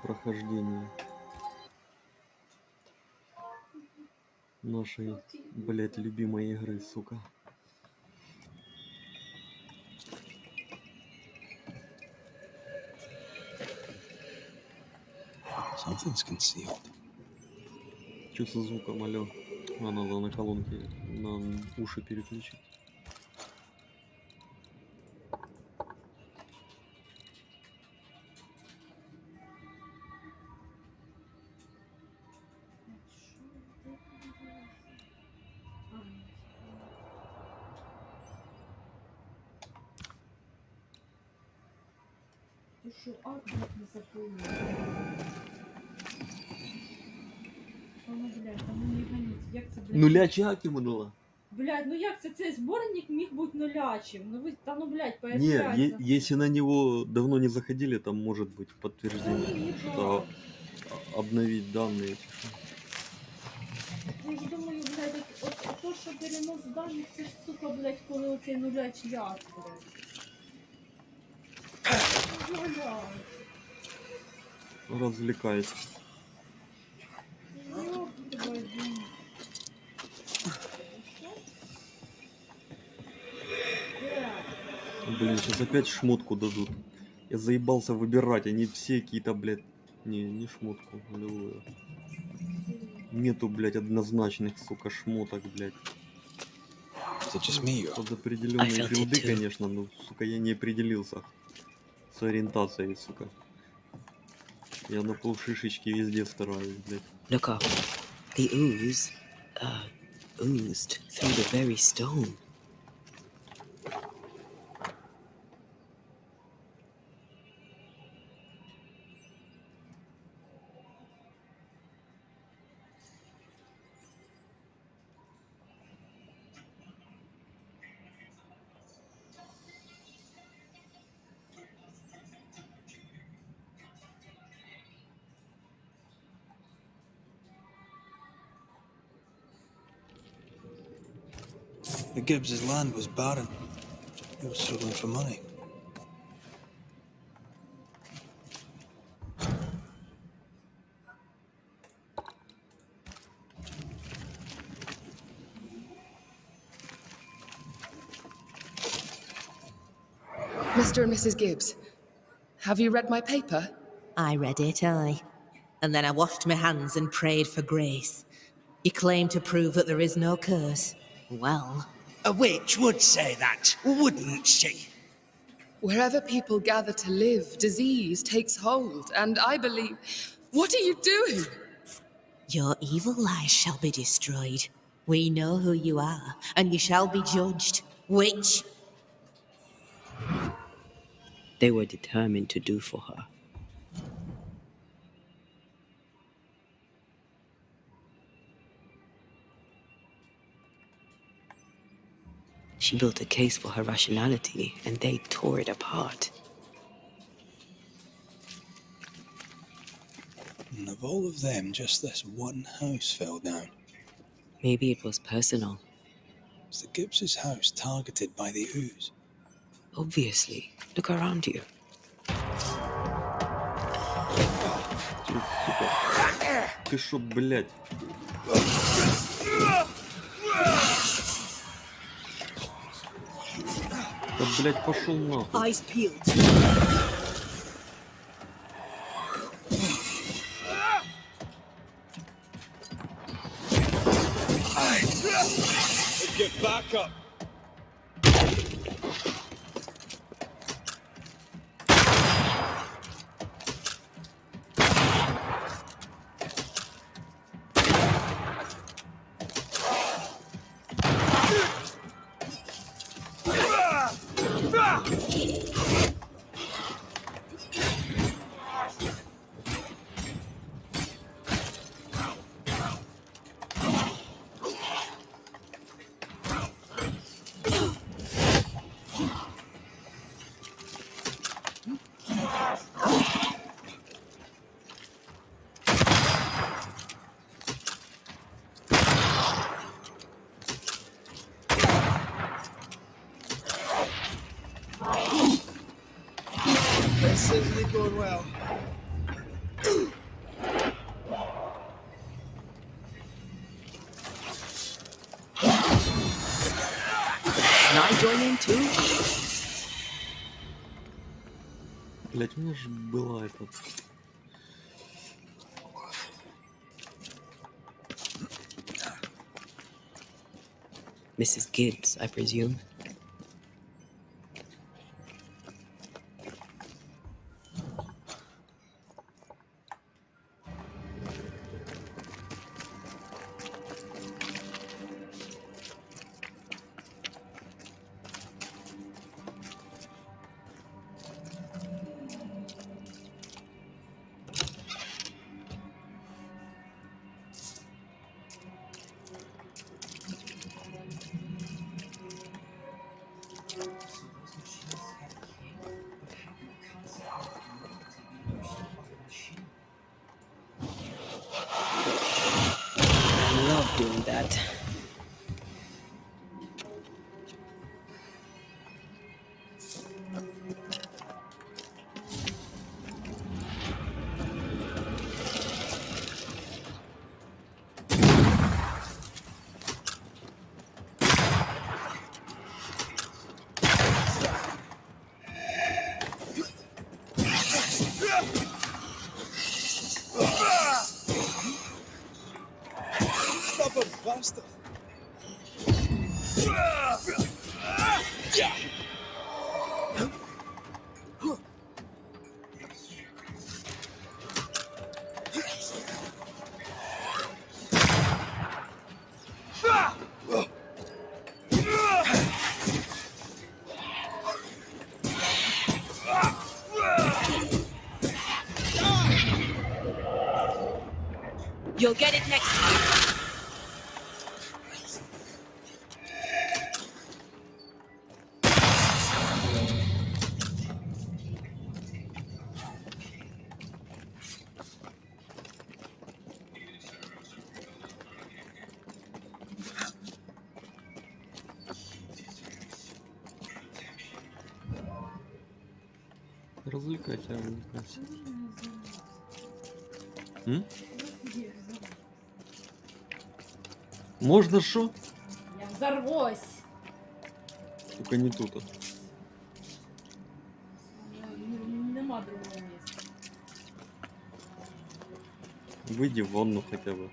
прохождение нашей, блять, любимой игры, сука. Something's concealed. Чё со звуком, алё? А, надо на колонке, на уши переключить. Ты що, акт не заповнив? Та ну, блядь, та ну не гоніть. Як це, блядь? Нуляча кимнула? Блядь, ну як це? Цей зборник міг бути нулячим? Ну ви, та ну, блядь, Не, поясняйся. если на него давно не заходили, там может быть подтверждение, Та ні, что обновить данные. Я ж думаю, блядь, от то, що перенос даних, це ж, сука, блядь, коли оцей нуляч яд, блядь. Блядь. Развлекается. Ёб твою мать. Блин, сейчас опять шмотку дадут. Я заебался выбирать, они все какие-то, блядь, не шмотку, любую. Нету, блядь, однозначных, сука, шмоток, блядь. Под определенные билды, конечно, но, сука, я не определился с ориентацией, сука. Я на полшишечки везде стараюсь, блядь. Look up. The ooze, oozed through the very stone. The Gibbs' land was barren. He was struggling for money. Mr. and Mrs. Gibbs, have you read my paper? I read it, aye. And then I washed my hands and prayed for grace. You claim to prove that there is no curse. Well, A witch would say that, wouldn't she? Wherever people gather to live, disease takes hold, and I believe... What are you doing? your evil lies shall be destroyed. We know who you are, and you shall be judged. Witch! They were determined to do for her. She built a case for her rationality, and they tore it apart. And of all of them, just this one house fell down. Maybe it was personal. Was the Gibbs' house targeted by the ooze? Obviously. Look around you. Сука. Ты шо, блядь? Да, блядь, пошел нахуй. Eyes peeled. Get back up! It's certainly going well. Can I join in too? Блять, у меня же была эта... Mrs. Gibbs, I presume. I love doing that. Stubborn bastard. You'll get it next time. Развлекайся, развлекайся. М? Можно шо? Я взорвусь. Только не тут. Нема другого місця. Выйди в ванну хотя бы.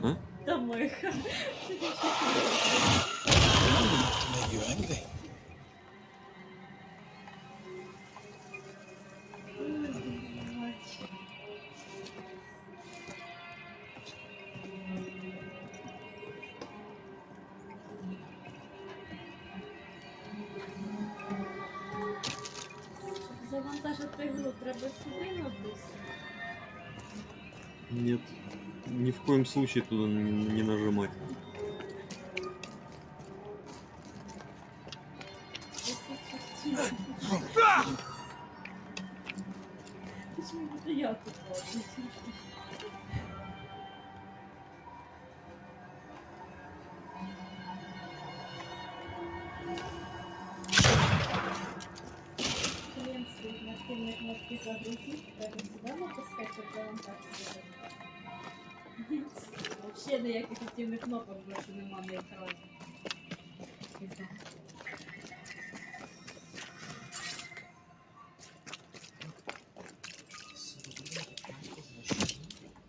А? Та миха. To make you angry. Щоб завантажити гру, треба сюди натиснути. Нет. Ни в коем случае туда не нажимать. Почему это я тут ладно? Клиент стоит на активной кнопке загрузить, треба сюда натискать, щоб завантажити. Вообще ніяких активних кнопок більше нема на екрані. Пізда.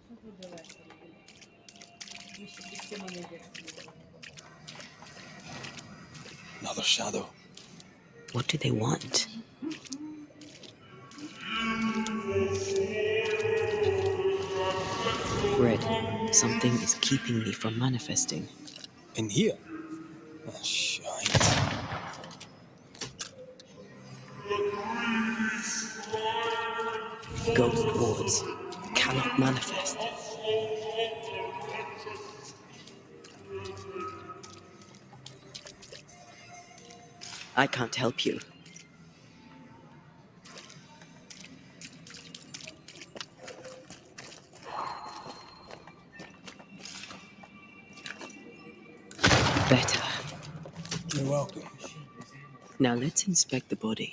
Що буде весело? Вище система не йде. Another shadow. What do they want? Red, something is keeping me from manifesting. In here? Ah, shite. Ghost wards cannot manifest. I can't help you. Better. You're welcome. Now let's inspect the body.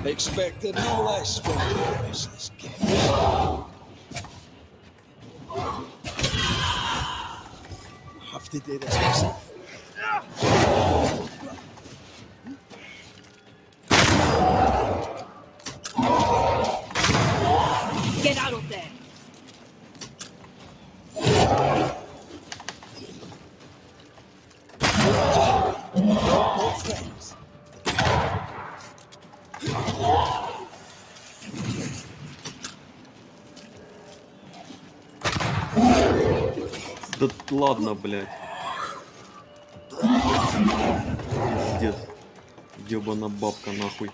Expected no less from you, Mrs. Gibbs. Have to do this myself. Get out of there! No friends. Да ладно, блядь. Пиздец. Ёбана бабка, нахуй.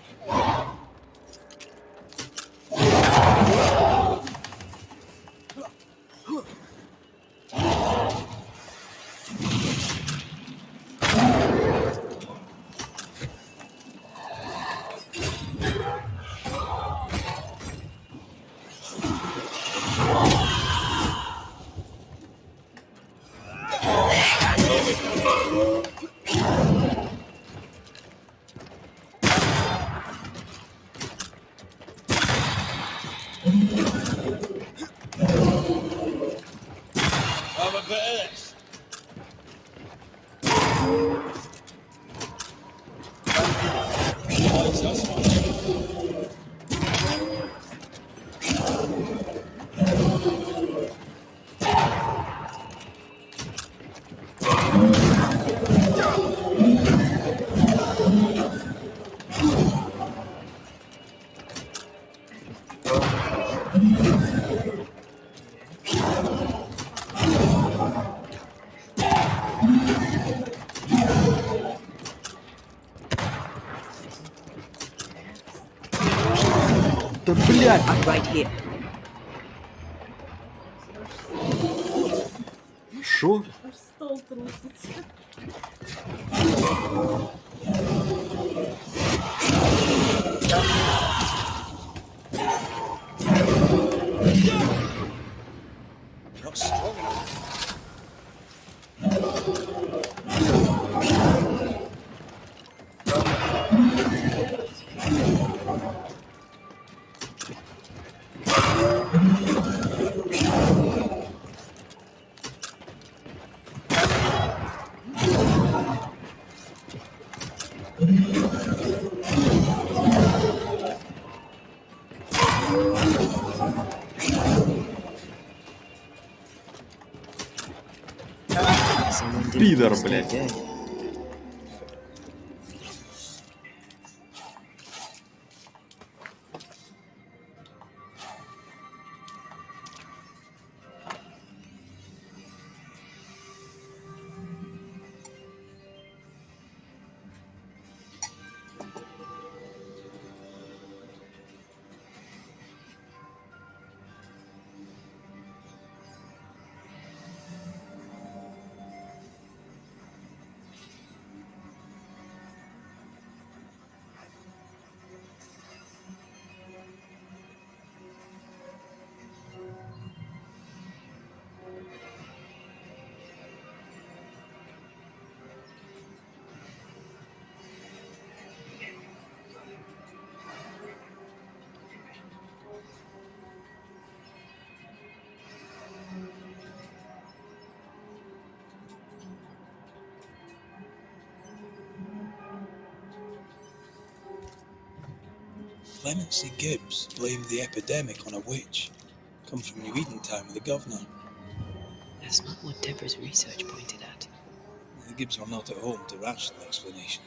Have a bit of this. Lights us on. Да блядь! I'm right here. Шо? Аж стол труситься. Not strong enough. Someone didn't Пидор, use their блядь. dirt. Clemency Gibbs blamed the epidemic on a witch. Come from New Eden Town with the governor. That's not what Deborah's research pointed at. The Gibbs were not at home to rational explanations.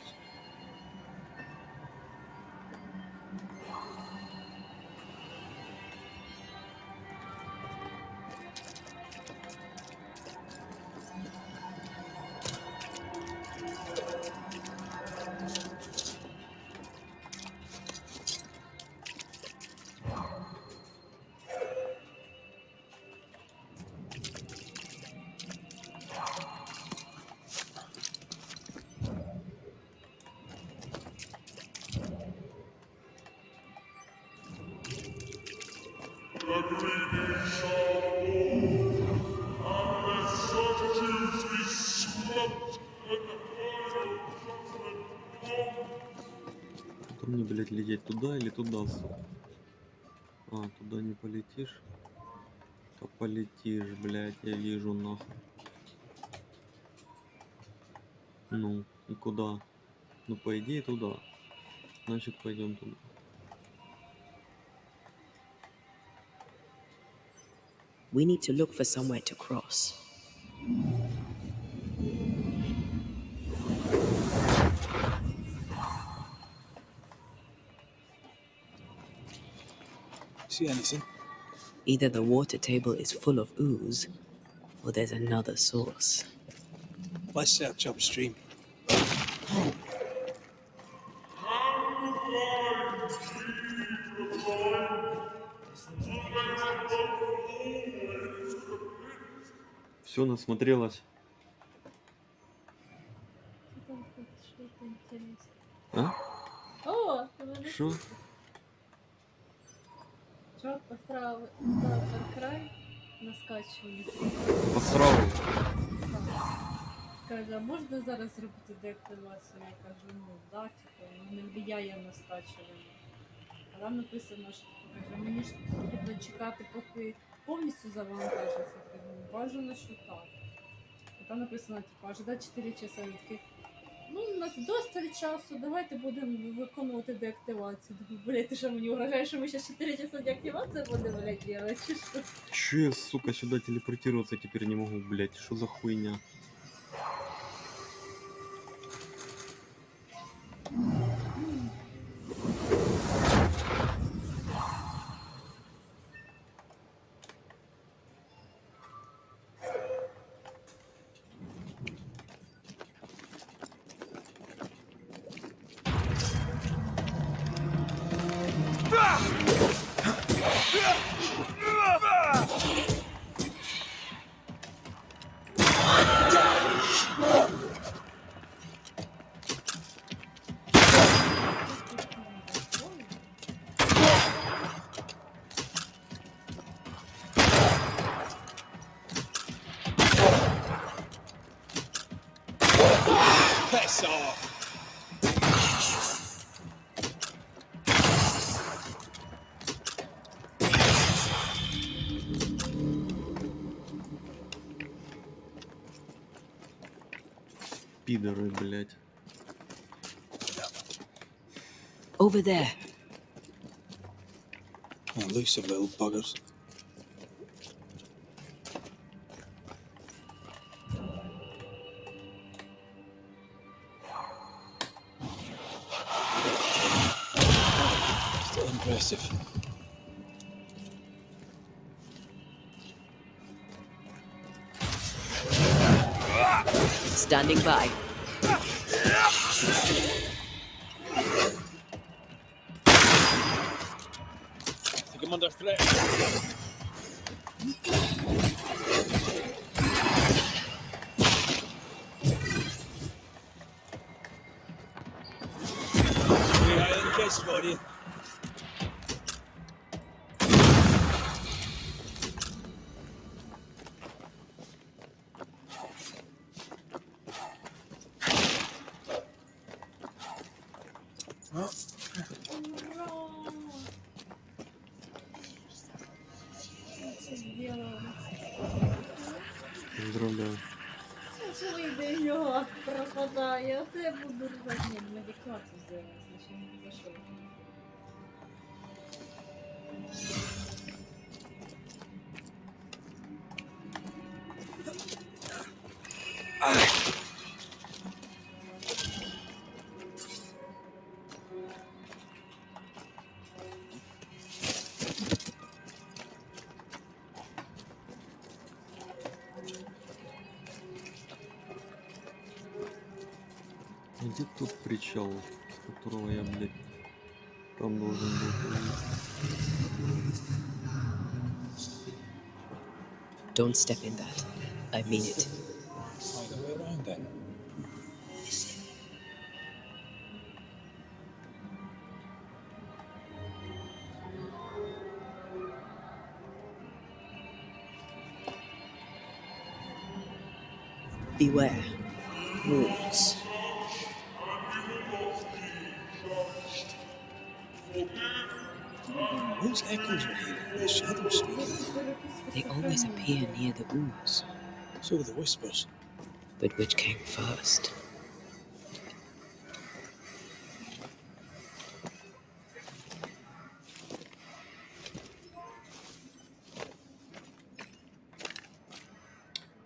Мне, блядь, лететь туда или туда, сука? А, туда не полетишь. Да полетишь, блядь, я вижу нахуй. Ну, и куда? Ну, по идее, туда. Значит, пойдем туда. We need to look for somewhere to cross. See anything? Either the water table is full of ooze, or there's another source. Let's search upstream. Все насмотрелась. Що там хоч щось інтересне? А? О, у мене Що? чувак поставив Far Cry на скачуванні. Посрал. Каже, а можна зараз зробити деактивацію? Я кажу, ну да, типу, не влияє на скачування. А там написано, що каже, мені ж потрібно чекати, поки повністю завантажиться. Я кажу, бажано, що так. А там написано, типу, ожидати 4 часа. Я такий, ну, у нас досталь часу, давайте будемо виконувати деактивацію. Думаю, блядь, ти що мені угрожаєш, що ми ще 4 часа деактивацію будемо, блядь, делать, чи що? Че я, сука, сюда телепортироваться теперь не могу, блядь? Что за хуйня? Piss off! Пидоры, блядь. Over there. Elusive little buggers. Still impressive. Standing by. Think I'm under threat. Three island kiss for you. Oh, Ура! Це зробила. Поздравляю. Це вийде його пропадає, а це буду рвати. Ні, ми деактивацію зробили, значить не зайшов. Где тот причал, с которого я, блядь, там должен был появиться? Don't step in that. I mean it. find a way around then. Beware. Wolves. Those echoes we're hearing, the shadows speaking. They always appear near the ooze. So do the whispers. But which came first?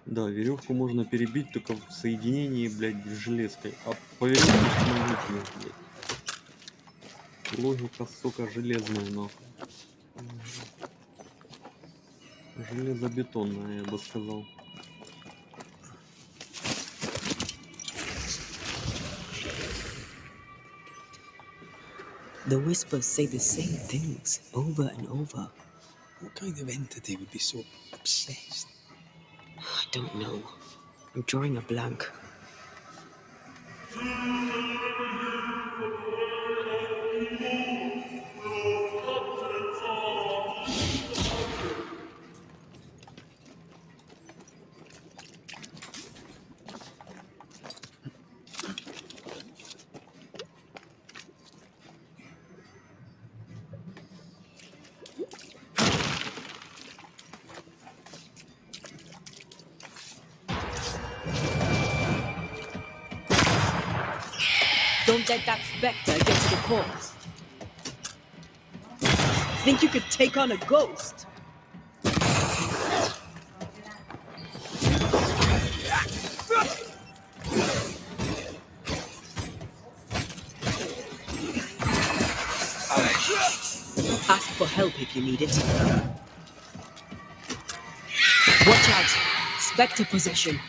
Да, веревку можно перебить только в соединении, блядь, с железкой. А по веревке шмалить нет, блядь. Логика, сука, железная, нахуй. Железобетонная, я бы сказал. The whispers say the same things over and over. What kind of entity would be so obsessed? I don't know. I'm drawing a blank. Don't let that spectre get to the corpse. Think you could take on a ghost? Ask for help if you need it. Watch out! Spectre possession.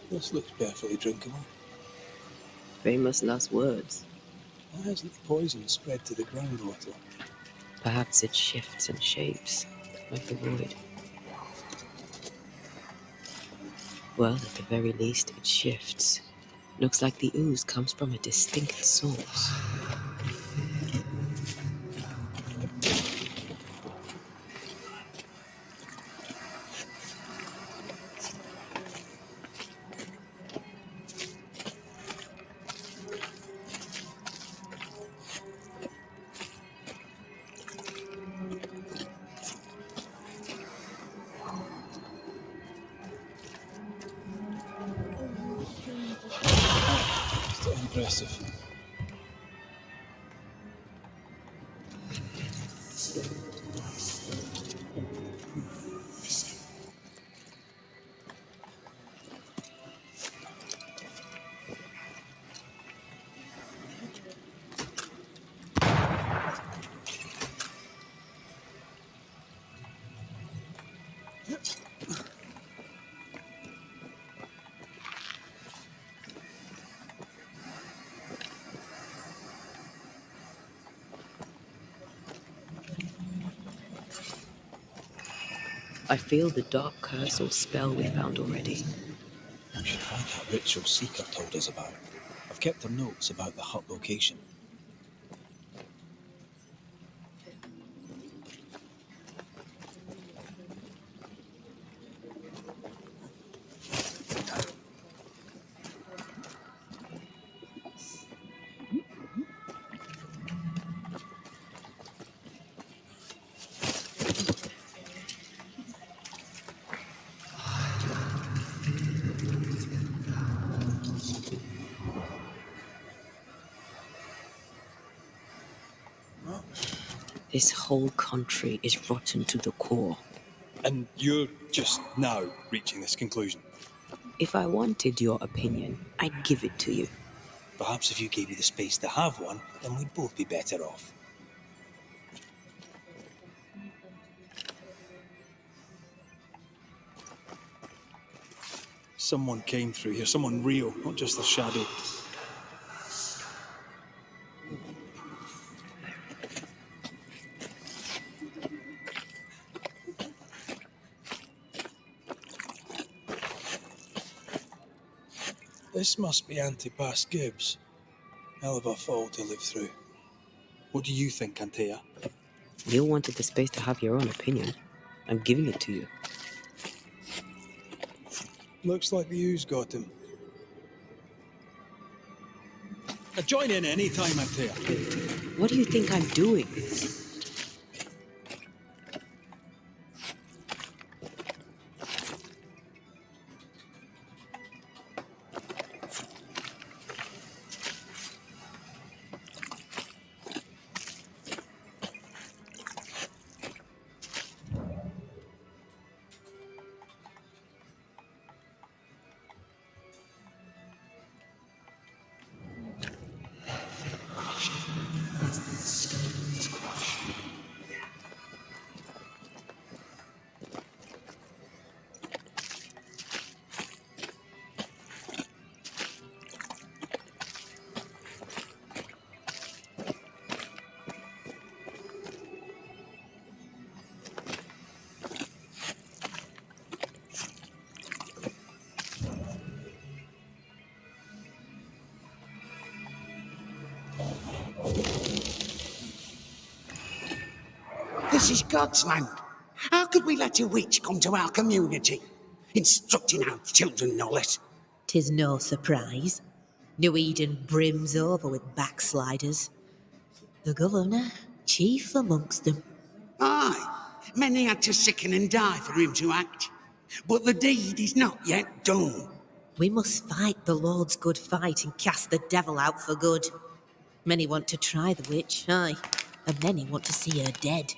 This looks perfectly drinkable. Famous last words. Why hasn't the poison spread to the groundwater? Perhaps it shifts and shapes, like the void. Well, at the very least, it shifts. Looks like the ooze comes from a distinct source. Still impressive. I feel the dark curse or spell we found already. We should find that ritual Seeker told us about. I've kept her notes about the hut location. This whole country is rotten to the core. And you're just now reaching this conclusion. If I wanted your opinion, I'd give it to you. Perhaps if you gave me the space to have one, then we'd both be better off. Someone came through here, someone real, not just a shadow. This must be Antipas Gibbs. Hell of a fall to live through. What do you think, Antea? You wanted the space to have your own opinion. I'm giving it to you. Looks like the ooze got him. Join in any time, Antea. What do you think I'm doing? This is God's land. How could we let a witch come to our community? Instructing our children, no less. 'Tis no surprise. New Eden brims over with backsliders. The governor, chief amongst them. Aye, many had to sicken and die for him to act. But the deed is not yet done. We must fight the Lord's good fight and cast the devil out for good. Many want to try the witch, aye, and many want to see her dead.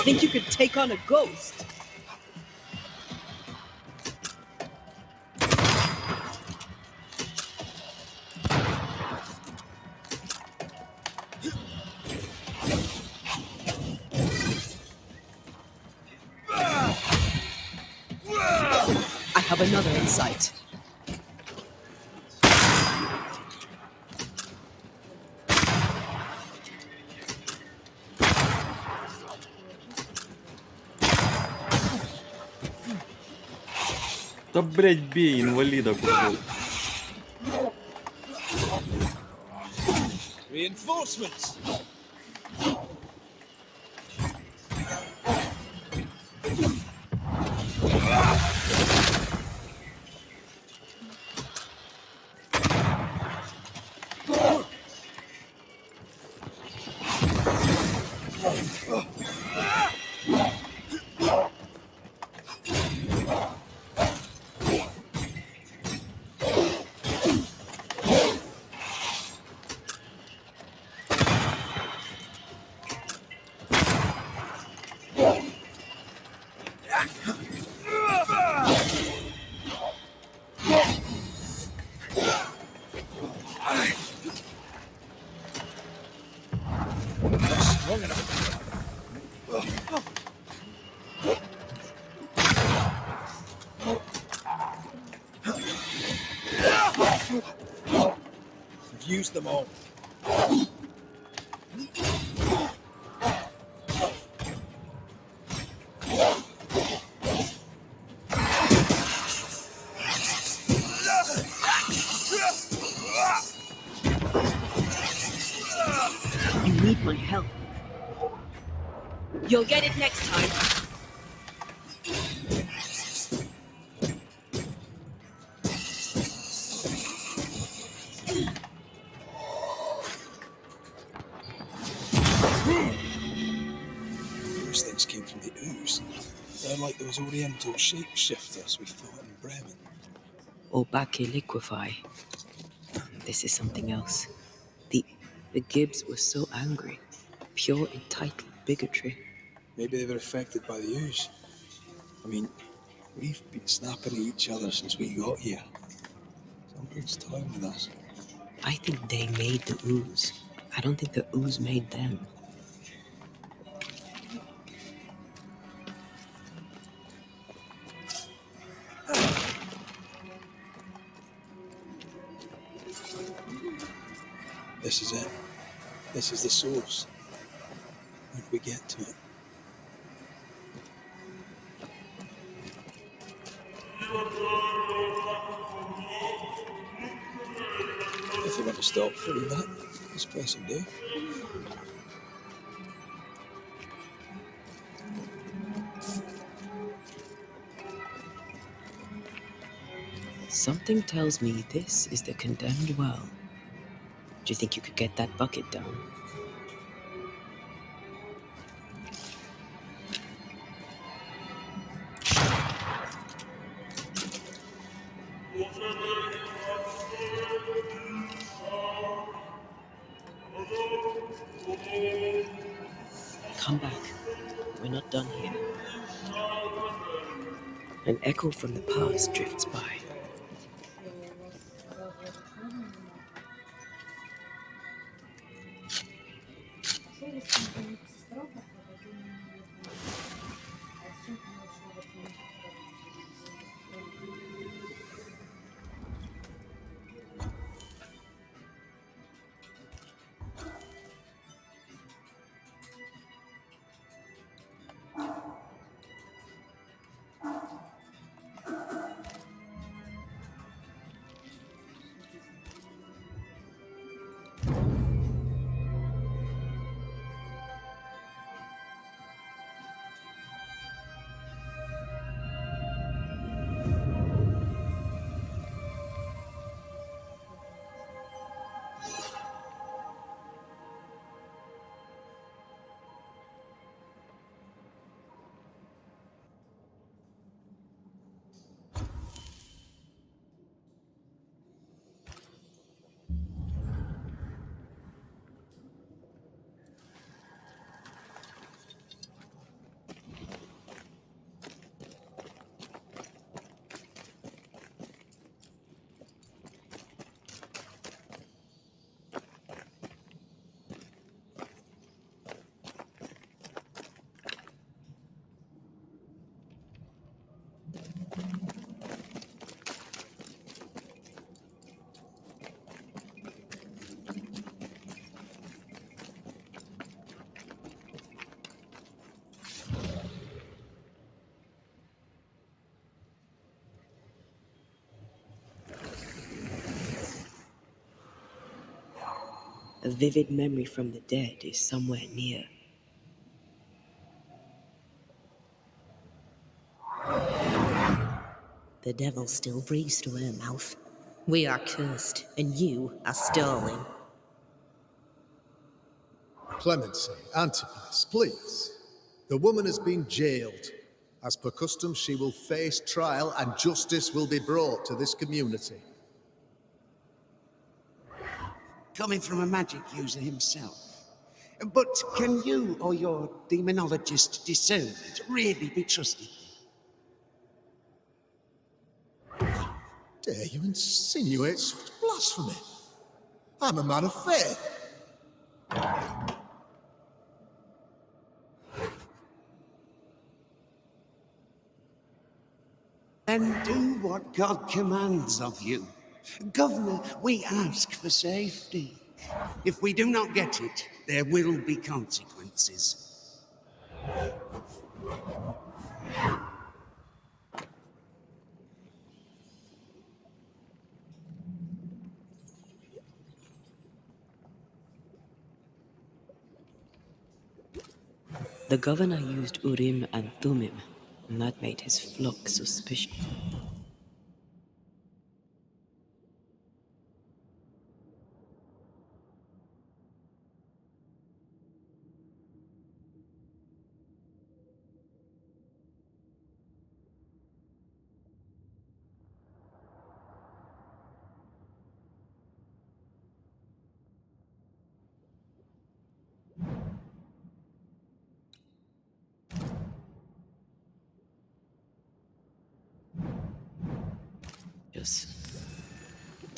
Think you could take on a ghost? I have another insight. Да, блядь, бей инвалида кусок. Reinforcements! We've used them all. You need my help. You'll get it next time. Those things came from the ooze. They're like those oriental shapeshifters we fought in Bremen. Obake liquefy. This is something else. The Gibbs were so angry. Pure entitled bigotry. Maybe they were affected by the ooze. I mean, we've been snapping at each other since we got here. Some It's time with us. I think they made the ooze. I don't think the ooze made them. This is it. This is the source. When we get to it. If you want to stop for a minute, this place will do. Something tells me this is the condemned well. Do you think you could get that bucket down? Come back. We're not done here. An echo from the past drifts by. Що у вас даже рекламы немає. А що у вас там за медсестра походу? Я не знаю. А з чим ти можеш у вас медсестра? A vivid memory from the dead is somewhere near. The devil still breathes through her mouth. We are cursed, and you are stolen. Clemency, Antipas, please. The woman has been jailed. As per custom, she will face trial and justice will be brought to this community. Coming from a magic user himself. But can you or your demonologist discernment really be trusted? Dare you insinuate such blasphemy? I'm a man of faith. Then do what God commands of you. Governor, we ask for safety. If we do not get it, there will be consequences. The governor used Urim and Thummim, and that made his flock suspicious.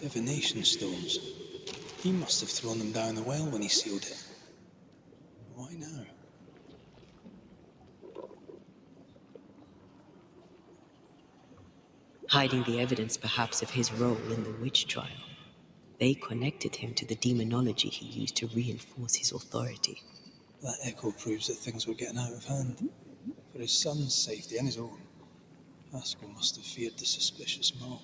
Divination stones. He must have thrown them down the well when he sealed it. Why now? Hiding the evidence, perhaps, of his role in the witch trial. They connected him to the demonology he used to reinforce his authority. That echo proves that things were getting out of hand. For his son's safety and his own, Haskell must have feared the suspicious mob.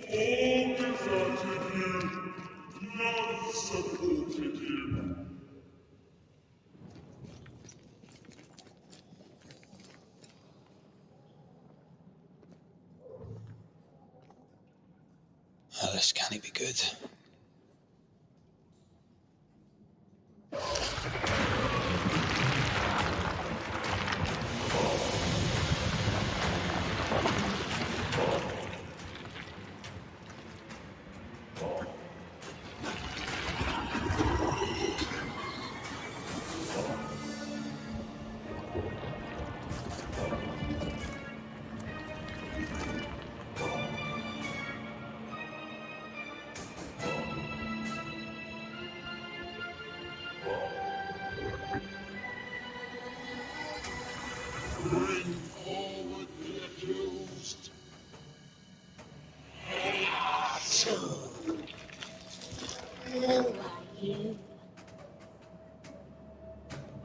All deserted you, none supported you. Oh, this can't be good. Bring forward the accused.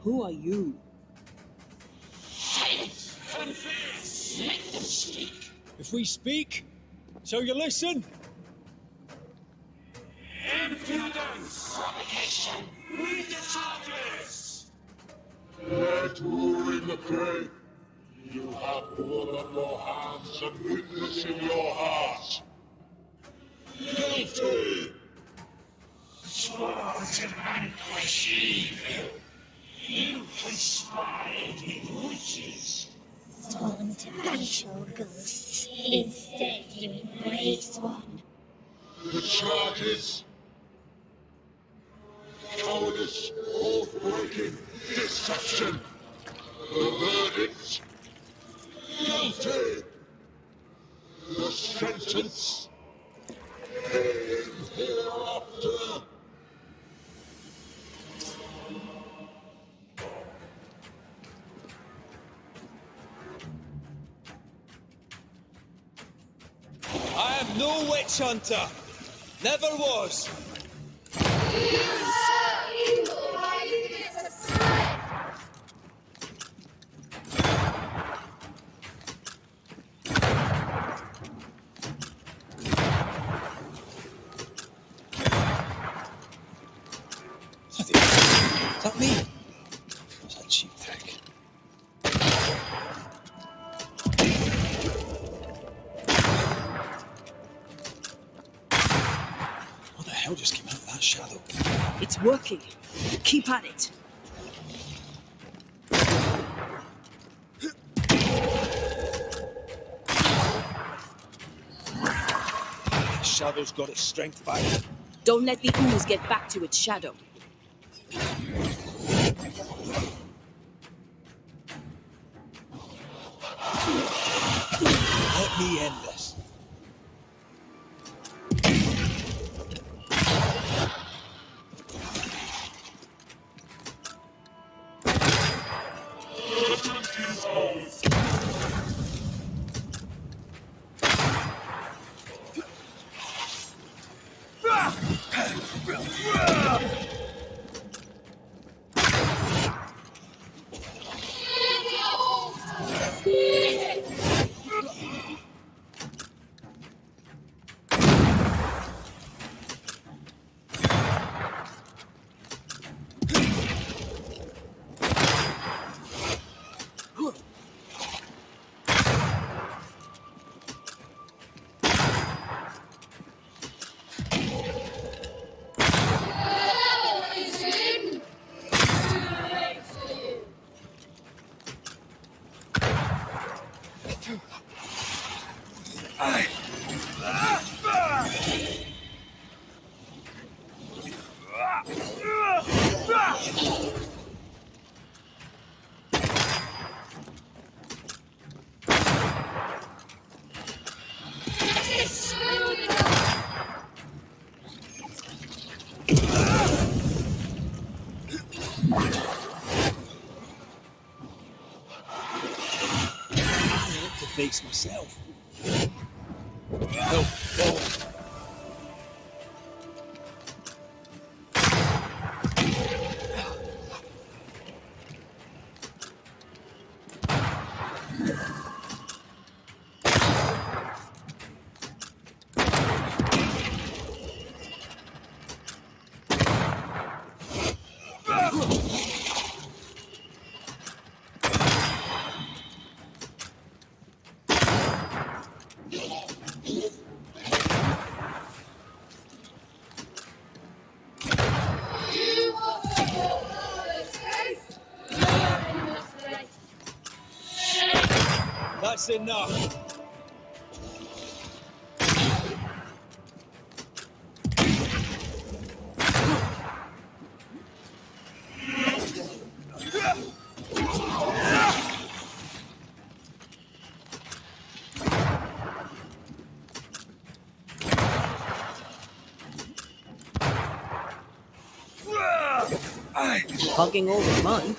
Who are you? If we speak, so you listen? Impudence! Provocation! Read the charges! Let who in the grave? You have blood on your hands and witness in your heart. Guilty! Swore to vanquish evil. You conspired with witches. Sworn to banish all ghosts. Instead, you embrace one. The charges: cowardice, oath-breaking, deception. The verdict: guilty. The sentence: pain hereafter. I am no witch hunter. Never was. Is that me? What's that cheap trick? What the hell just came out of that shadow? It's working. Keep at it. The shadow's got its strength back. Don't let the ooze get back to its shadow. Let me end this. peace myself. Help forward. That's enough. Hogging all the fun.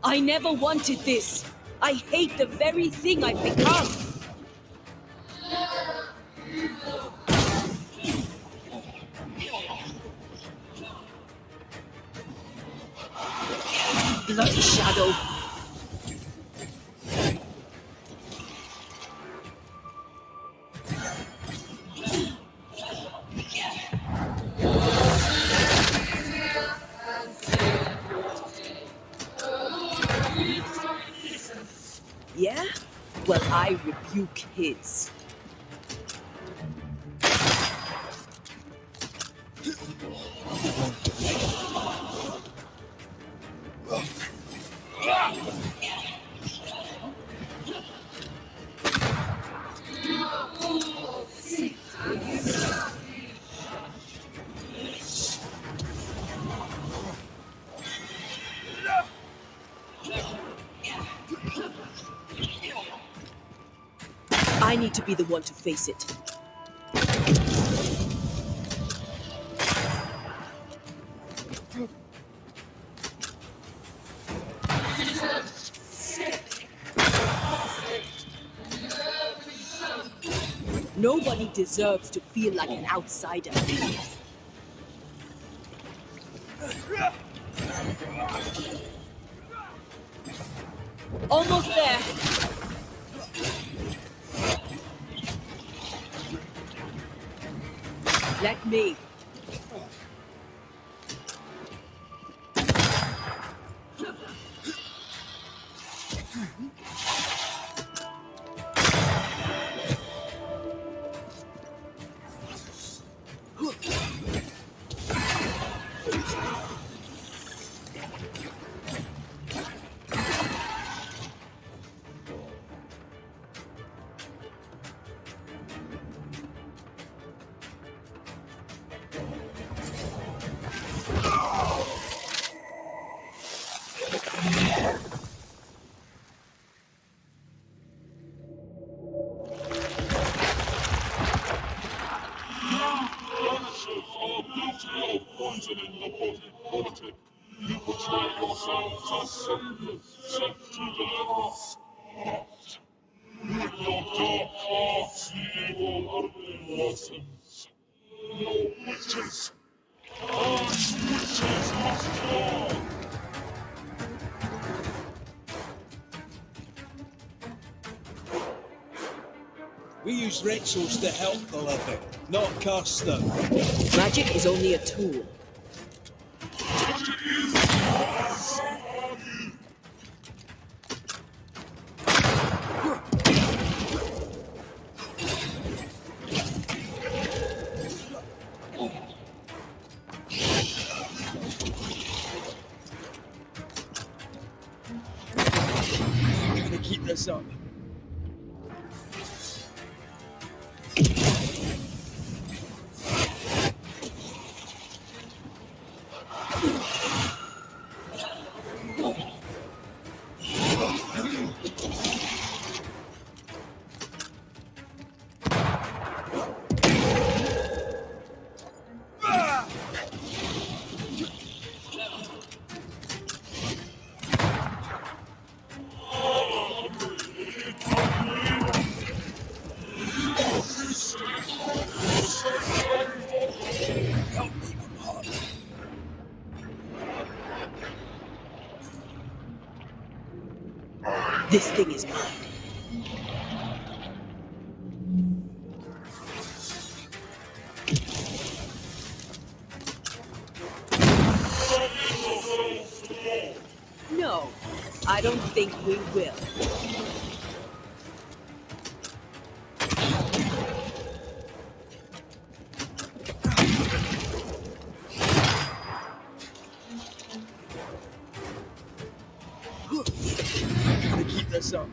I never wanted this. I hate the very thing I've become. Bloody shadow. Yeah? Well, I rebuke his. I need to be the one to face it. Nobody deserves to feel like an outsider. Almost there. Let me. Banishers are guilty of poisoning the body politic. You betray yourselves as saviors sent to deliver us. But with your dark hearts, the evil only worsens. Your witches We use rituals to help the living, not curse them. Magic is only a tool. I'm gonna keep this up. This thing is mine. No, I don't think we will. I'm gonna keep this up.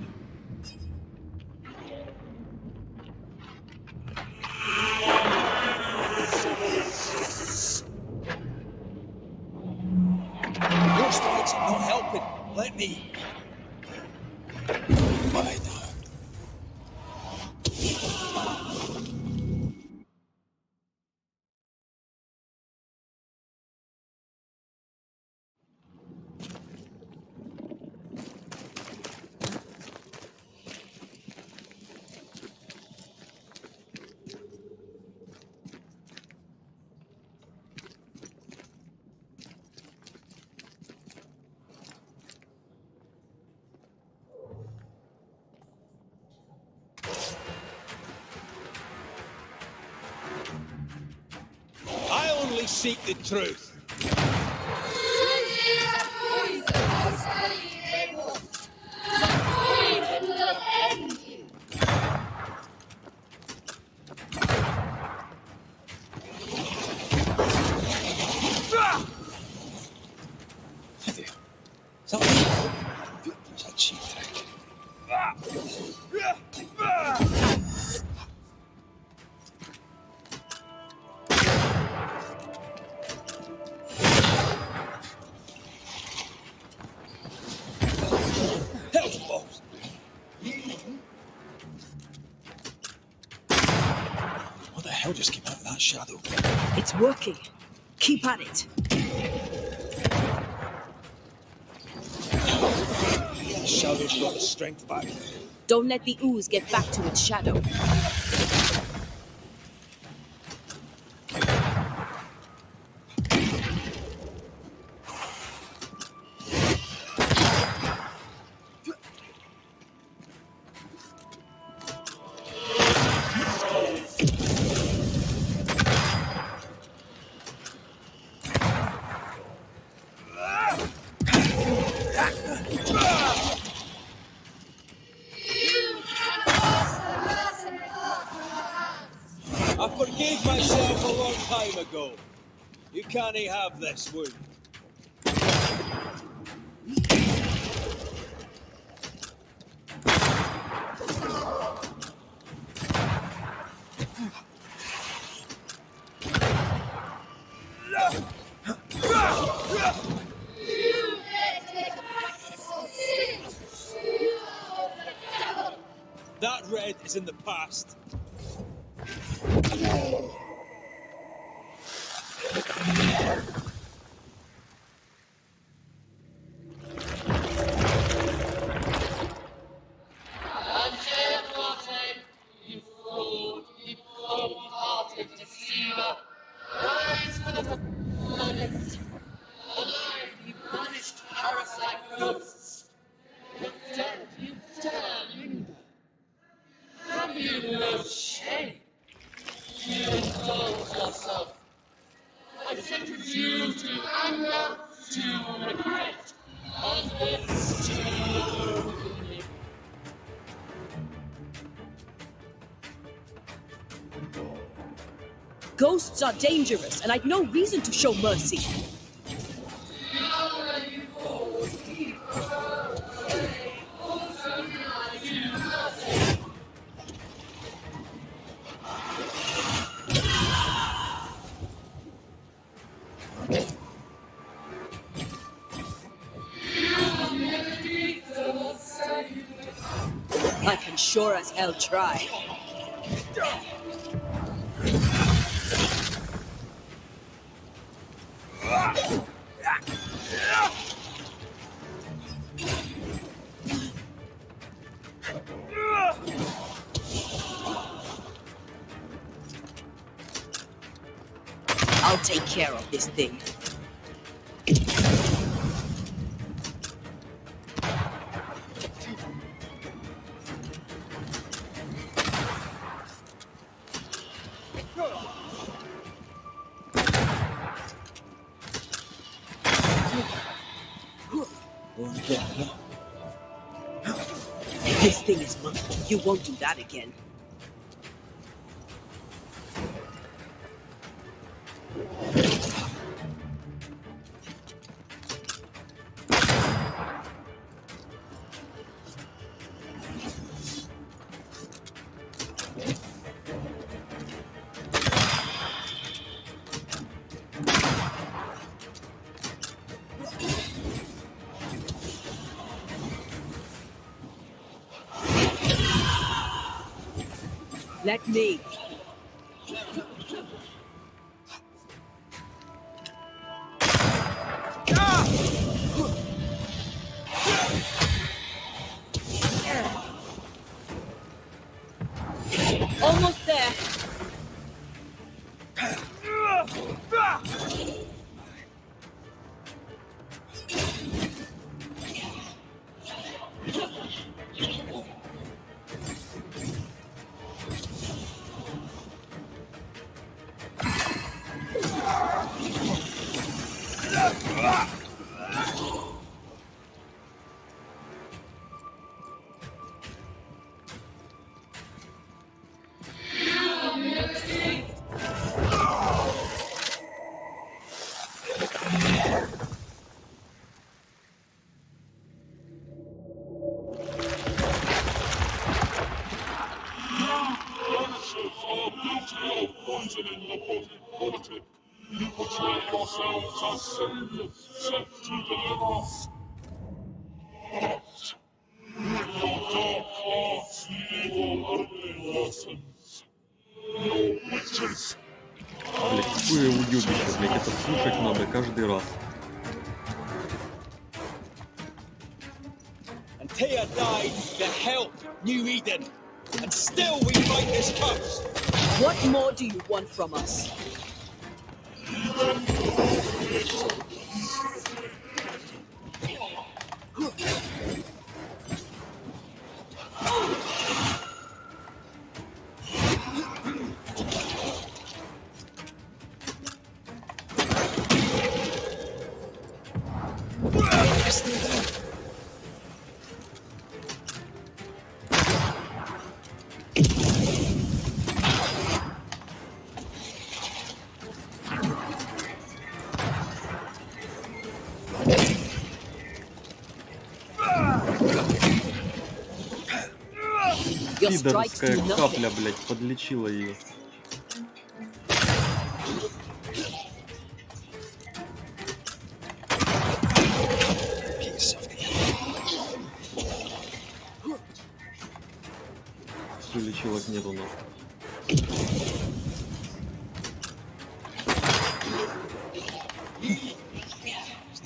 Your strikes are not helping. Let me. Why now? I only seek the truth. It's a cheap trick. Health balls. What the hell just came out of that shadow? It's working. Keep at it. The shadow's got the strength back. Don't let the ooze get back to its shadow. I forgave myself a long time ago. You can't have this wound. That red is in the past. You cold-hearted deceiver, rise for the Ghosts are dangerous, and I'd no reason to show mercy. I can sure as hell try. I'll take care of this thing. This thing is mine. You won't do that again. Let me. Almost there. Poisoning the body politic. You portray yourselves as saviors sent to deliver us. But with your dark hearts, the evil only worsens. Your witches. Блять, какое уебище, блять, это слушать надо каждый раз. And Tia died to help New Eden. And still we fight this curse. What more do you want from us? Пидорская капля, блять, подлечила ее. Все, лечилок нету нахуй.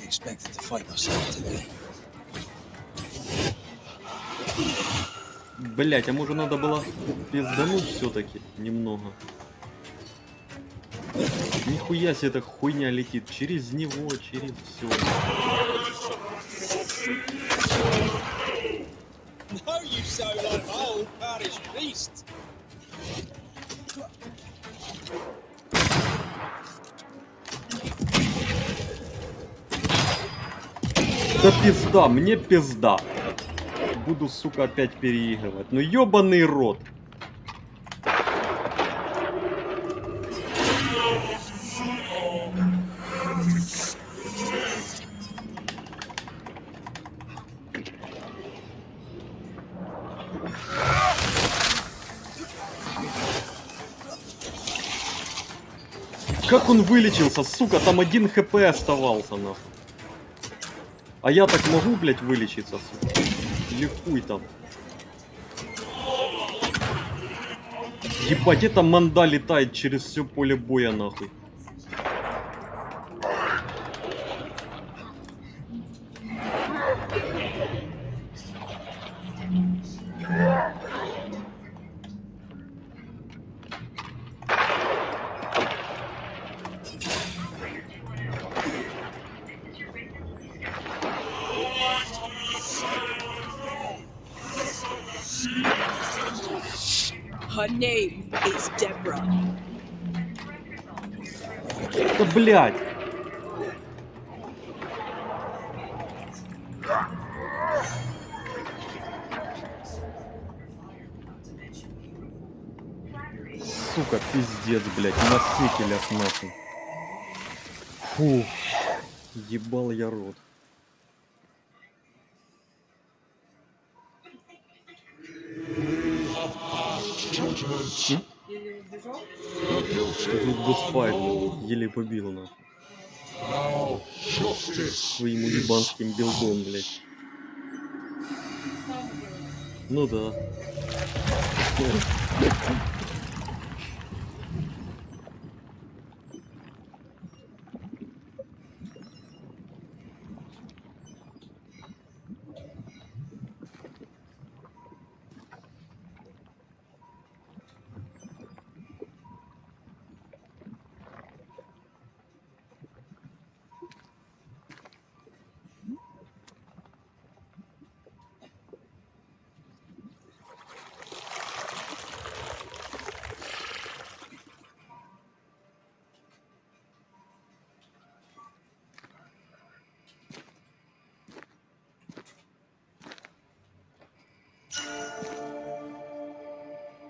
Expected to fight ourselves today. Блять, а может надо было пиздануть все-таки немного. Нихуя себе эта хуйня летит через него, через все. Now you sound like an old parish priest. Да пизда, мне пизда. Буду, сука, опять переигрывать. Ну ёбаный рот. Как он вылечился, сука, там 1 хп оставался, нахуй. А я так могу, блядь, вылечиться, сука? Или хуй там? Ебать, эта манда летает через все поле боя, нахуй. Her name is Deborah. Да блядь! Сука, пиздец, блядь, на сыкелях, нахуй. Фу, ебал я рот. Еле убежал. Тут босс-файт, еле побил, нахуй. Своим уебанским билдом, блядь. Сам делал. Ну да.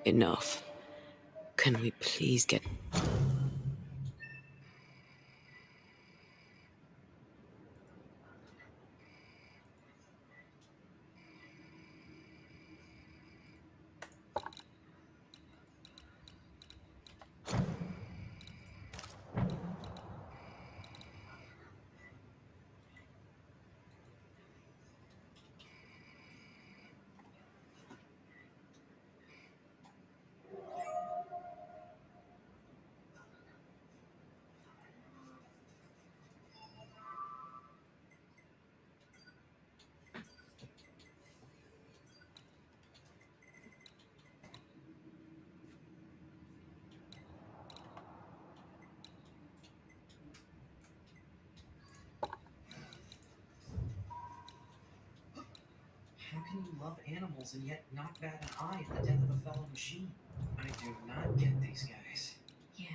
Enough. Can we please get... How can you love animals and yet not bat an eye at the death of a fellow machine? I do not get these guys. Yeah.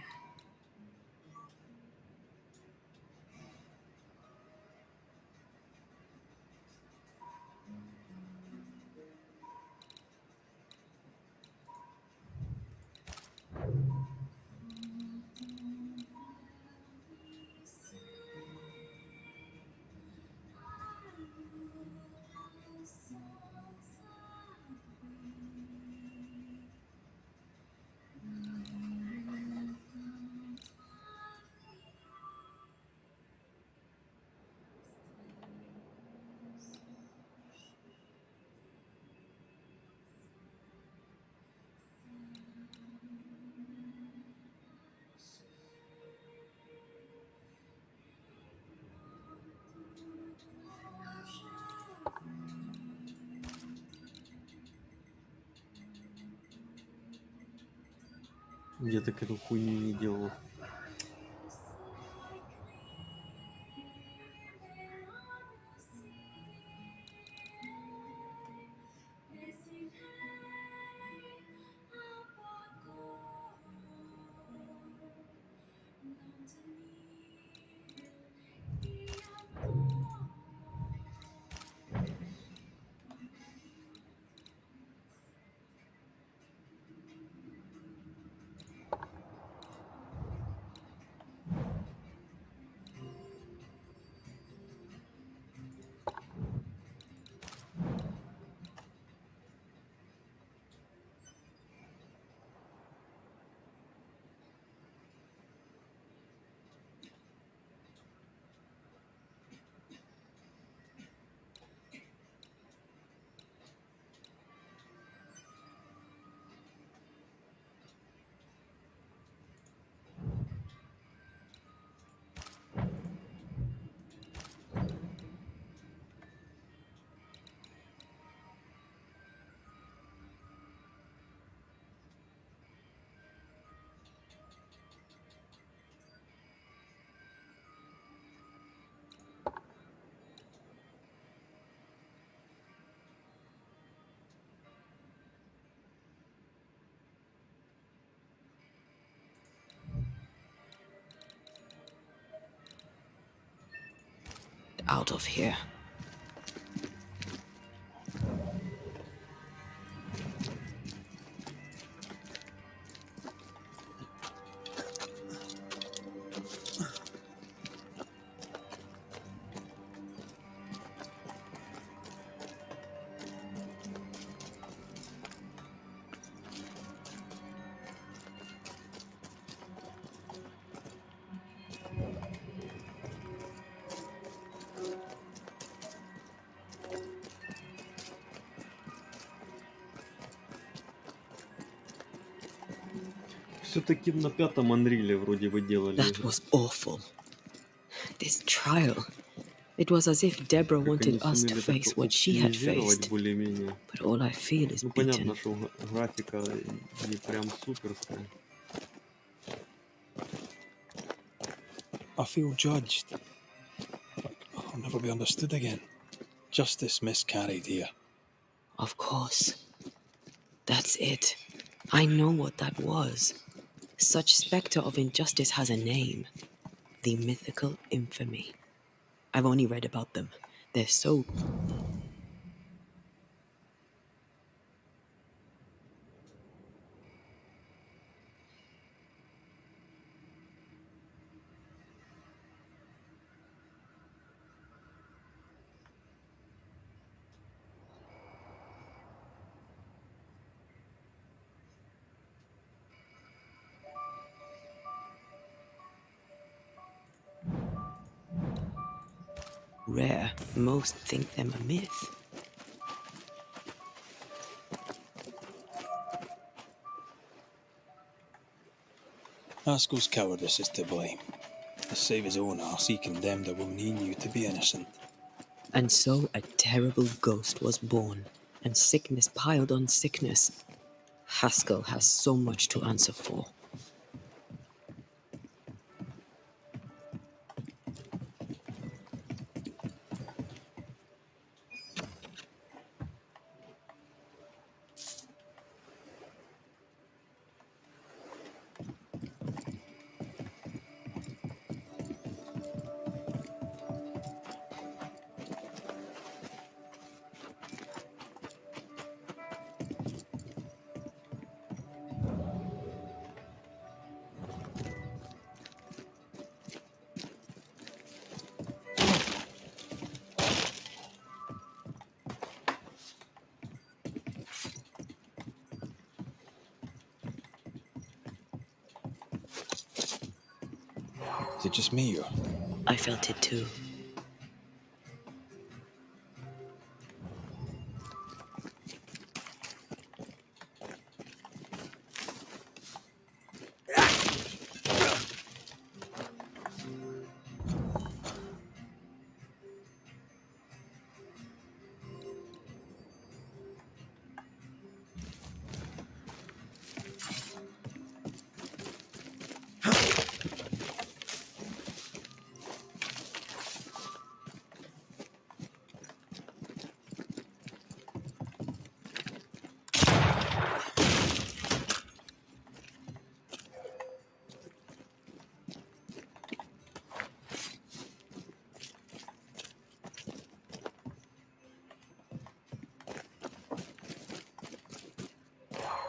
Я так эту хуйню не делал. out of here. Все-таки на 5-м Анриле вроде бы делали That игру. was awful. This trial. It was as if Deborah Как wanted они us to сумели так face what she had оптимизировать faced. более-менее. But all I feel is Ну, beaten. понятно, что графика не прям суперская. I feel judged. Like I'll never be understood again. Justice miscarried here. Of course. That's it. I know what that was. Such spectre of injustice has a name. The mythical infamy. I've only read about them. They're so... rare. Most think them a myth. Haskell's cowardice is to blame. To save his own arse, he condemned a woman he knew to be innocent. And so a terrible ghost was born, and sickness piled on sickness. Haskell has so much to answer for. Is it just me, or? I felt it too.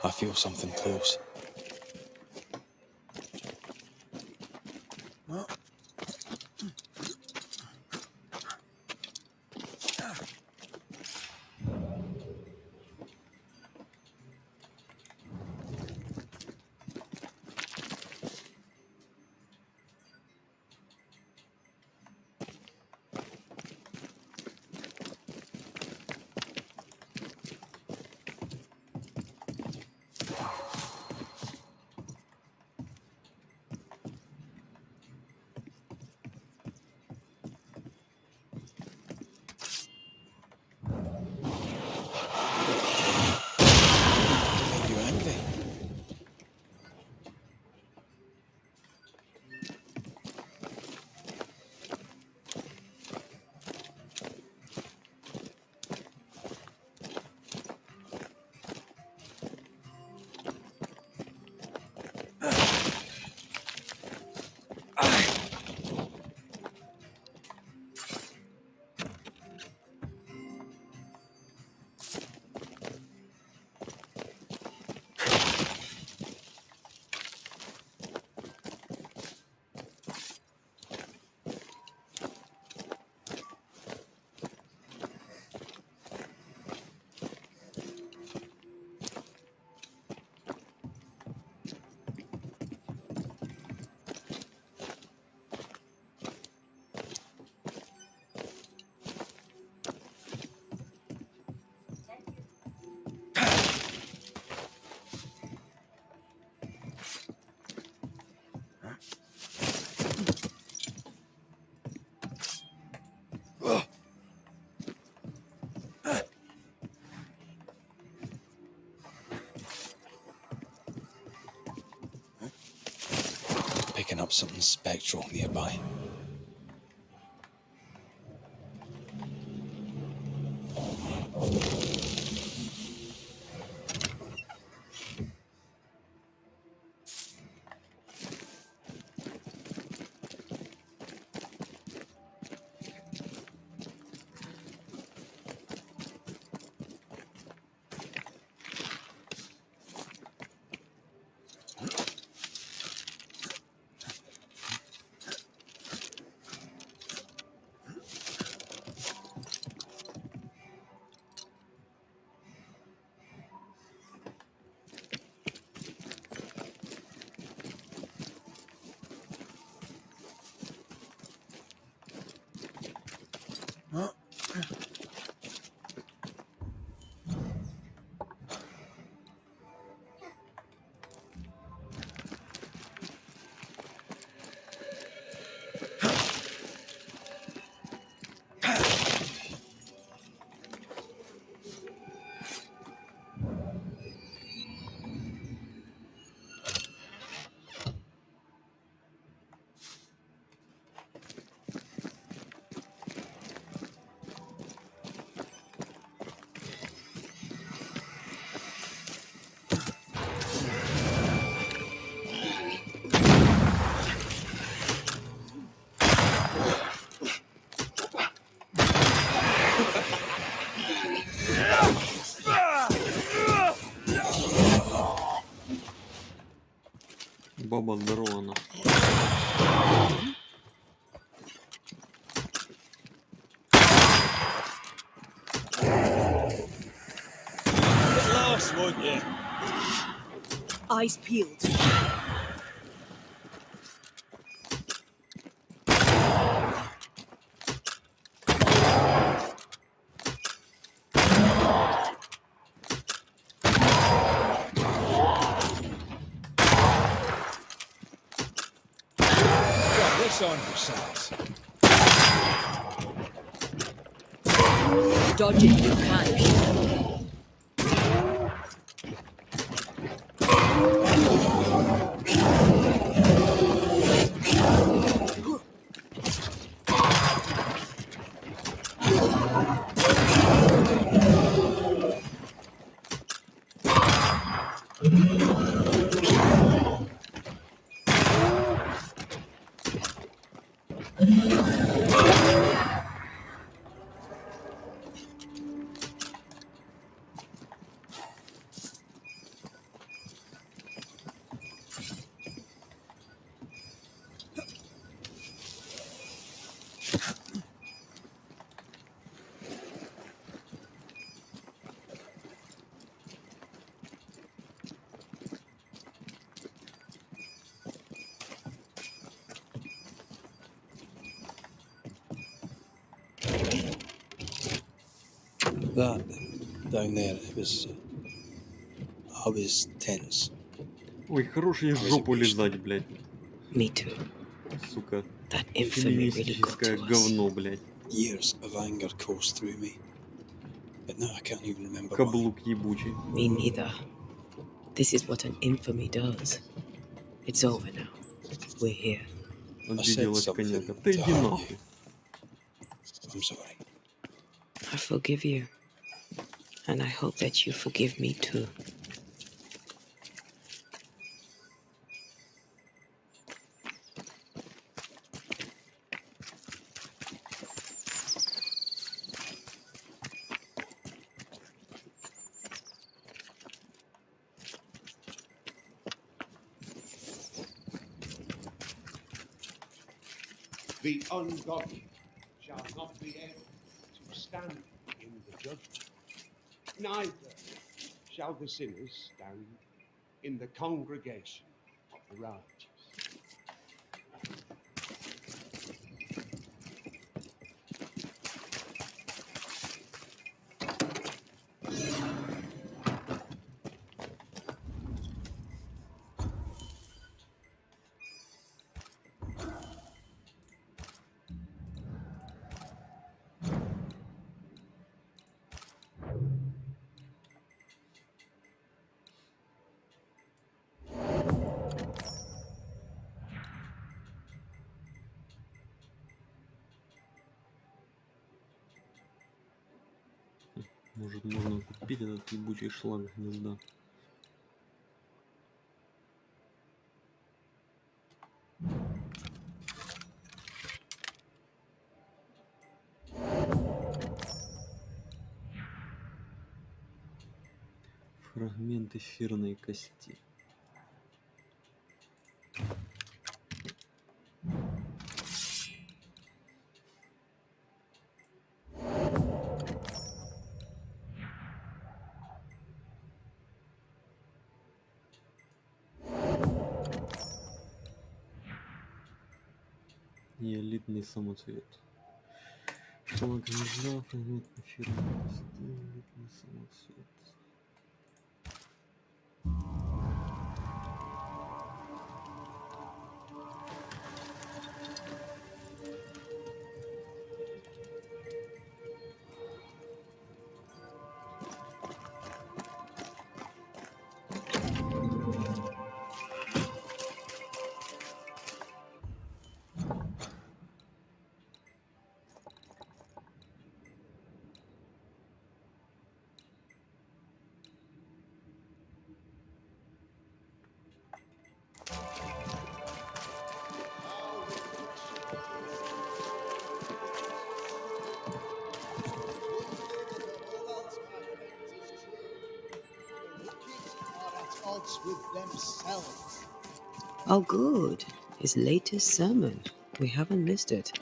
I feel something close. up something spectral nearby. Баба здорова, она. Last, won't you? Eyes peeled. Got this on for size. Dodge it if you can. That down there, it was. I was tense. Ой, хорош ей в жопу лизать, блядь. Me too. Сука. That infamy really got Феминистическое to us. говно, блядь. Years of anger coursed through me. But now I can't even remember why. Каблук ебучий. Me neither. This is what an infamy does. It's over now. We're here. Обиделась something коняка. Да иди to hurt нахуй. I'm sorry. I forgive you. And I hope that you forgive me too. The ungodly shall not be able to stand in the judgment, neither shall the sinners stand in the congregation of the righteous. Может, можно купить этот ебучий шланг гнезда. Фрагмент эфирной кости. Неолитный самоцвет. Шланг гнезда, фрагмент эфирной кости, неолитный самоцвет. With themselves. Oh, good. His latest sermon. We haven't missed it.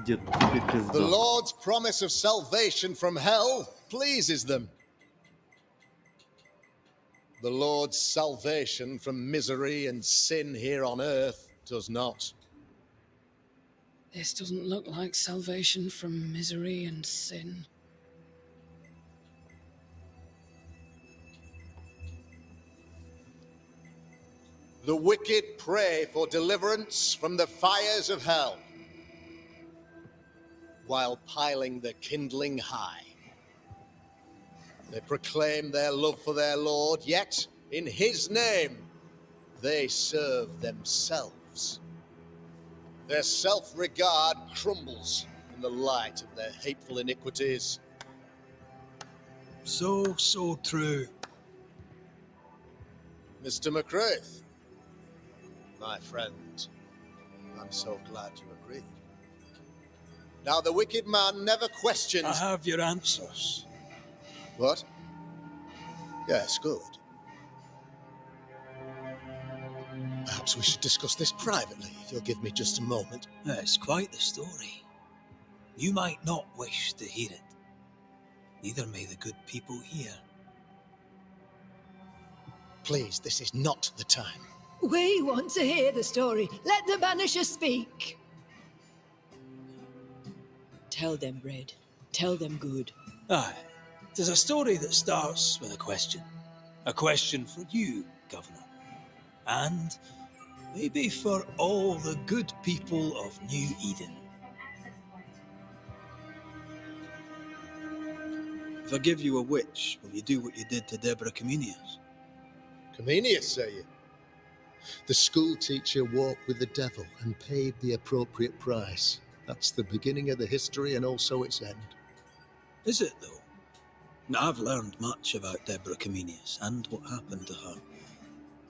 Дед, тебе The пизда. Lord's promise of salvation from hell pleases them. The Lord's salvation from misery and sin here on earth does not. This doesn't look like salvation from misery and sin. The wicked pray for deliverance from the fires of hell, while piling the kindling high. They proclaim their love for their Lord, yet in his name they serve themselves. Their self-regard crumbles in the light of their hateful iniquities. So true. Mr. McCraith, my friend, I'm so glad you agreed. Now, the wicked man never questions... I have your answers. What? Yes, good. Perhaps we should discuss this privately, if you'll give me just a moment. It's quite the story. You might not wish to hear it. Neither may the good people here. Please, this is not the time. We want to hear the story. Let the Banishers speak. Tell them, Red. Tell them good. Aye, it is a story that starts with a question. A question for you, Governor. And maybe for all the good people of New Eden. If I give you a witch, will you do what you did to Deborah Comenius? Comenius, say you? The school teacher walked with the devil and paid the appropriate price. That's the beginning of the history and also its end. Is it, though? Now, I've learned much about Deborah Comenius and what happened to her,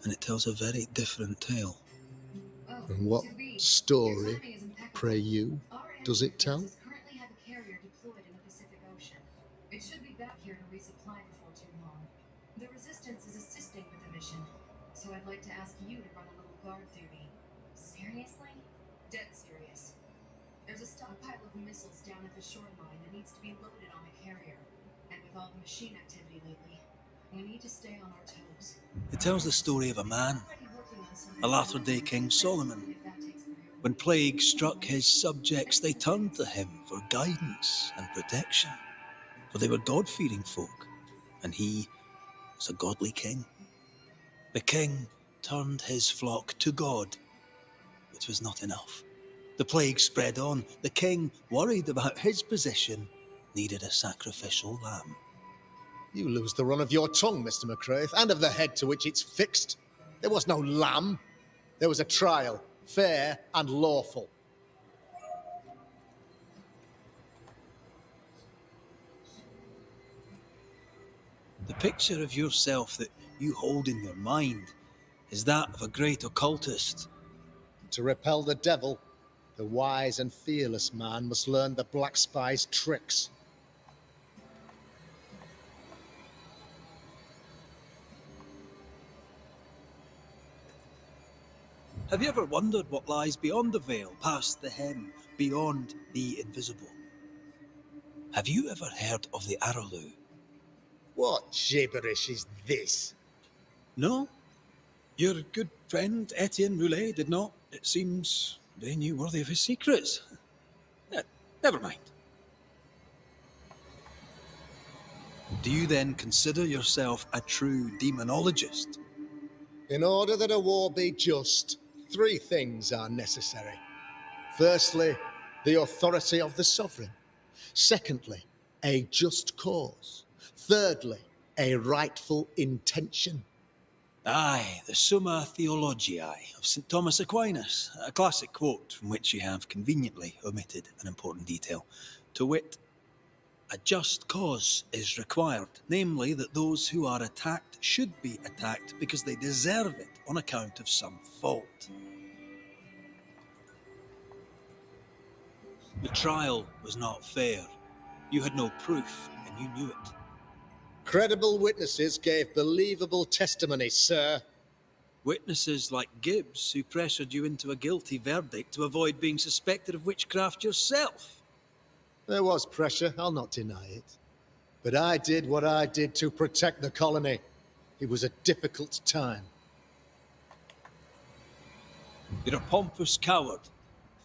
and it tells a very different tale. And what story, pray you, does it tell? Currently have a carrier deployed in the Pacific Ocean. It should be back here to resupply before too long. The Resistance is assisting with the mission, so I'd like to ask you to run a little guard duty. Seriously? Dead serious. There's a stockpile of missiles down at the shoreline that needs to be loaded on the carrier. And with all the machine activity lately, we need to stay on our toes. It tells the story of a man, a latter-day King Solomon. When plague struck his subjects, they turned to him for guidance and protection, for they were God-fearing folk, and he was a godly king. The king turned his flock to God. It was not enough. The plague spread on. The king, worried about his position, needed a sacrificial lamb. You lose the run of your tongue, Mr. McCraith, and of the head to which it's fixed. There was no lamb. There was a trial, fair and lawful. The picture of yourself that you hold in your mind is that of a great occultist. To repel the devil, the wise and fearless man must learn the black spy's tricks. Have you ever wondered what lies beyond the veil, past the hem, beyond the invisible? Have you ever heard of the Araloo? What gibberish is this? No? Your good friend Etienne Roulet did not. It seems they knew worthy of his secrets. Never mind. Do you then consider yourself a true demonologist? In order that a war be just, 3 things are necessary. Firstly, the authority of the sovereign. Secondly, a just cause. Thirdly, a rightful intention. Aye, the Summa Theologiae of St. Thomas Aquinas, a classic quote from which you have conveniently omitted an important detail, to wit, a just cause is required, namely that those who are attacked should be attacked because they deserve it on account of some fault. The trial was not fair. You had no proof, and you knew it. Credible witnesses gave believable testimony, sir. Witnesses like Gibbs, who pressured you into a guilty verdict to avoid being suspected of witchcraft yourself. There was pressure, I'll not deny it. But I did what I did to protect the colony. It was a difficult time. You're a pompous coward,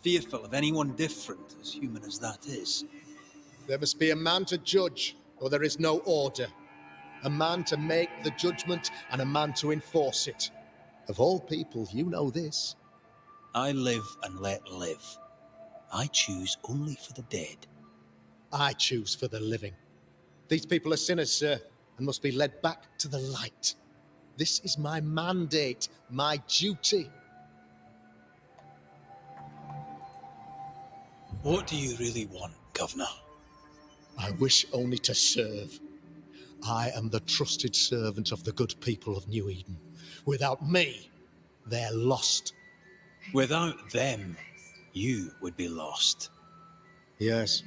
fearful of anyone different, as human as that is. There must be a man to judge, or there is no order. A man to make the judgment, and a man to enforce it. Of all people, you know this. I live and let live. I choose only for the dead. I choose for the living. These people are sinners, sir, and must be led back to the light. This is my mandate, my duty. What do you really want, Governor? I wish only to serve. I am the trusted servant of the good people of New Eden. Without me, they're lost. Without them, you would be lost. Yes,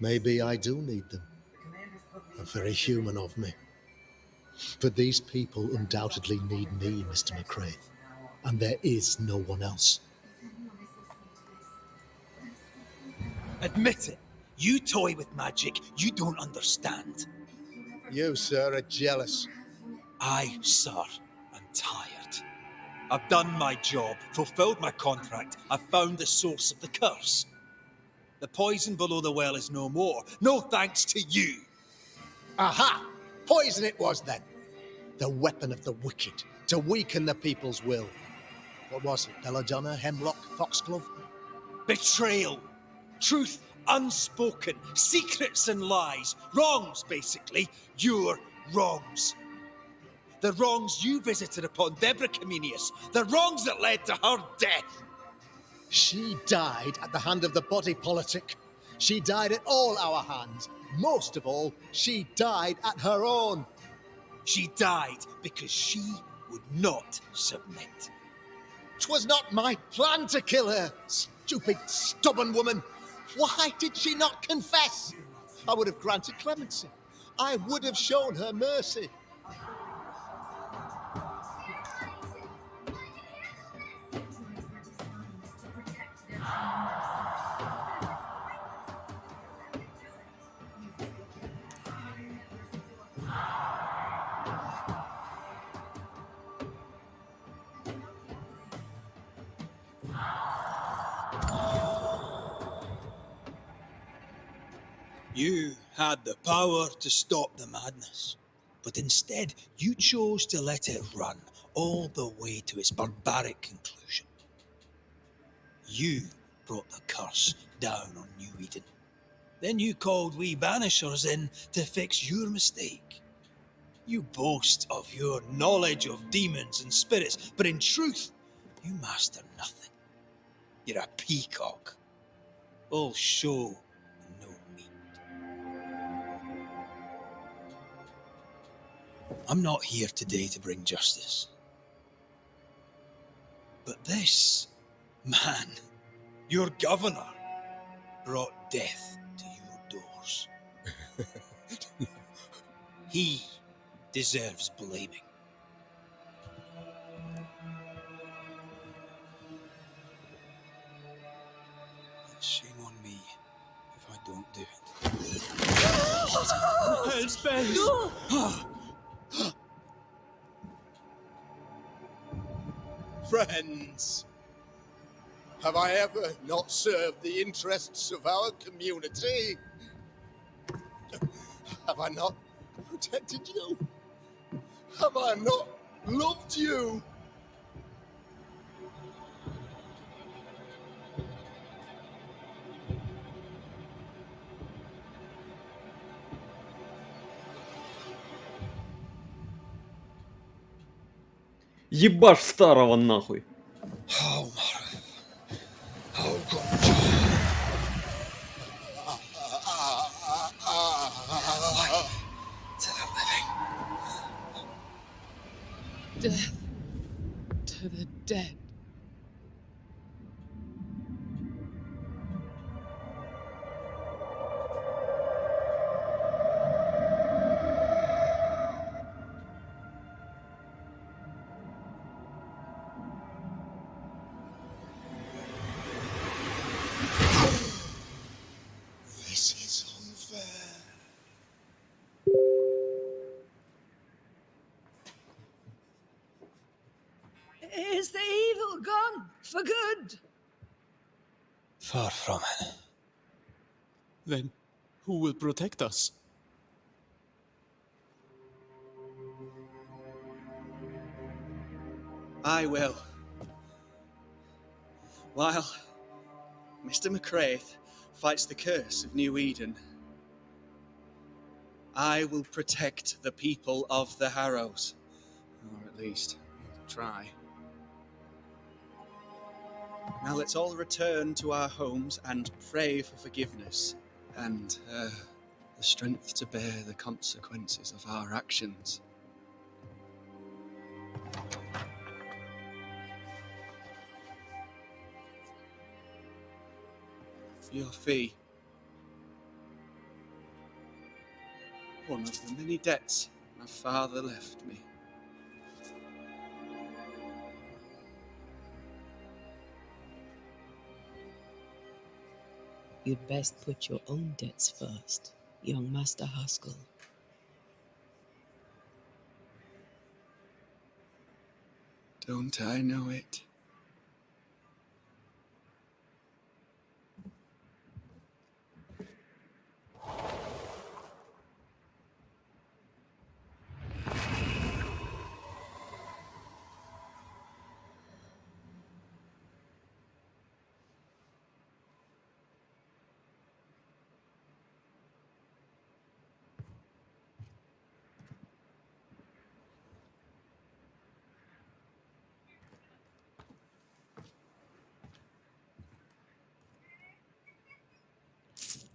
maybe I do need them. Very human of me. But these people undoubtedly need me, Mr. McCraith. And there is no one else. Admit it. You toy with magic you don't understand. You, sir, are jealous. I, sir, am tired. I've done my job, fulfilled my contract. I've found the source of the curse. The poison below the well is no more. No thanks to you. Aha! Poison it was then. The weapon of the wicked, to weaken the people's will. What was it? Belladonna, hemlock, foxglove? Betrayal. Truth unspoken. Secrets and lies. Wrongs, basically. Your wrongs. The wrongs you visited upon Deborah Comenius. The wrongs that led to her death. She died at the hand of the body politic. She died at all our hands. Most of all, she died at her own. She died because she would not submit. 'Twas not my plan to kill her, stupid, stubborn woman. Why did she not confess? I would have granted clemency. I would have shown her mercy. You had the power to stop the madness, But instead, you chose to let it run all the way to its barbaric conclusion. You brought the curse down on New Eden. Then you called we Banishers in to fix your mistake. You boast of your knowledge of demons and spirits, but in truth, you master nothing. You're a peacock. All show and no meat. I'm not here today to bring justice. But this man, your governor, brought death to your doors. He deserves blaming. Shame on me if I don't do it. Hellspace! No! Friends, have I ever not served the interests of our community? Have I not protected you? Have I not loved you? Ебашь старого нахуй. Death to the dead. This is unfair. Is the evil gone for good? Far from it. Then who will protect us? I will. While Mr. McCraith fights the curse of New Eden, I will protect the people of the Harrows. Or at least, try. Now let's all return to our homes and pray for forgiveness and the strength to bear the consequences of our actions. Your fee. One of the many debts my father left me. You'd best put your own debts first, young Master Haskell. Don't I know it?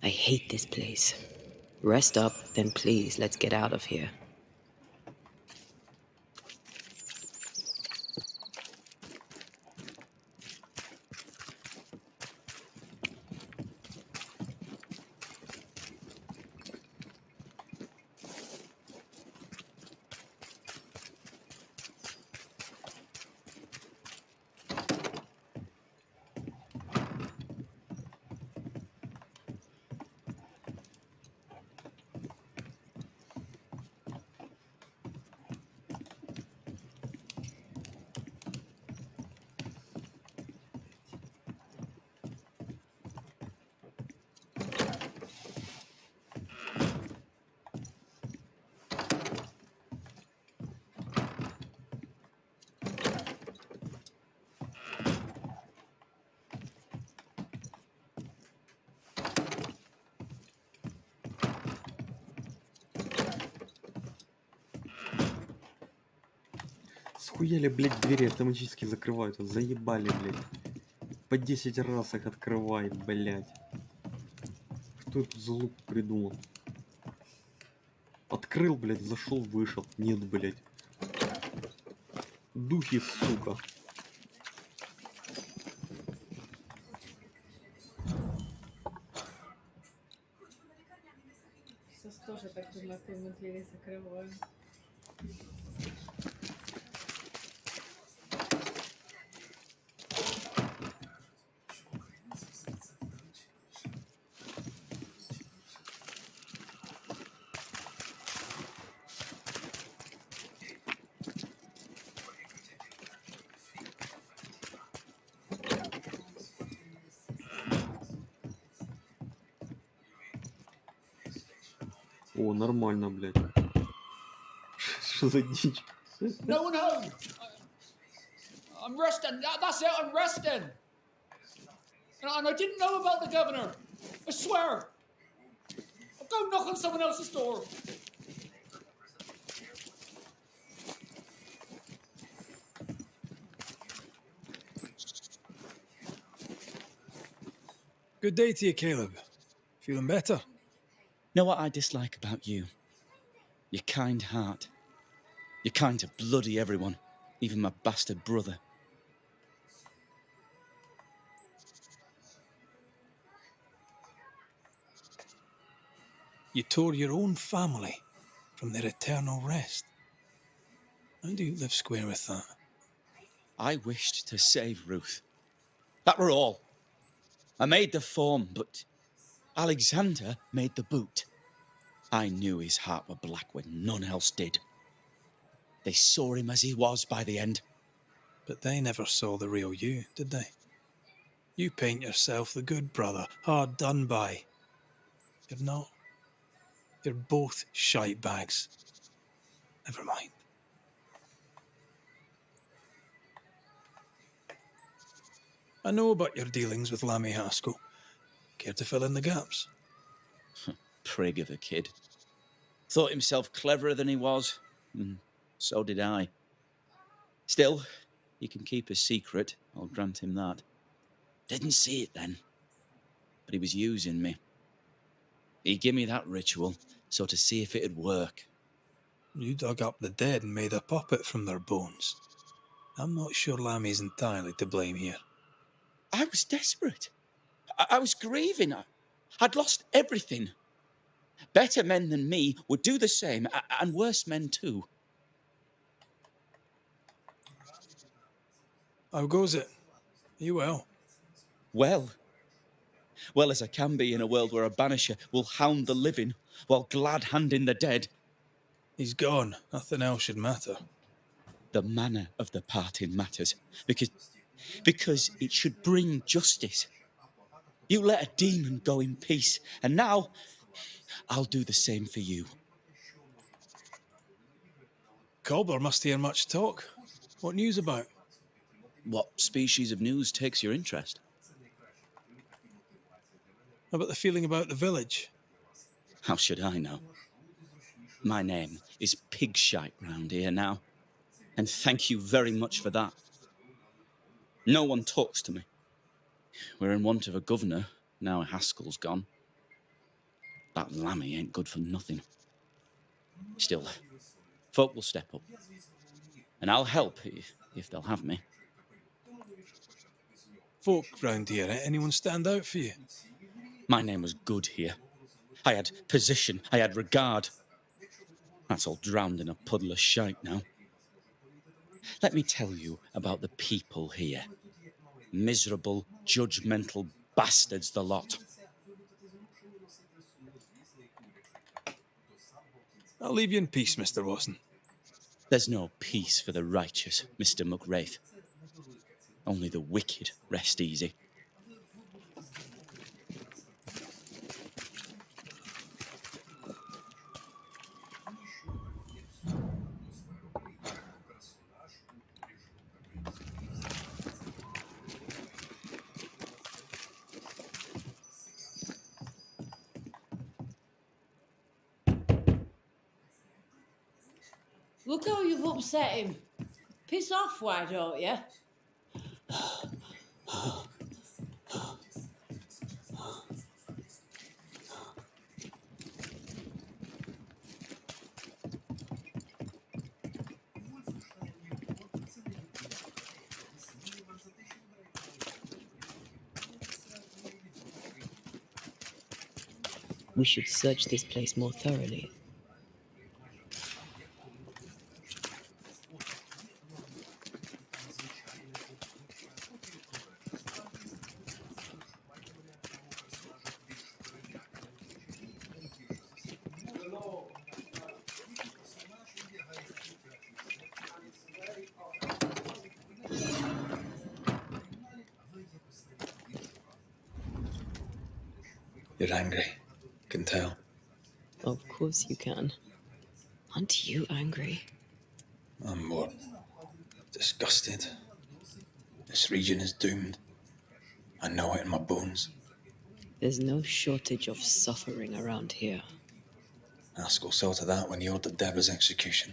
I hate this place. Rest up, then please, let's get out of here. Схуяли, блядь, двери автоматически закрываются. Заебали, блядь. По 10 раз их открывает, блядь. Кто эту залупу придумал? Открыл, блядь, зашел, вышел. Нет, блядь. Духи, сука. Сейчас тоже так думаю, что мы двери закрываем. О, нормально, блядь. Что за дичь? No one home. I'm resting. That's it. I'm resting. And I didn't know about the governor. I swear. I'll go knock on someone else's door. Good day to you, Caleb. Feeling better? Know what I dislike about you? Your kind heart. You're kind to bloody everyone, even my bastard brother. You tore your own family from their eternal rest. How do you live square with that? I wished to save Ruth. That were all. I made the form, but Alexander made the boot. I knew his heart were black when none else did. They saw him as he was by the end. But they never saw the real you, did they? You paint yourself the good brother, hard done by. You're not. You're both shite bags. Never mind. I know about your dealings with Lammy Haskell. Care to fill in the gaps? Prig of a kid. Thought himself cleverer than he was, and so did I. Still, he can keep a secret, I'll grant him that. Didn't see it then, but he was using me. He gave me that ritual, so to see if it'd work. You dug up the dead and made a puppet from their bones. I'm not sure Lammy's entirely to blame here. I was desperate. I was grieving. I'd lost everything. Better men than me would do the same, and worse men too. How goes it? Are you well? Well. Well as I can be in a world where a banisher will hound the living while glad-handing the dead. He's gone. Nothing else should matter. The manner of the parting matters, because it should bring justice. You let a demon go in peace, and now I'll do the same for you. Cobbler must hear much talk. What news about? What species of news takes your interest? How about the feeling about the village? How should I know? My name is Pigshite round here now, and thank you very much for that. No one talks to me. We're in want of a governor, now Haskell's gone. That Lammy ain't good for nothing. Still, folk will step up, and I'll help if they'll have me. Folk round here, anyone stand out for you? My name was good here. I had position, I had regard. That's all drowned in a puddle of shite now. Let me tell you about the people here. Miserable, judgmental bastards, the lot. I'll leave you in peace, Mr. Watson. There's no peace for the righteous, Mr. Muckraith. Only the wicked rest easy. Look how you've upset him. Piss off, why don't you? We should search this place more thoroughly. You're angry. Can tell. Of course you can. Aren't you angry? I'm more disgusted. This region is doomed. I know it in my bones. There's no shortage of suffering around here. Haskell saw to that when he ordered Deborah's execution.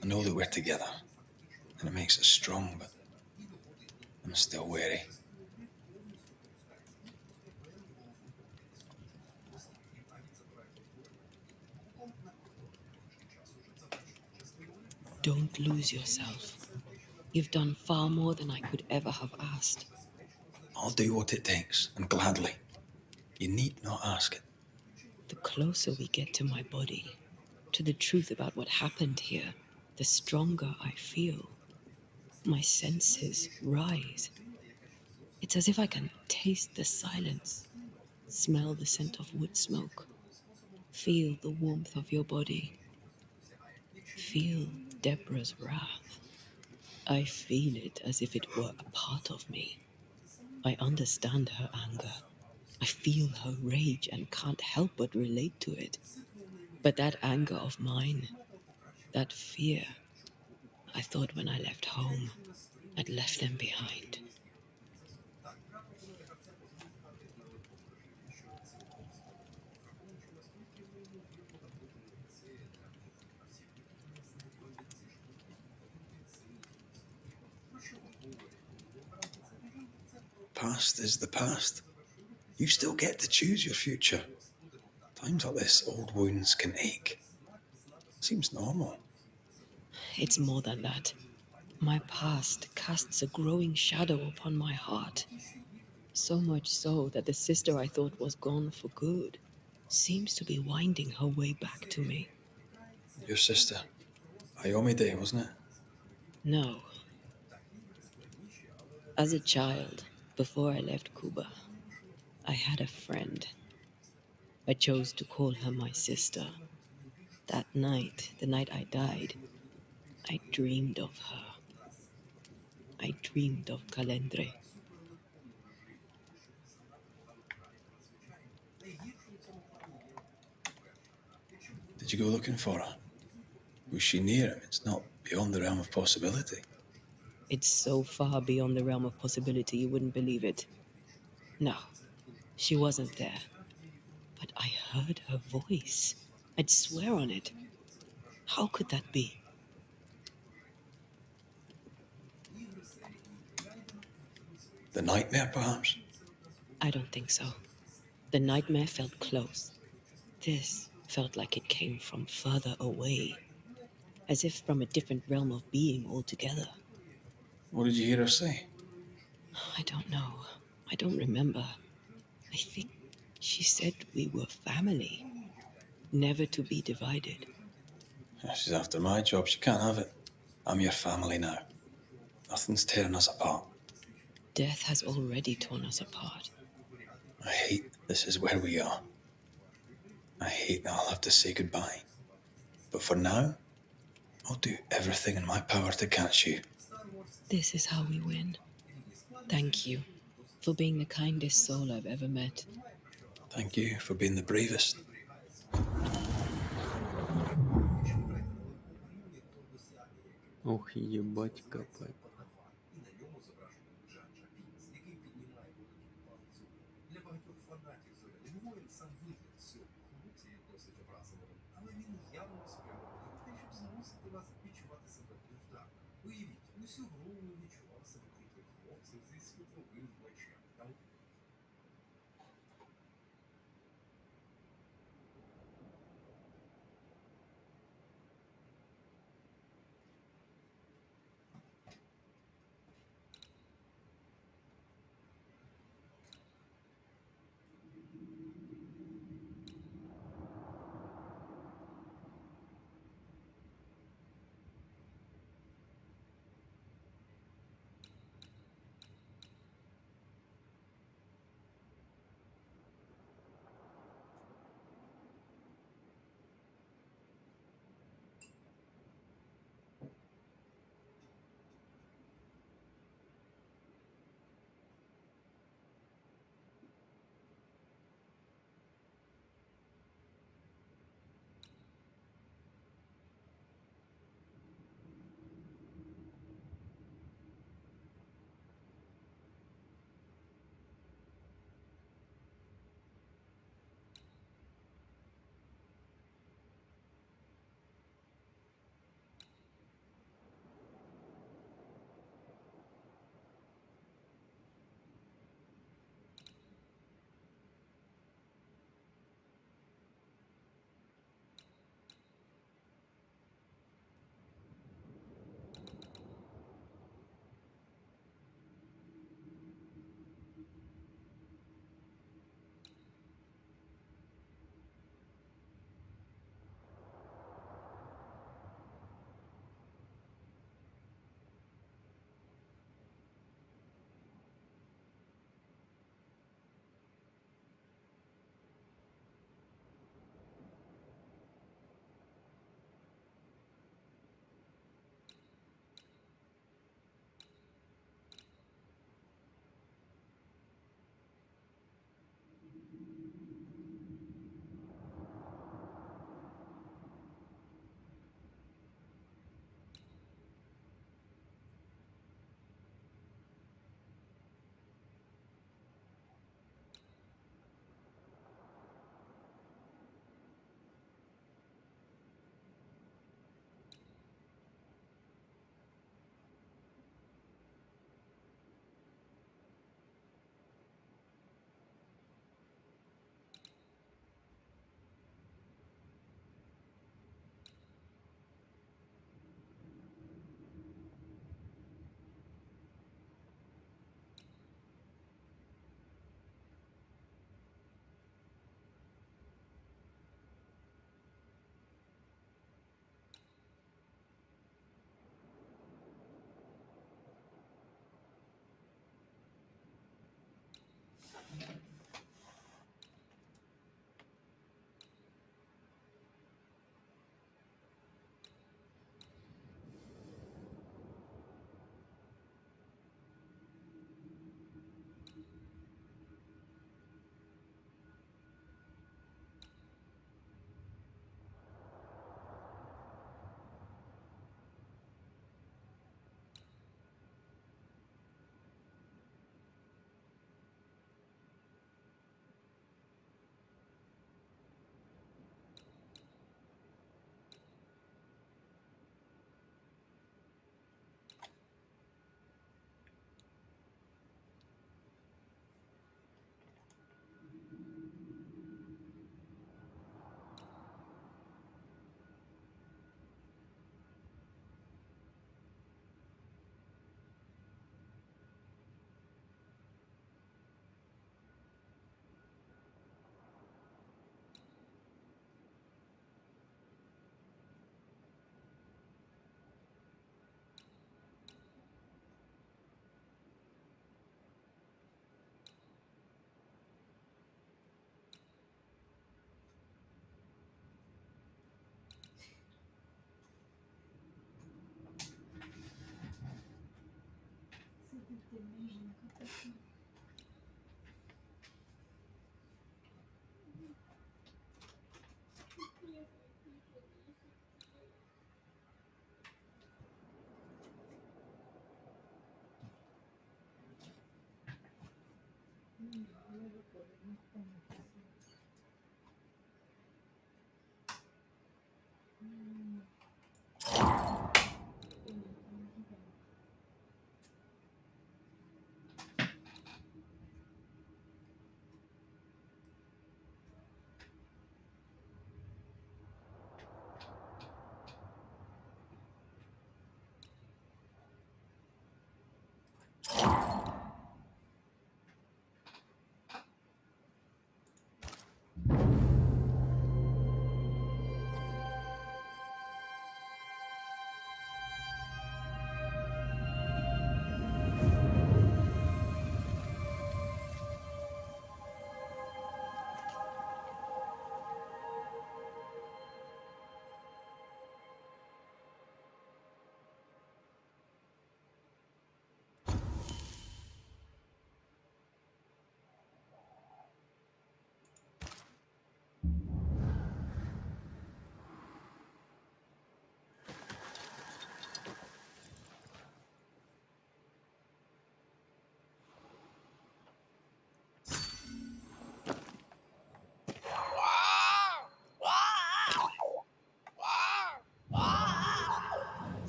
I know that we're together, and it makes us strong, but I'm still wary. Don't lose yourself. You've done far more than I could ever have asked. I'll do what it takes, and gladly. You need not ask it. The closer we get to my body, to the truth about what happened here, the stronger I feel. My senses rise. It's as if I can taste the silence, smell the scent of wood smoke, feel the warmth of your body, feel Deborah's wrath. I feel it as if it were a part of me. I understand her anger. I feel her rage and can't help but relate to it. But that anger of mine, that fear, I thought when I left home, I'd left them behind. Past is the past. You still get to choose your future. Times like this, old wounds can ache. Seems normal. It's more than that. My past casts a growing shadow upon my heart. So much so that the sister I thought was gone for good seems to be winding her way back to me. Your sister, Ayomide, wasn't it? No. As a child, before I left Cuba, I had a friend. I chose to call her my sister. That night, the night I died, I dreamed of her. I dreamed of Calendre. Did you go looking for her? Was she near him? It's not beyond the realm of possibility. It's so far beyond the realm of possibility you wouldn't believe it. No, she wasn't there. But I heard her voice. I'd swear on it. How could that be? The nightmare, perhaps? I don't think so. The nightmare felt close. This felt like it came from further away, as if from a different realm of being altogether. What did you hear her say? I don't know. I don't remember. I think she said we were family, never to be divided. She's after my job. She can't have it. I'm your family now. Nothing's tearing us apart. Death has already torn us apart. I hate this is where we are. I hate that I'll have to say goodbye. But for now, I'll do everything in my power to catch you. This is how we win. Thank you for being the kindest soul I've ever met. Thank you for being the bravest. Ох, ебать копать. Але він явно спрямований на те, щоб змусити вас відчувати себе невдахою. Уявіть, Усю голову відчував себе тільки хлопцем зі світловим плечем.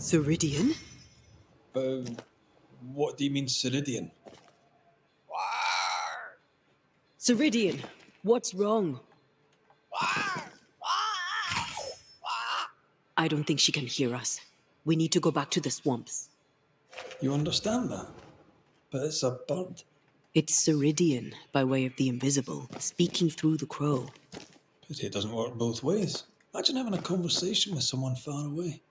Ceridian? What do you mean, Ceridian? Ceridian, what's wrong? I don't think she can hear us. We need to go back to the swamps. You understand that? But it's a bird. It's Ceridian, by way of the invisible, speaking through the crow. Pity it doesn't work both ways. Imagine having a conversation with someone far away.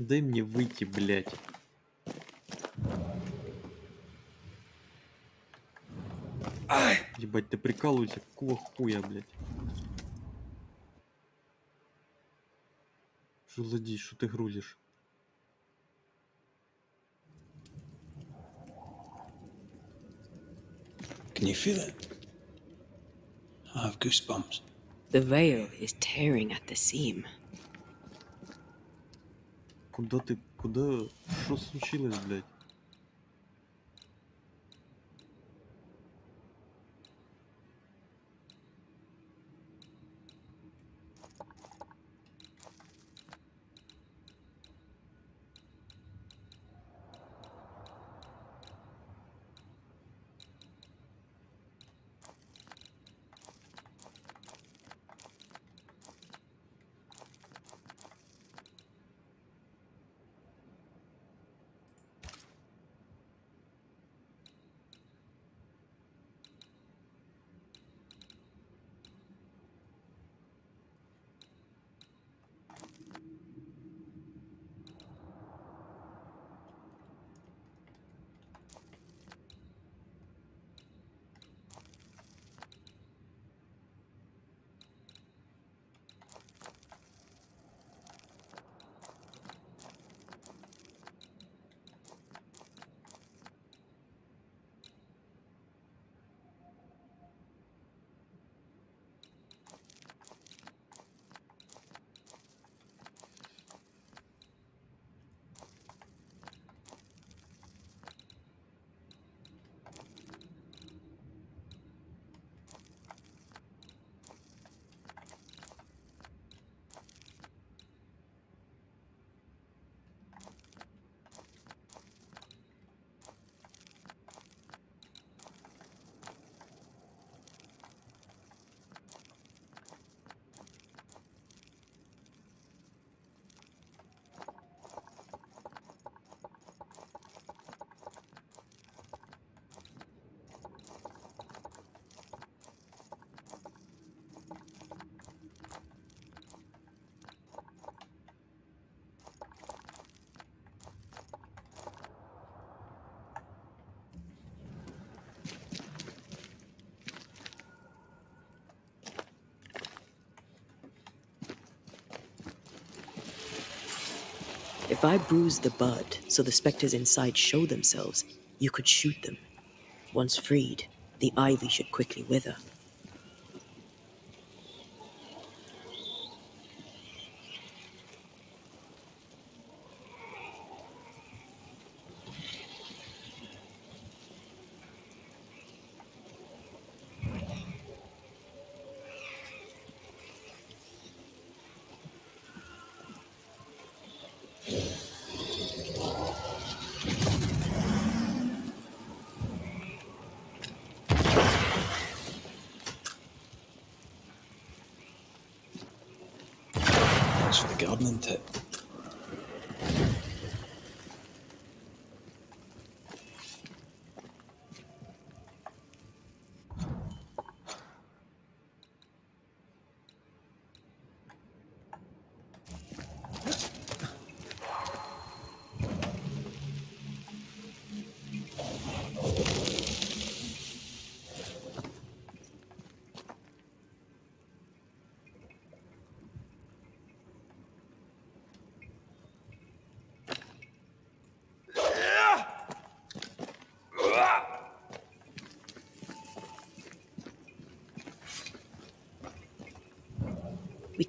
Дай мне выйти, блядь. Ебать, ты прикалываешься? Какого хуя, блядь? Что за дичь, что ты грузишь? Can you feel it? I have goosebumps. The veil is tearing at the seam. Куда ты? Куда? Что случилось, блядь? If I bruise the bud so the spectres inside show themselves, you could shoot them. Once freed, the ivy should quickly wither. Thanks for the gardening tip.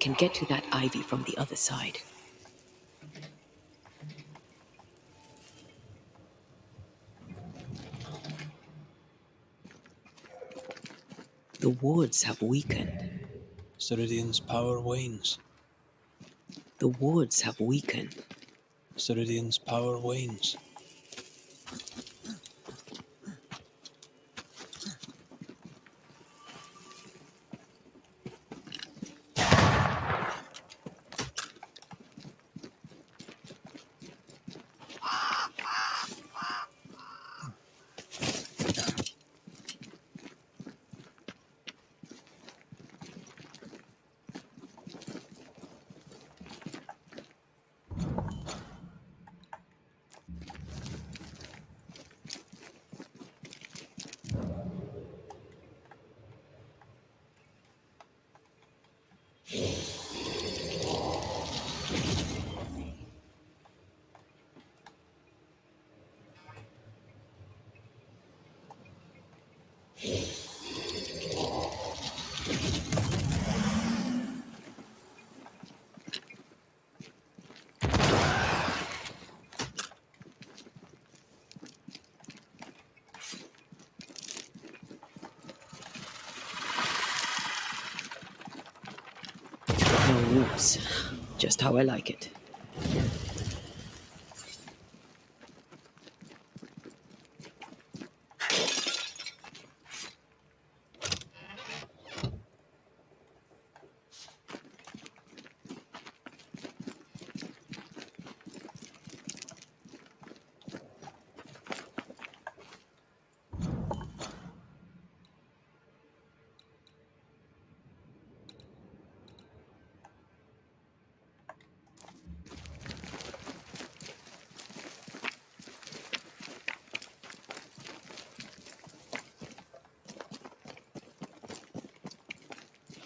can get to that ivy from the other side. The wards have weakened. Ceridian's power wanes. The wards have weakened. Ceridian's power wanes. No roots. Just how I like it.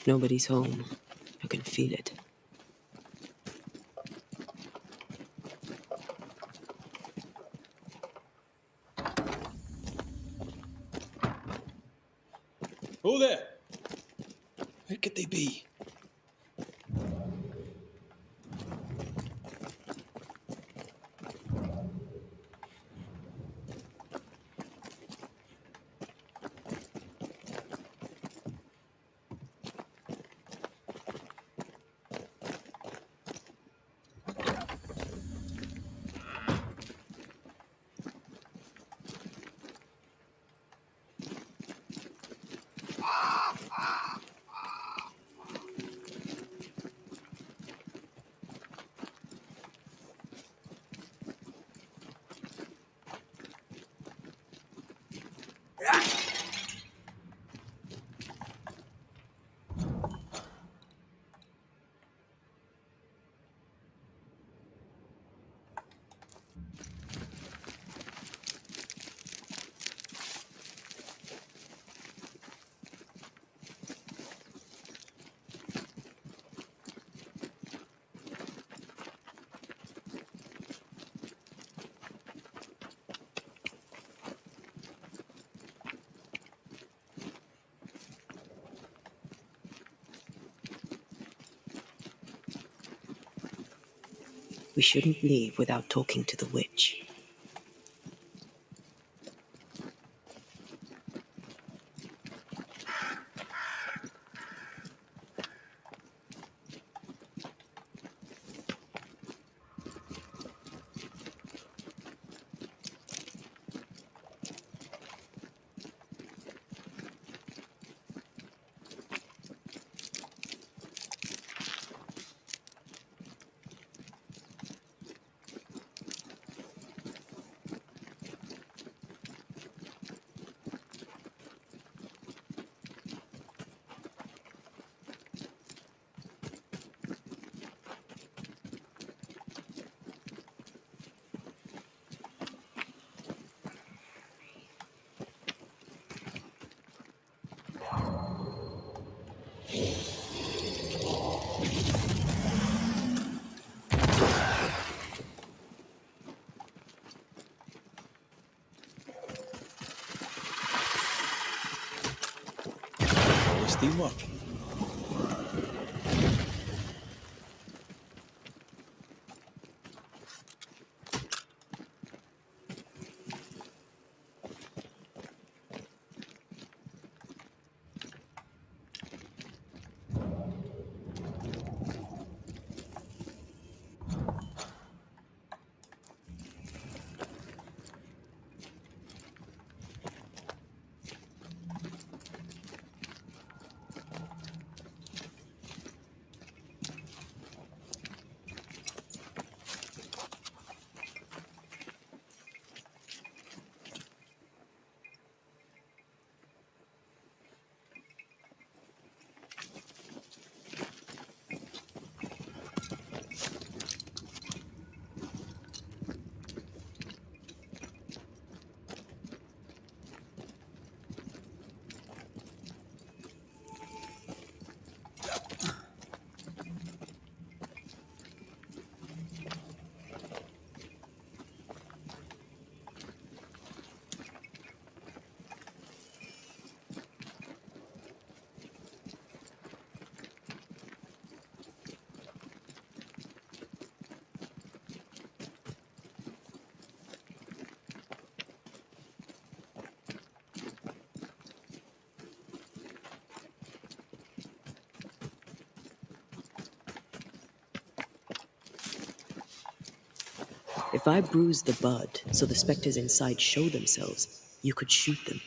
Nobody's home. I can feel it. Who there? Where could they be? We shouldn't leave without talking to the witch. Is the work? If I bruise the bud so the spectres inside show themselves, you could shoot them.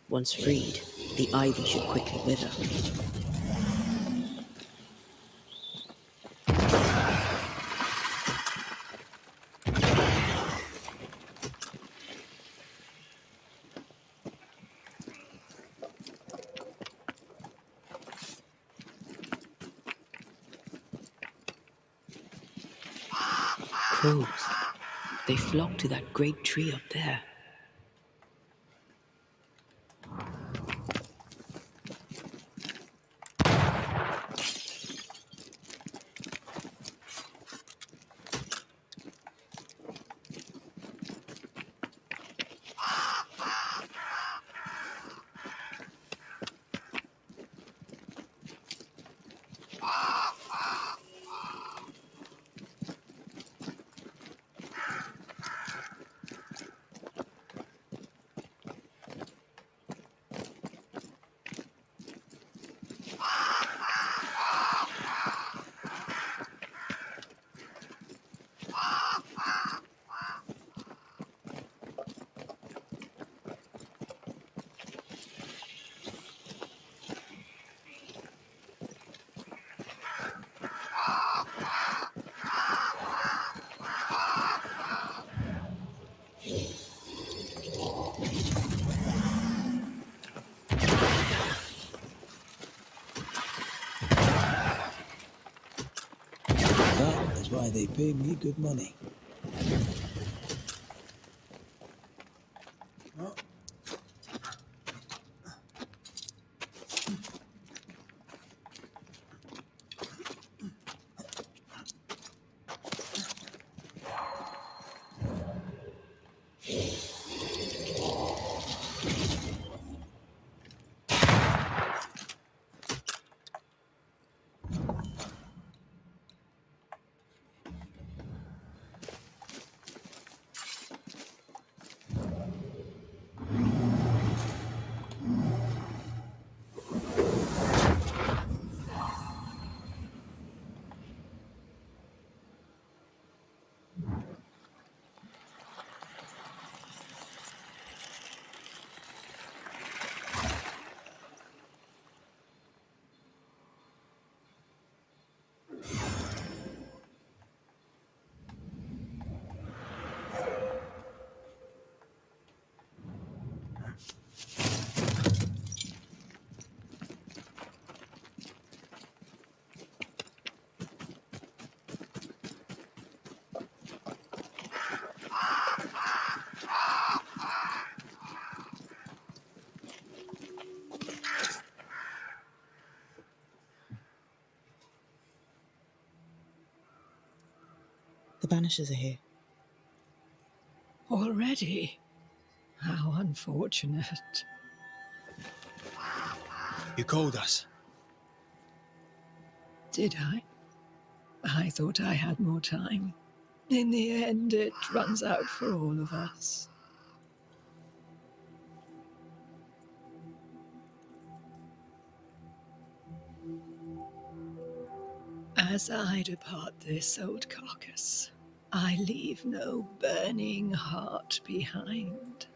Once freed, the ivy should quickly wither. Crows. They flock to that great tree up there. That is why they pay me good money. The Banishers are here. Already? How unfortunate. You called us. Did I? I thought I had more time. In the end, it runs out for all of us. As I depart this old carcass, I leave no burning heart behind.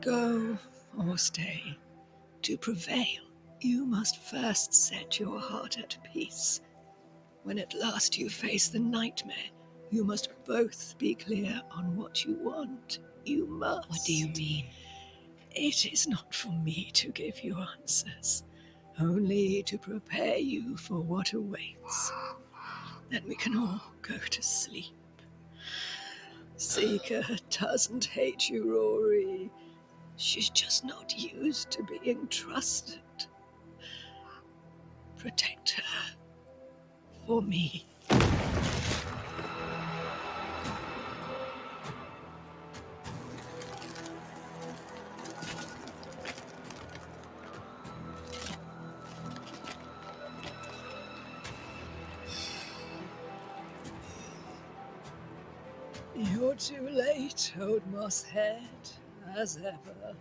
Go or stay. To prevail, you must first set your heart at peace. When at last you face the nightmare, you must both be clear on what you want. You must. What do you mean? It is not for me to give you answers, only to prepare you for what awaits. Then we can all go to sleep. Seeker doesn't hate you, Rory. She's just not used to being trusted. Protect her. For me. You're too late, old mosshead, as ever.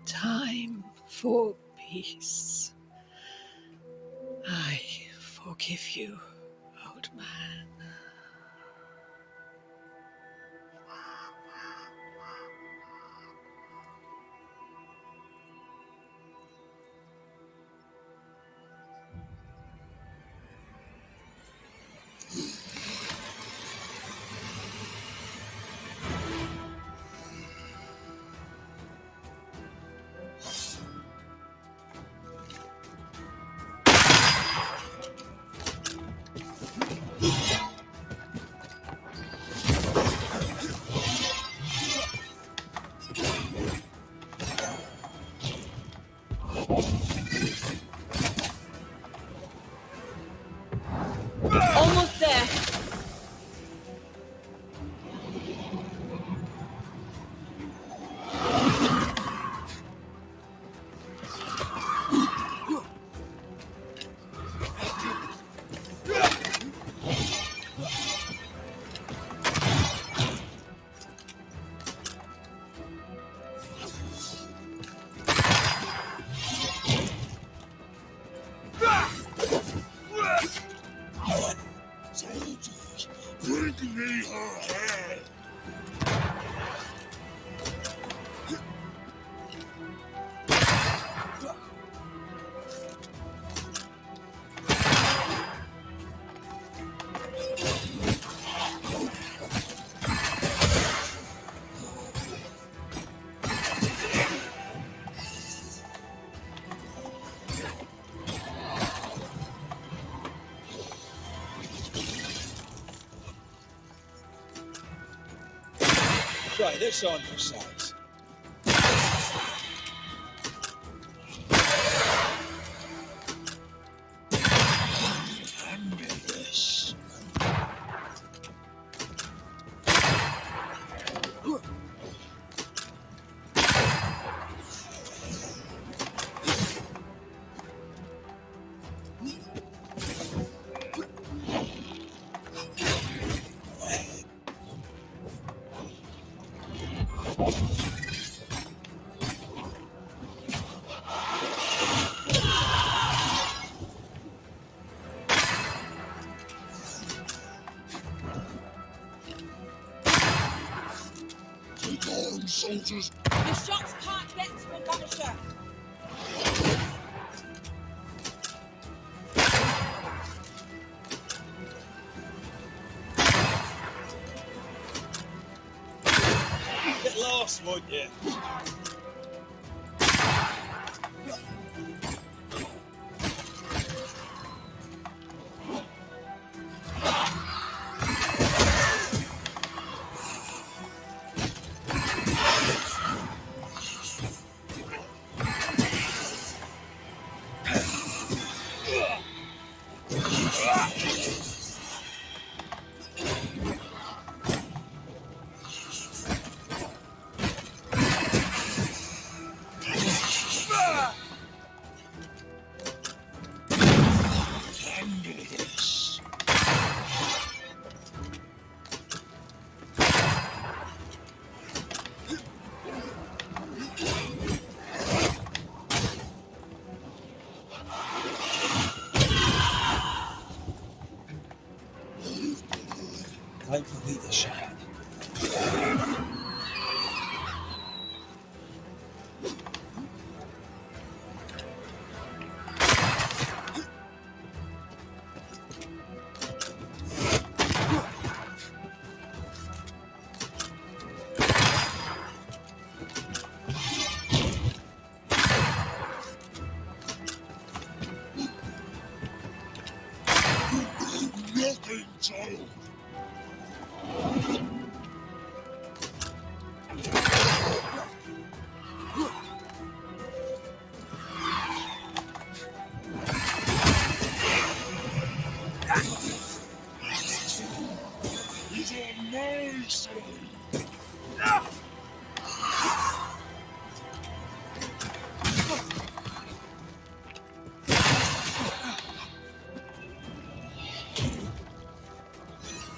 Time for peace. I forgive you, old man. Almost there. Soldiers, bring me her head! Try this on for size. Handle this. Take on, soldiers! The shots can't get to the Banisher. Get lost, won't you?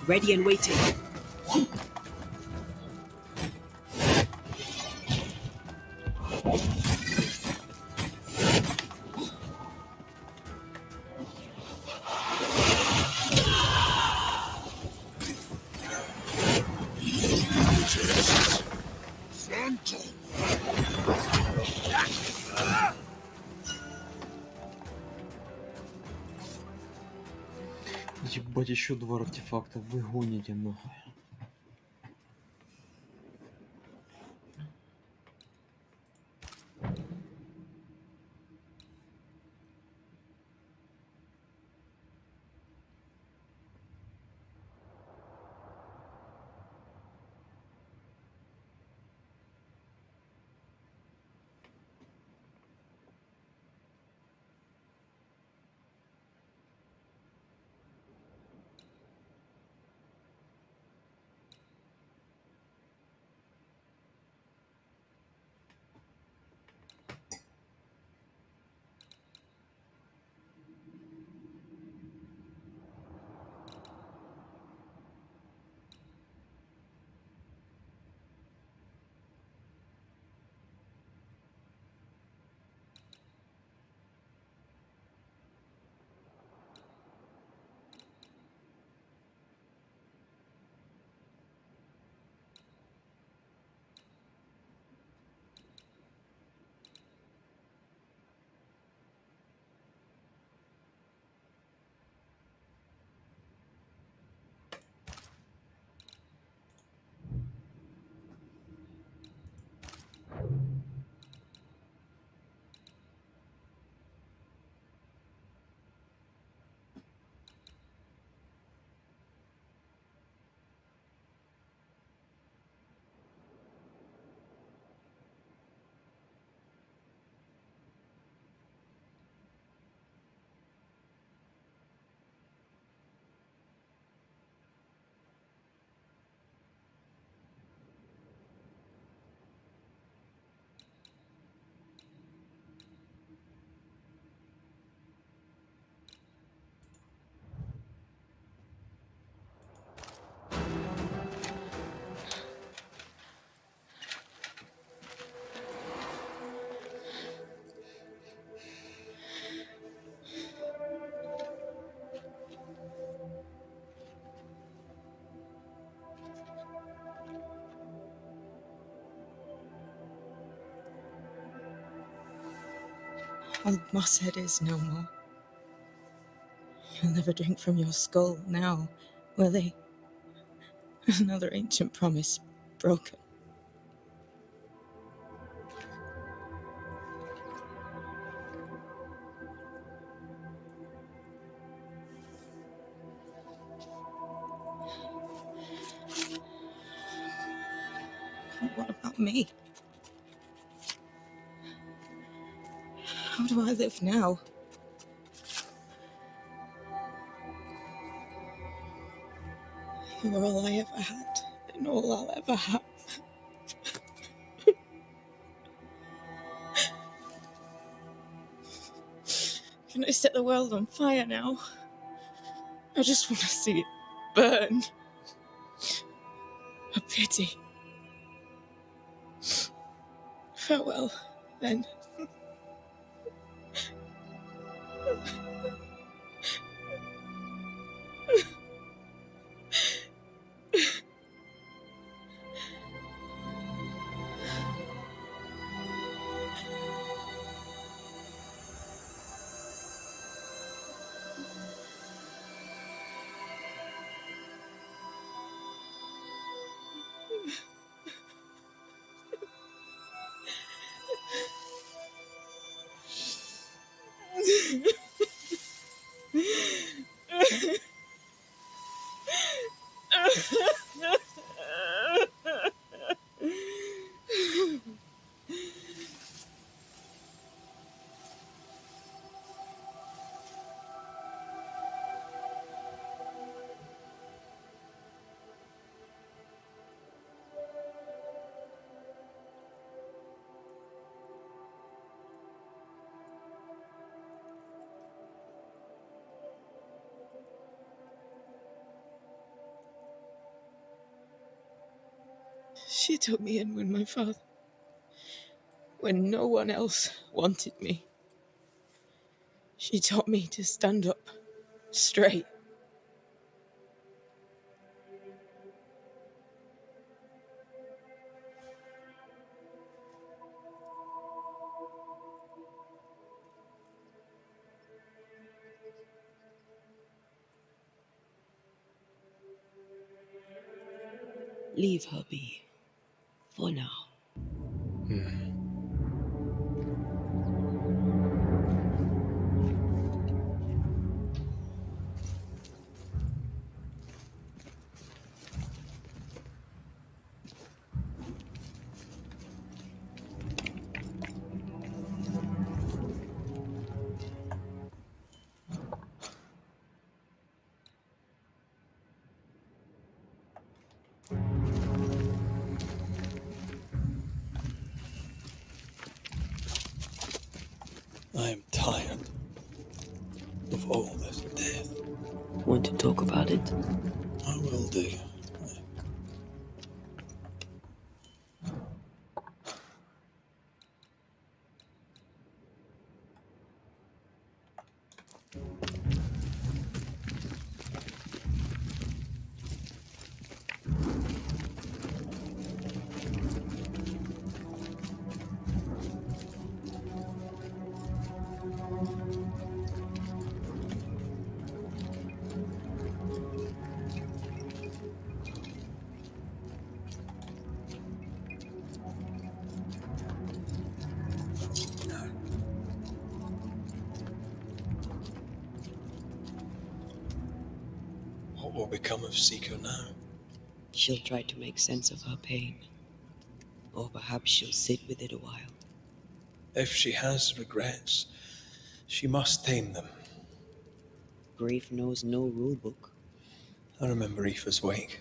Ready and waiting. Ебать, еще 2 артефакта. Вы гоните нахуй. Old Mosshead is no more. He'll never drink from your skull now, will he? Another ancient promise broken. What about me? How do I live now? You're all I ever had, and all I'll ever have. Can I set the world on fire now? I just want to see it burn. A pity. Farewell, then. She took me in when my father... when no one else wanted me. She taught me to stand up straight. Leave her be. For now. I am tired of all this death. Want to talk about it? I will do. What will become of Seeker now? She'll try to make sense of her pain. Or perhaps she'll sit with it a while. If she has regrets, she must tame them. Grief knows no rule book. I remember Aoife's wake.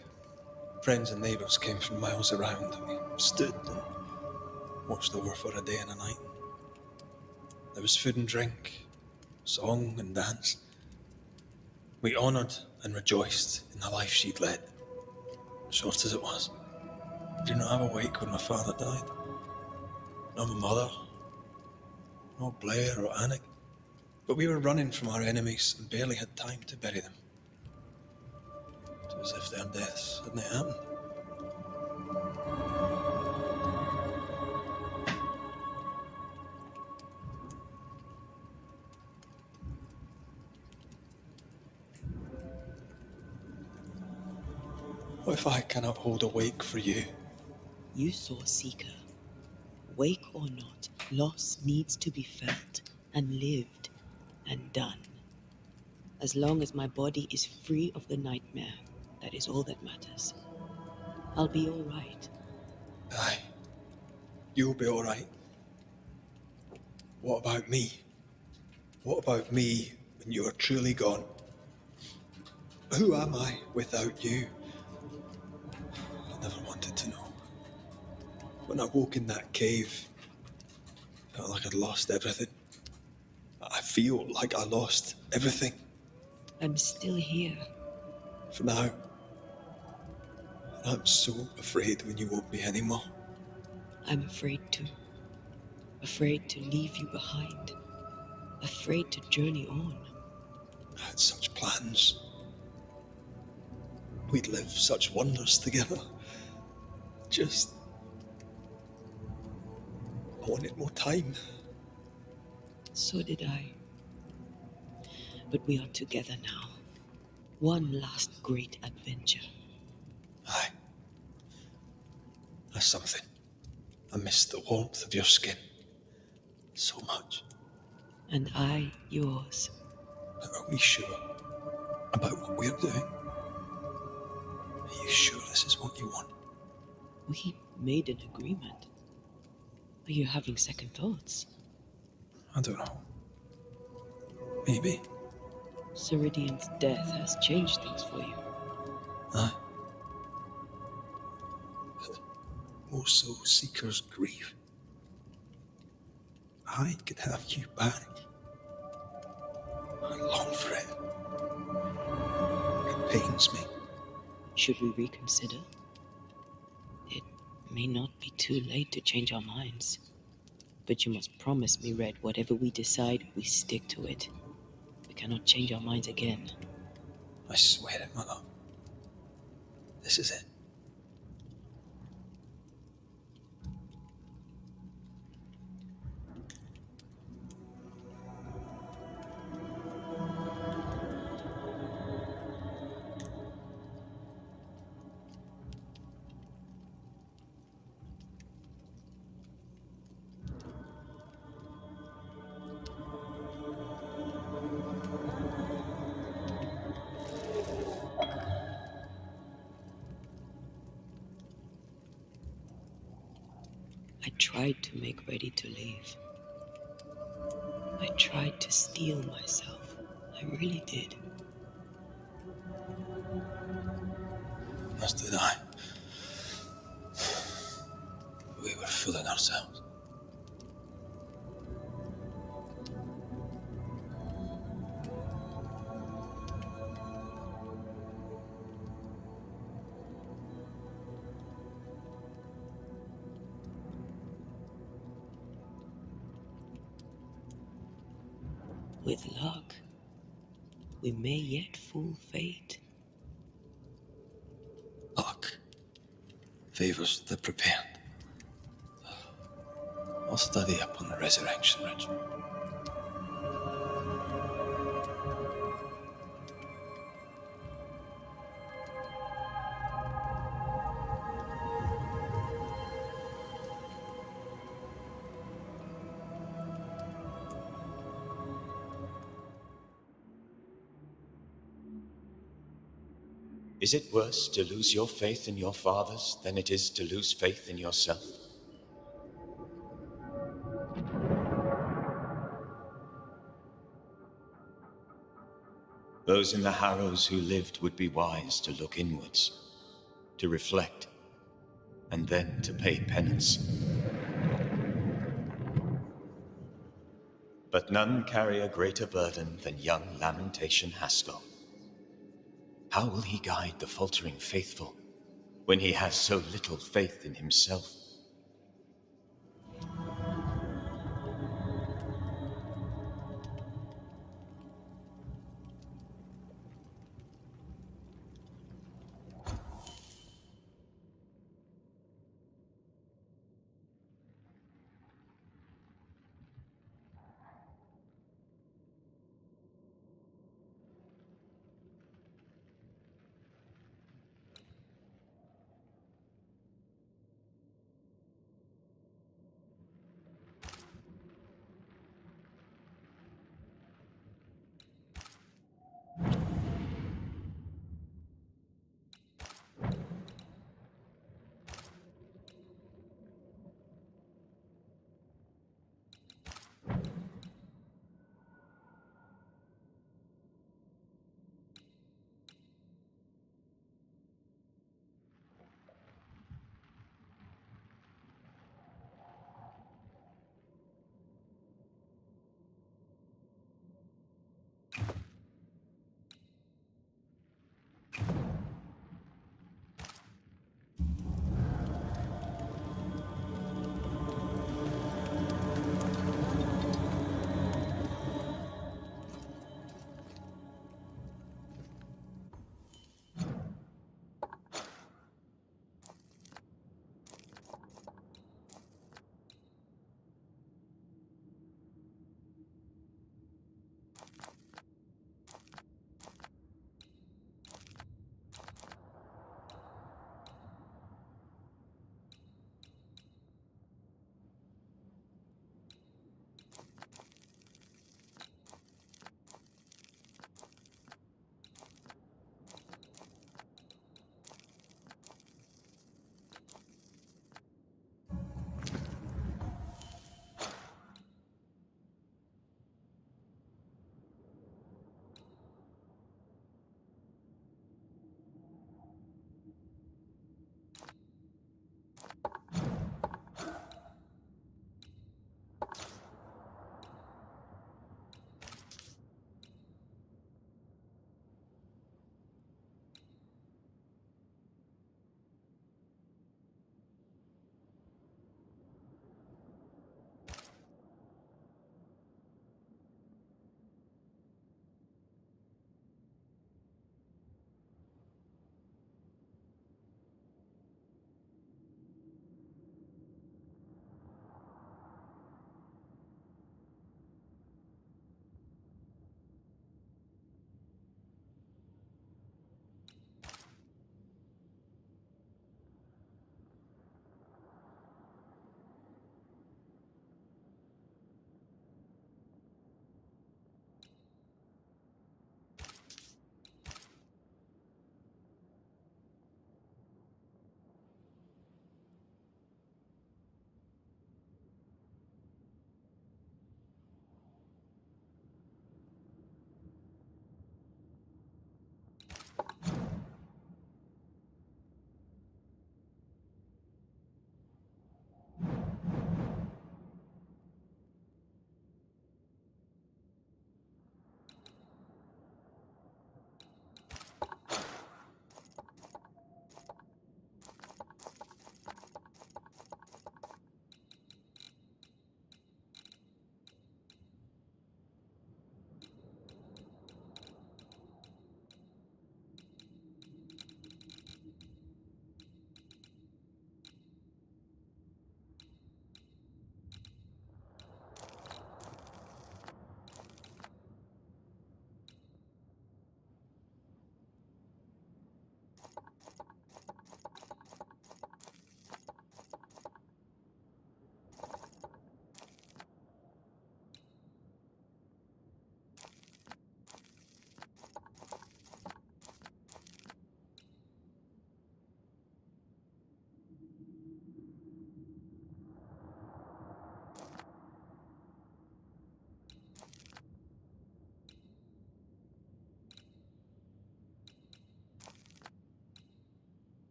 Friends and neighbours came from miles around. We stood and watched over for a day and a night. There was food and drink, song and dance. We honoured and rejoiced in the life she'd led, short as it was. I did not have a wake when my father died. Not my mother, not Blair or Anik. But we were running from our enemies and barely had time to bury them. It was as if their deaths hadn't happened. What if I cannot hold a wake for you? You saw Seeker. Wake or not, loss needs to be felt and lived and done. As long as my body is free of the nightmare, that is all that matters. I'll be all right. Aye, you'll be all right. What about me? What about me when you are truly gone? Who am I without you? I never wanted to know. When I woke in that cave, I felt like I'd lost everything. I feel like I lost everything. I'm still here. For now. I'm so afraid when you won't be anymore. I'm afraid too. Afraid to leave you behind. Afraid to journey on. I had such plans. We'd live such wonders together. I wanted more time. So did I. But we are together now. One last great adventure. Aye. There's something. I miss the warmth of your skin. So much. And I yours. But are we sure about what we're doing? Are you sure this is what you want? We made an agreement. Are you having second thoughts? I don't know. Maybe. Ceridian's death has changed things for you. Aye. But more so Seeker's grief. I could have you back. I long for it. It pains me. Should we reconsider? It may not be too late to change our minds. But you must promise me, Red, whatever we decide, we stick to it. We cannot change our minds again. I swear it, my love. This is it. I tried to make ready to leave. I tried to steel myself. I really did. As did I. We were fooling ourselves. With luck, we may yet fool fate. Luck favors the prepared. I'll study up on the resurrection ritual. Is it worse to lose your faith in your fathers than it is to lose faith in yourself? Those in the Harrows who lived would be wise to look inwards, to reflect, and then to pay penance. But none carry a greater burden than young Lamentation Haskell. How will he guide the faltering faithful when he has so little faith in himself?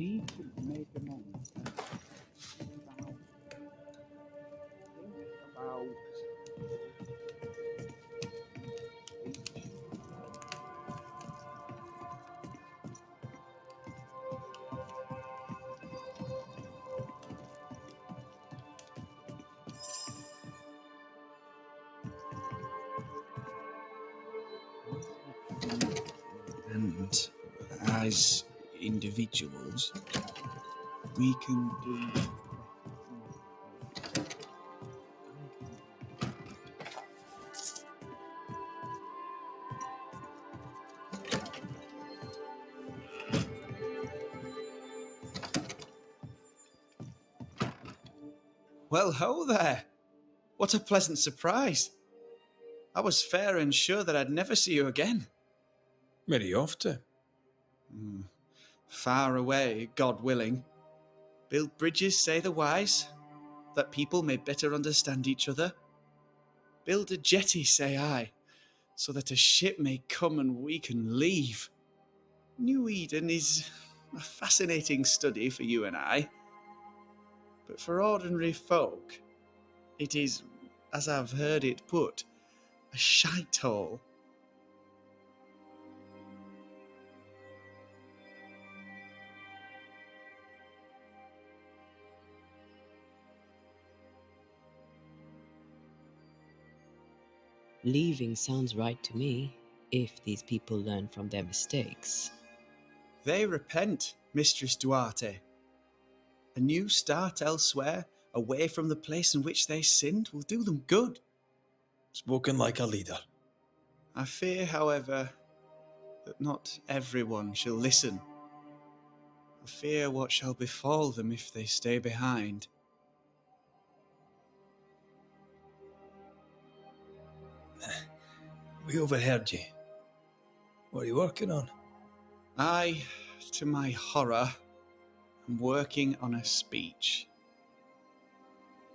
need to make amends. About and as individuals, we can do. Well, ho there! What a pleasant surprise! I was fair and sure that I'd never see you again. Where are you off to? Far away, God willing. Build bridges, say the wise, that people may better understand each other. Build a jetty, say I, so that a ship may come and we can leave. New Eden is a fascinating study for you and I. But for ordinary folk, it is, as I've heard it put, a shite hole. Leaving sounds right to me, if these people learn from their mistakes. They repent, Mistress Duarte. A new start elsewhere, away from the place in which they sinned, will do them good. Spoken like a leader. I fear, however, that not everyone shall listen. I fear what shall befall them if they stay behind. We overheard you. What are you working on? I, to my horror, am working on a speech.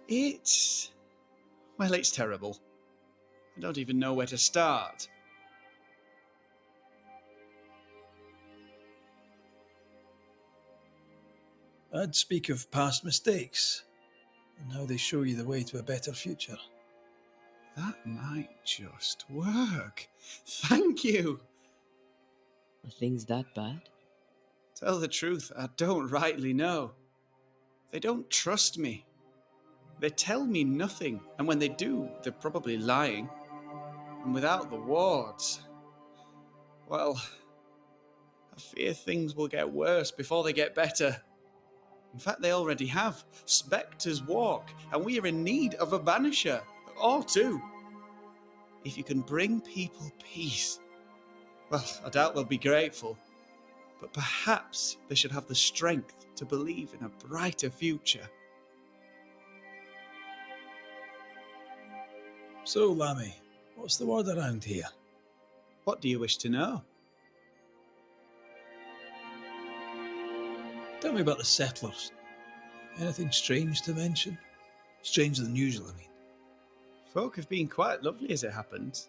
It's terrible. I don't even know where to start. I'd speak of past mistakes and how they show you the way to a better future. That might just work. Thank you. Are things that bad? Tell the truth, I don't rightly know. They don't trust me. They tell me nothing, and when they do, they're probably lying. And without the wards, well, I fear things will get worse before they get better. In fact, they already have. Spectres walk, and we are in need of a banisher, or two. If you can bring people peace, well, I doubt they'll be grateful, but perhaps they should have the strength to believe in a brighter future. So, Lammy, what's the word around here? What do you wish to know? Tell me about the settlers. Anything strange to mention? Stranger than usual, I mean. Folk have been quite lovely as it happens.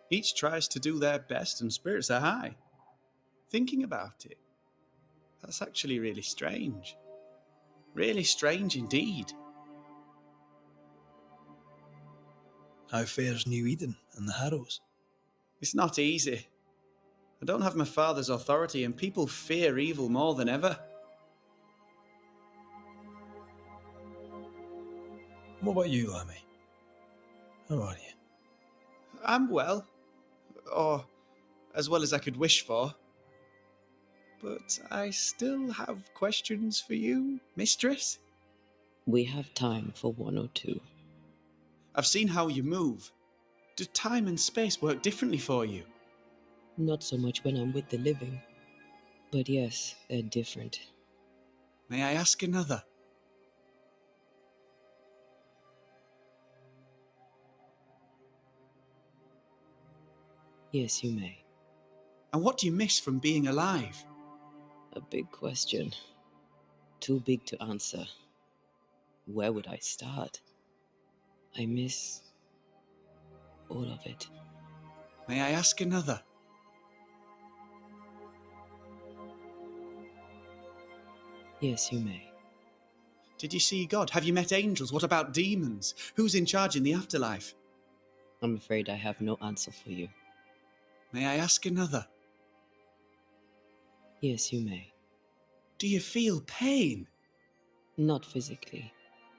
Each tries to do their best and spirits are high. Thinking about it, that's actually really strange. Really strange indeed. How fares New Eden and the Harrows? It's not easy. I don't have my father's authority and people fear evil more than ever. What about you, Lammy? How are you? I'm well. Or as well as I could wish for. But I still have questions for you, mistress. We have time for one or two. I've seen how you move. Do time and space work differently for you? Not so much when I'm with the living. But yes, they're different. May I ask another? Yes, you may. And what do you miss from being alive? A big question. Too big to answer. Where would I start? I miss all of it. May I ask another? Yes, you may. Did you see God? Have you met angels? What about demons? Who's in charge in the afterlife? I'm afraid I have no answer for you. May I ask another? Yes, you may. Do you feel pain? Not physically.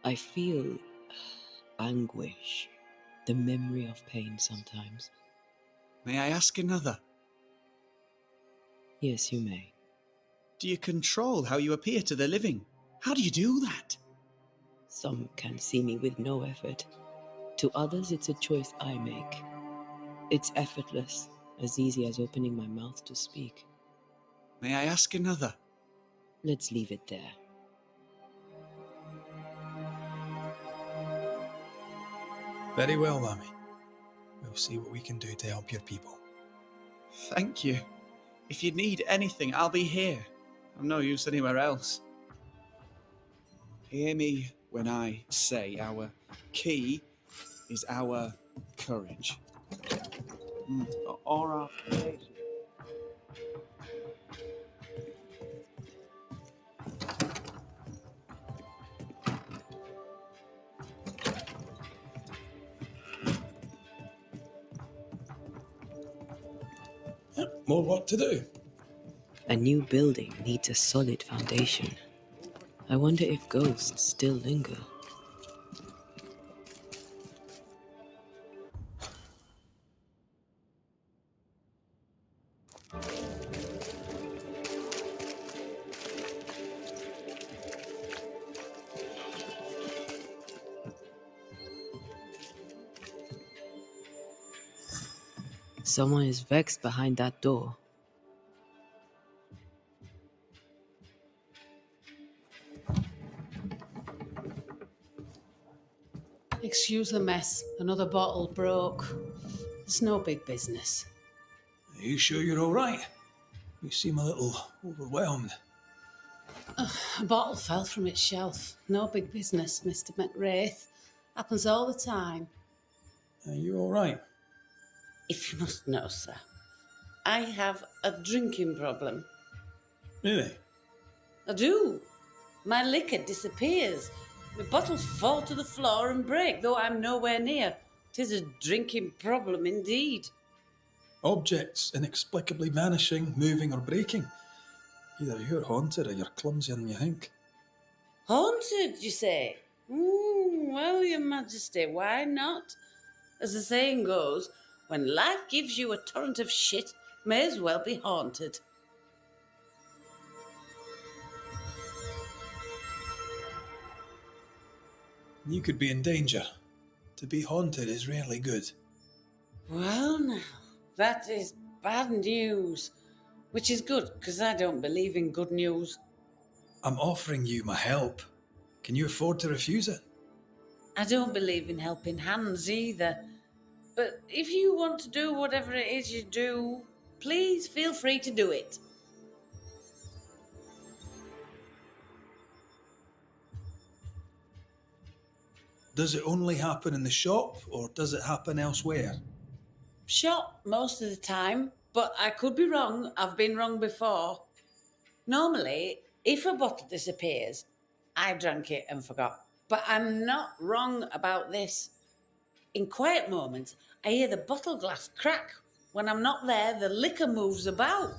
I feel anguish, the memory of pain sometimes. May I ask another? Yes, you may. Do you control how you appear to the living? How do you do that? Some can see me with no effort. To others, it's a choice I make. It's effortless, as easy as opening my mouth to speak. May I ask another? Let's leave it there. Very well, Lammy. We'll see what we can do to help your people. Thank you. If you need anything, I'll be here. I'm no use anywhere else. Hear me when I say our key is our courage. Or our patience. More work to do. A new building needs a solid foundation. I wonder if ghosts still linger. Someone is vexed behind that door. Excuse the mess. Another bottle broke. It's no big business. Are you sure you're all right? You seem a little overwhelmed. A bottle fell from its shelf. No big business, Mr. McWraith. Happens all the time. Are you all right? If you must know, sir, I have a drinking problem. Really? I do. My liquor disappears. The bottles fall to the floor and break, though I'm nowhere near. 'Tis a drinking problem indeed. Objects inexplicably vanishing, moving or breaking. Either you're haunted or you're clumsier than you think. Haunted, you say? Well, your majesty, why not? As the saying goes, when life gives you a torrent of shit, may as well be haunted. You could be in danger. To be haunted is rarely good. Well, now, that is bad news. Which is good, because I don't believe in good news. I'm offering you my help. Can you afford to refuse it? I don't believe in helping hands either. But if you want to do whatever it is you do, please feel free to do it. Does it only happen in the shop, or does it happen elsewhere? Shop most of the time, but I could be wrong. I've been wrong before. Normally, if a bottle disappears, I drank it and forgot. But I'm not wrong about this. In quiet moments, I hear the bottle glass crack. When I'm not there, the liquor moves about.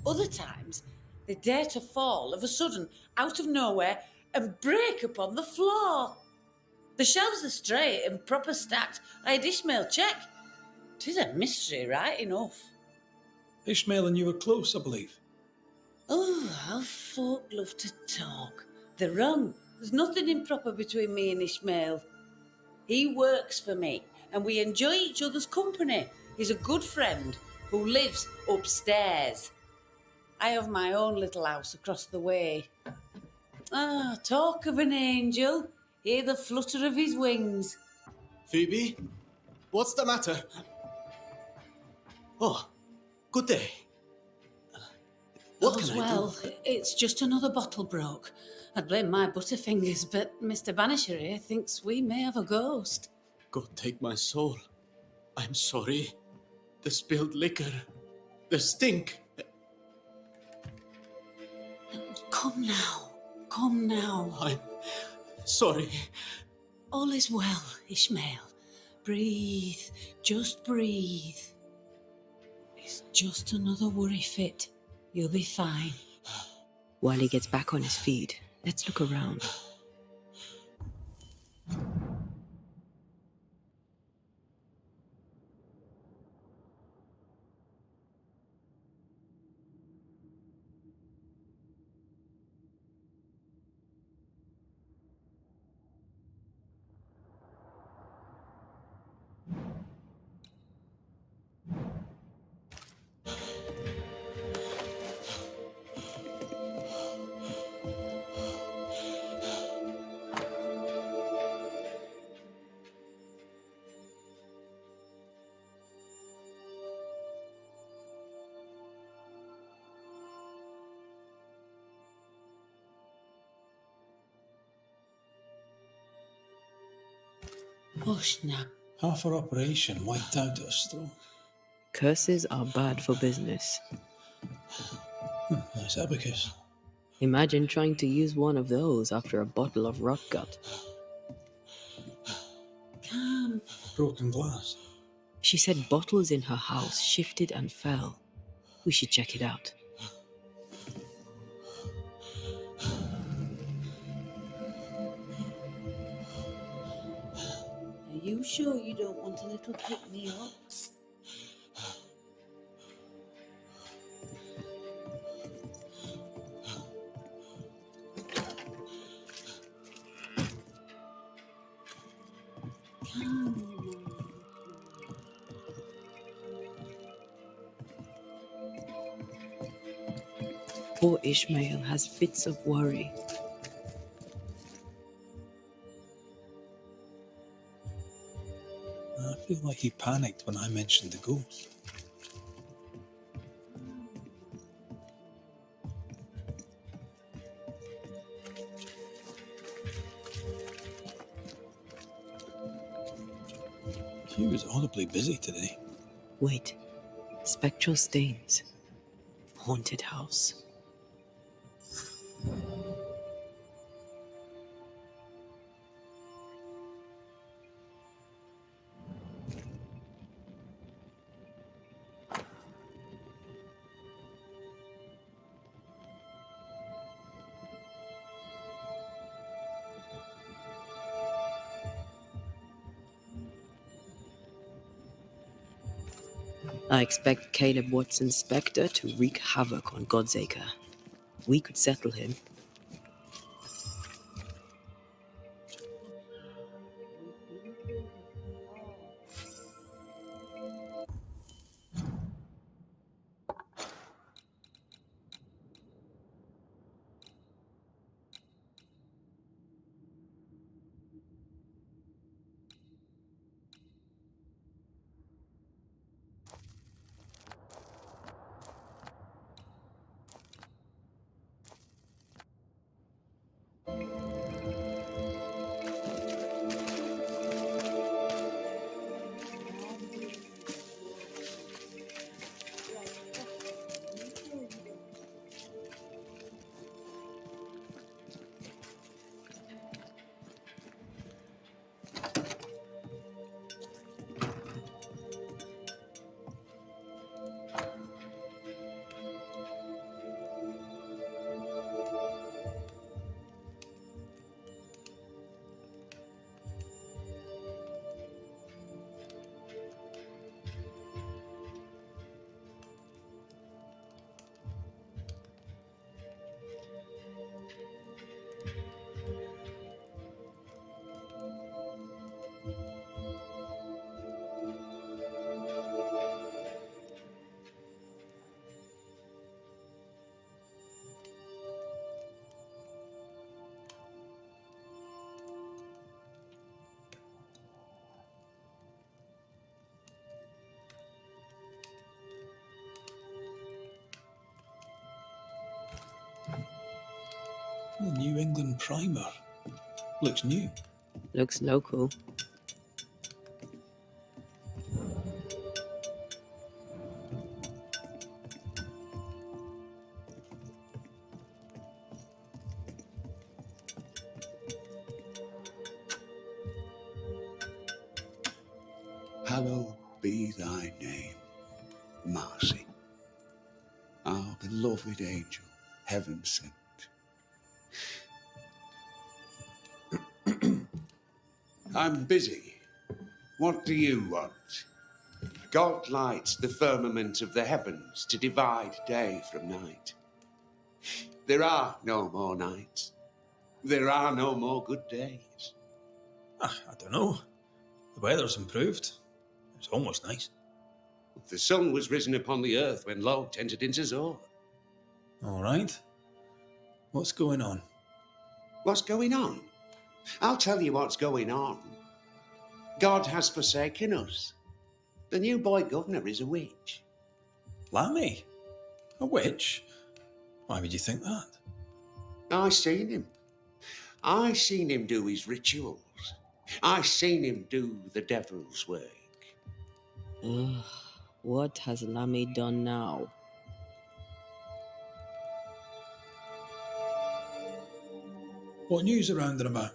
Other times, they dare to fall of a sudden, out of nowhere, and break upon the floor. The shelves are straight and proper stacked. I had Ishmael check. 'Tis a mystery, right enough. Ishmael and you were close, I believe. Oh, how folk love to talk. They're wrong. There's nothing improper between me and Ishmael. He works for me, and we enjoy each other's company. He's a good friend who lives upstairs. I have my own little house across the way. Ah, talk of an angel. Hear the flutter of his wings. Phoebe? What's the matter? Oh, good day. What All's can I well. do? It's just another bottle broke. I'd blame my butterfingers, but Mr. Banisher here thinks we may have a ghost. God take my soul. I'm sorry. The spilled liquor. The stink. Come now. Come now. I'm sorry. All is well, Ishmael. Breathe. Just breathe. It's just another worry fit. You'll be fine. While he gets back on his feet, let's look around. Hush now. Half our operation wiped out at a stroke. Curses are bad for business. Nice abacus. Imagine trying to use one of those after a bottle of rock gut. Calm. Broken glass. She said bottles in her house shifted and fell. We should check it out. Are you sure you don't want a little pick-me-up? Poor Ishmael has fits of worry. I feel like he panicked when I mentioned the ghost. He was audibly busy today. Wait. Spectral stains. Haunted house. I expect Caleb Watson's Spectre to wreak havoc on Godsacre. We could settle him. The New England primer. Looks new. Looks local. be thy name, Marcy, our beloved angel, heaven sent. I'm busy. What do you want? God lights the firmament of the heavens to divide day from night. There are no more nights. There are no more good days. I don't know. The weather's improved. It's almost nice. The sun was risen upon the earth when Lot entered into Zor. All right. What's going on? What's going on? I'll tell you what's going on. God has forsaken us. The new boy governor is a witch. Lammy? A witch? Why would you think that? I seen him. I seen him do his rituals. I seen him do the devil's work. Ugh, what has Lammy done now? What news around and about?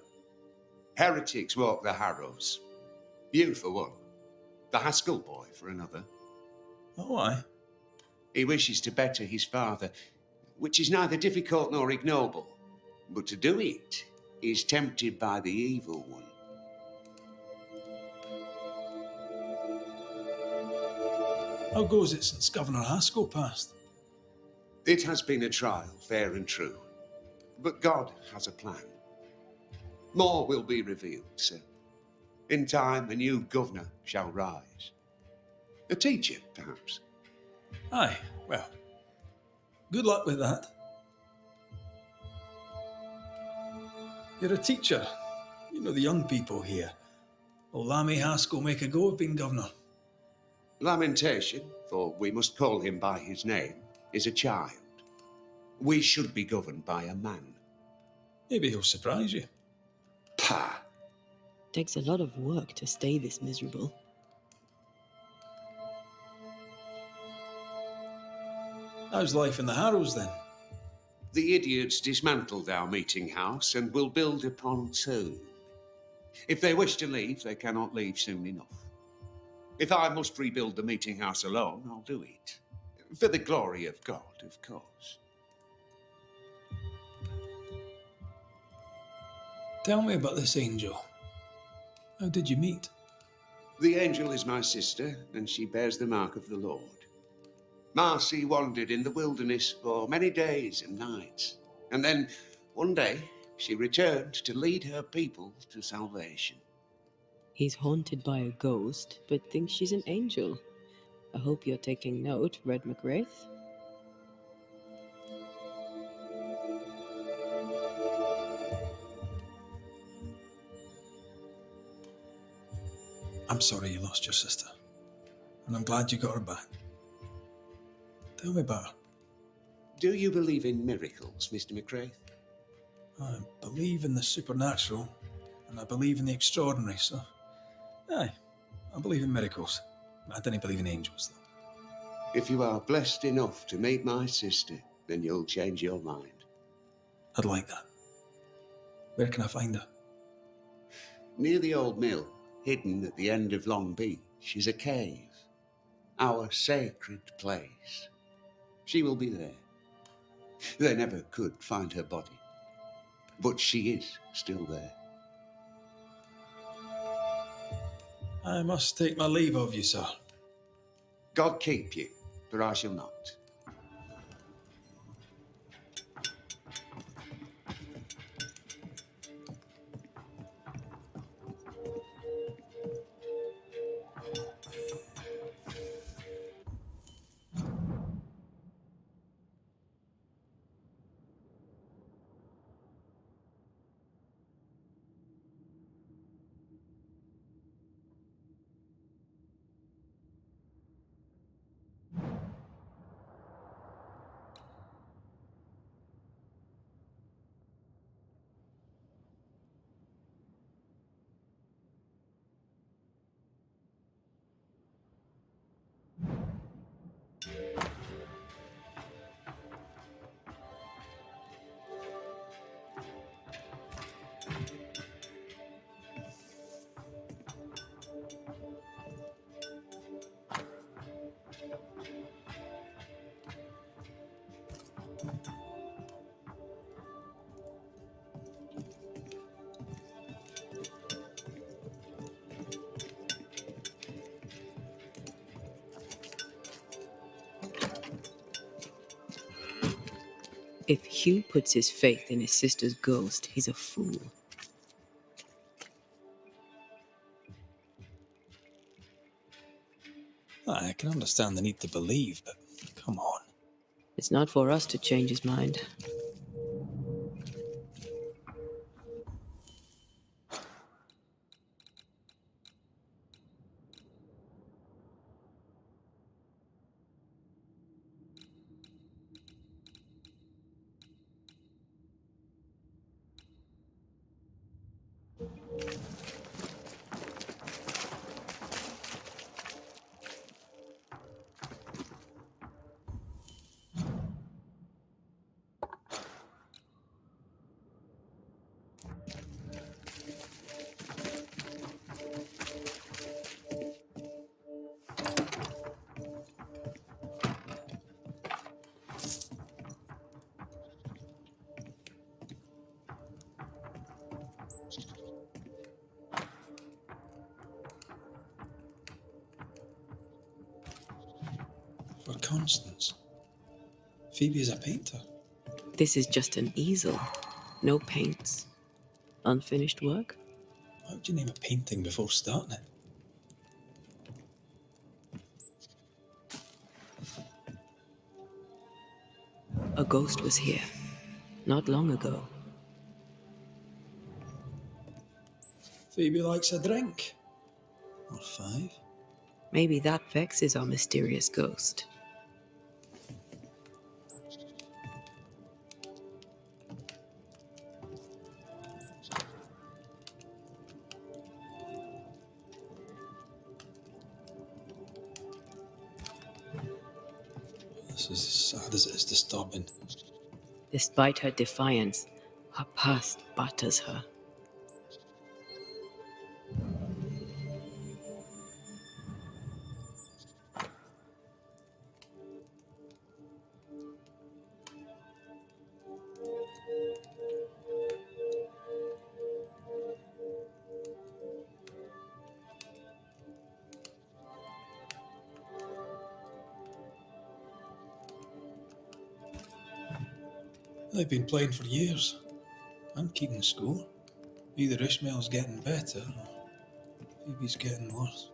Heretics walk the harrows. You for one. The Haskell boy for another. Oh, why? He wishes to better his father, which is neither difficult nor ignoble. But to do it, he is tempted by the evil one. How goes it since Governor Haskell passed? It has been a trial, fair and true. But God has a plan. More will be revealed, sir. In time, a new governor shall rise. A teacher, perhaps. Aye, well, good luck with that. You're a teacher. You know the young people here. Will Lammy Haskell make a go of being governor? Lamentation, for we must call him by his name, is a child. We should be governed by a man. Maybe he'll surprise you. Pah! Takes a lot of work to stay this miserable. How's life in the Harrows then? The idiots dismantled our meeting house and will build a pontoon. If they wish to leave, they cannot leave soon enough. If I must rebuild the meeting house alone, I'll do it. For the glory of God, of course. Tell me about this angel. How did you meet? The angel is my sister, and she bears the mark of the Lord. Marcy wandered in the wilderness for many days and nights, and then, one day, she returned to lead her people to salvation. He's haunted by a ghost, but thinks she's an angel. I hope you're taking note, Red McWraith. I'm sorry you lost your sister, and I'm glad you got her back. Tell me about her. Do you believe in miracles, Mr. McWraith? I believe in the supernatural, and I believe in the extraordinary, so... Aye, I believe in miracles. I don't believe in angels, though. If you are blessed enough to meet my sister, then you'll change your mind. I'd like that. Where can I find her? Near the old mill, hidden at the end of Long Beach, is a cave. Our sacred place. She will be there. They never could find her body, but she is still there. I must take my leave of you, sir. God keep you, for I shall not. If Hugh puts his faith in his sister's ghost, he's a fool. I can understand the need to believe, but come on. It's not for us to change his mind. For Constance. Phoebe is a painter. This is just an easel. No paints. Unfinished work? Why would you name a painting before starting it? A ghost was here. Not long ago. Phoebe likes a drink. Or 5. Maybe that vexes our mysterious ghost. This is as sad as it is disturbing. Despite her defiance, her past batters her. They've been playing for years. I'm keeping score. Either Ishmael's getting better or Phoebe's getting worse.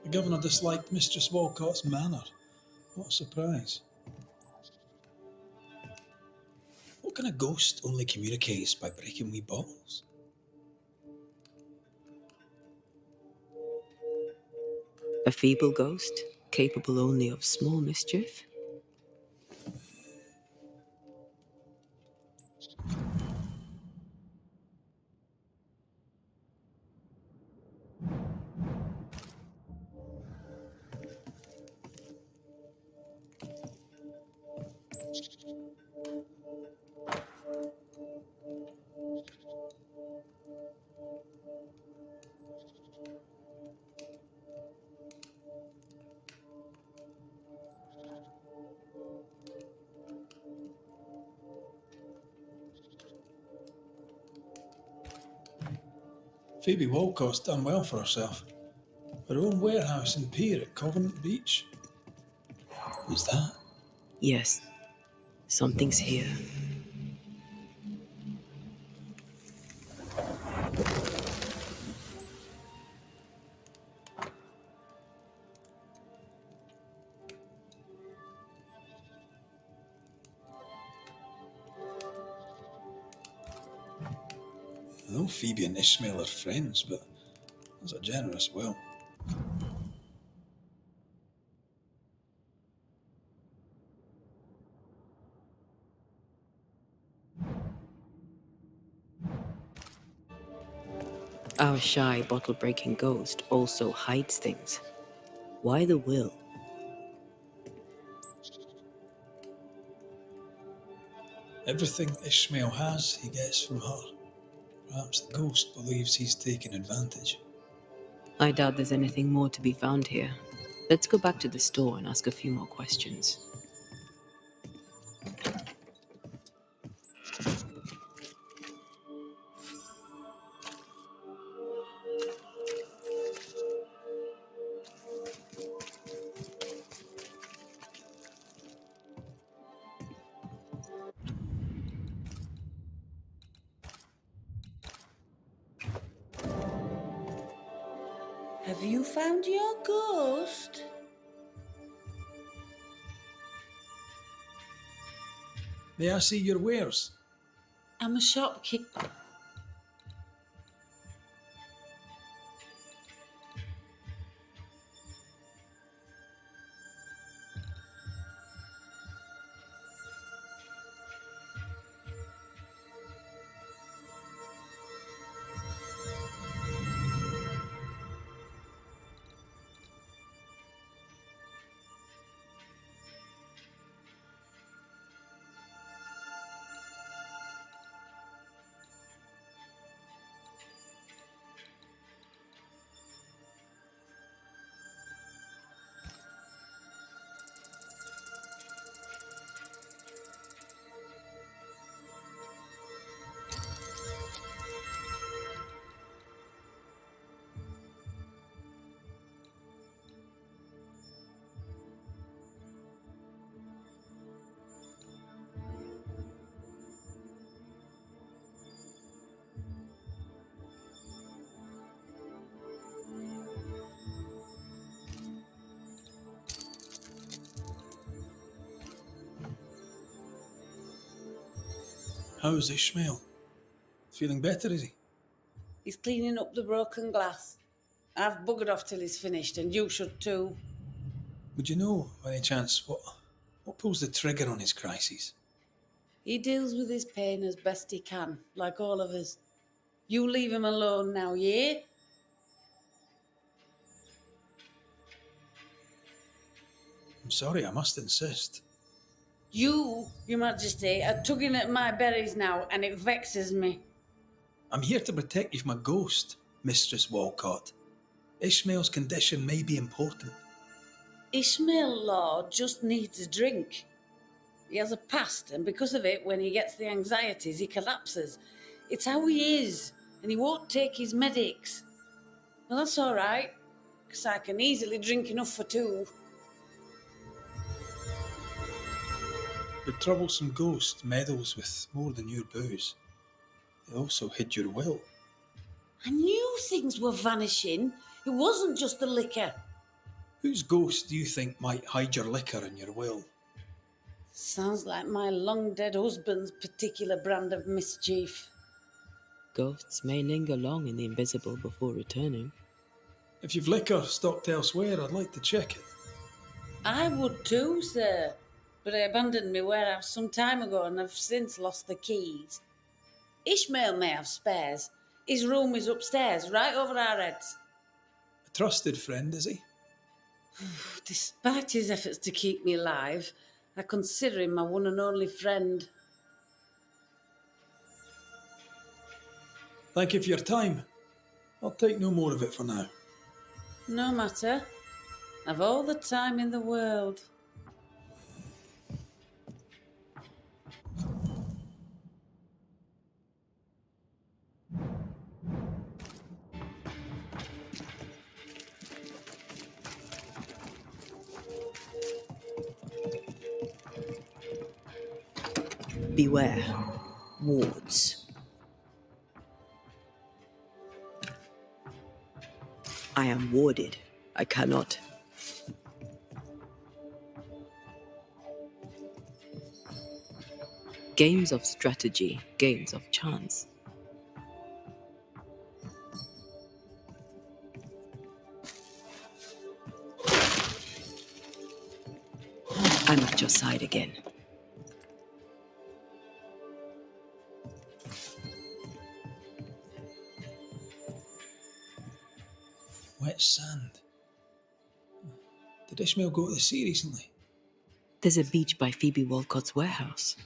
The governor disliked Mistress Walcott's manner. What a surprise. What kind of ghost only communicates by breaking wee bottles? A feeble ghost, capable only of small mischief? Phoebe Walcott's done well for herself. Her own warehouse and pier at Covenant Beach. Who's that? Yes. Something's here. I know Phoebe and Ishmael are friends, but there's a generous will. Our shy, bottle-breaking ghost also hides things. Why the will? Everything Ishmael has, he gets from her. Perhaps the ghost believes he's taking advantage. I doubt there's anything more to be found here. Let's go back to the store and ask a few more questions. Have you found your ghost? May I see your wares? I'm a shopkeeper. How's Ishmael? Feeling better, is he? He's cleaning up the broken glass. I've buggered off till he's finished, and you should too. Would you know, by any chance, what pulls the trigger on his crises? He deals with his pain as best he can, like all of us. You leave him alone now, yeah? I'm sorry, I must insist. You, Your Majesty, are tugging at my berries now, and it vexes me. I'm here to protect you from a ghost, Mistress Walcott. Ishmael's condition may be important. Ishmael Lord just needs a drink. He has a past, and because of it, when he gets the anxieties, he collapses. It's how he is, and he won't take his medics. Well, that's all right, because I can easily drink enough for two. The troublesome ghost meddles with more than your booze. It also hid your will. I knew things were vanishing. It wasn't just the liquor. Whose ghost do you think might hide your liquor and your will? Sounds like my long-dead husband's particular brand of mischief. Ghosts may linger long in the invisible before returning. If you've liquor stocked elsewhere, I'd like to check it. I would too, sir. But I abandoned my warehouse some time ago and have since lost the keys. Ishmael may have spares. His room is upstairs, right over our heads. A trusted friend, is he? Despite his efforts to keep me alive, I consider him my one and only friend. Thank you for your time. I'll take no more of it for now. No matter. I've all the time in the world. Beware. Wards. I am warded. I cannot. Games of strategy, games of chance. I'm at your side again. Wet sand. Did Ishmael go to the sea recently? There's a beach by Phoebe Walcott's warehouse.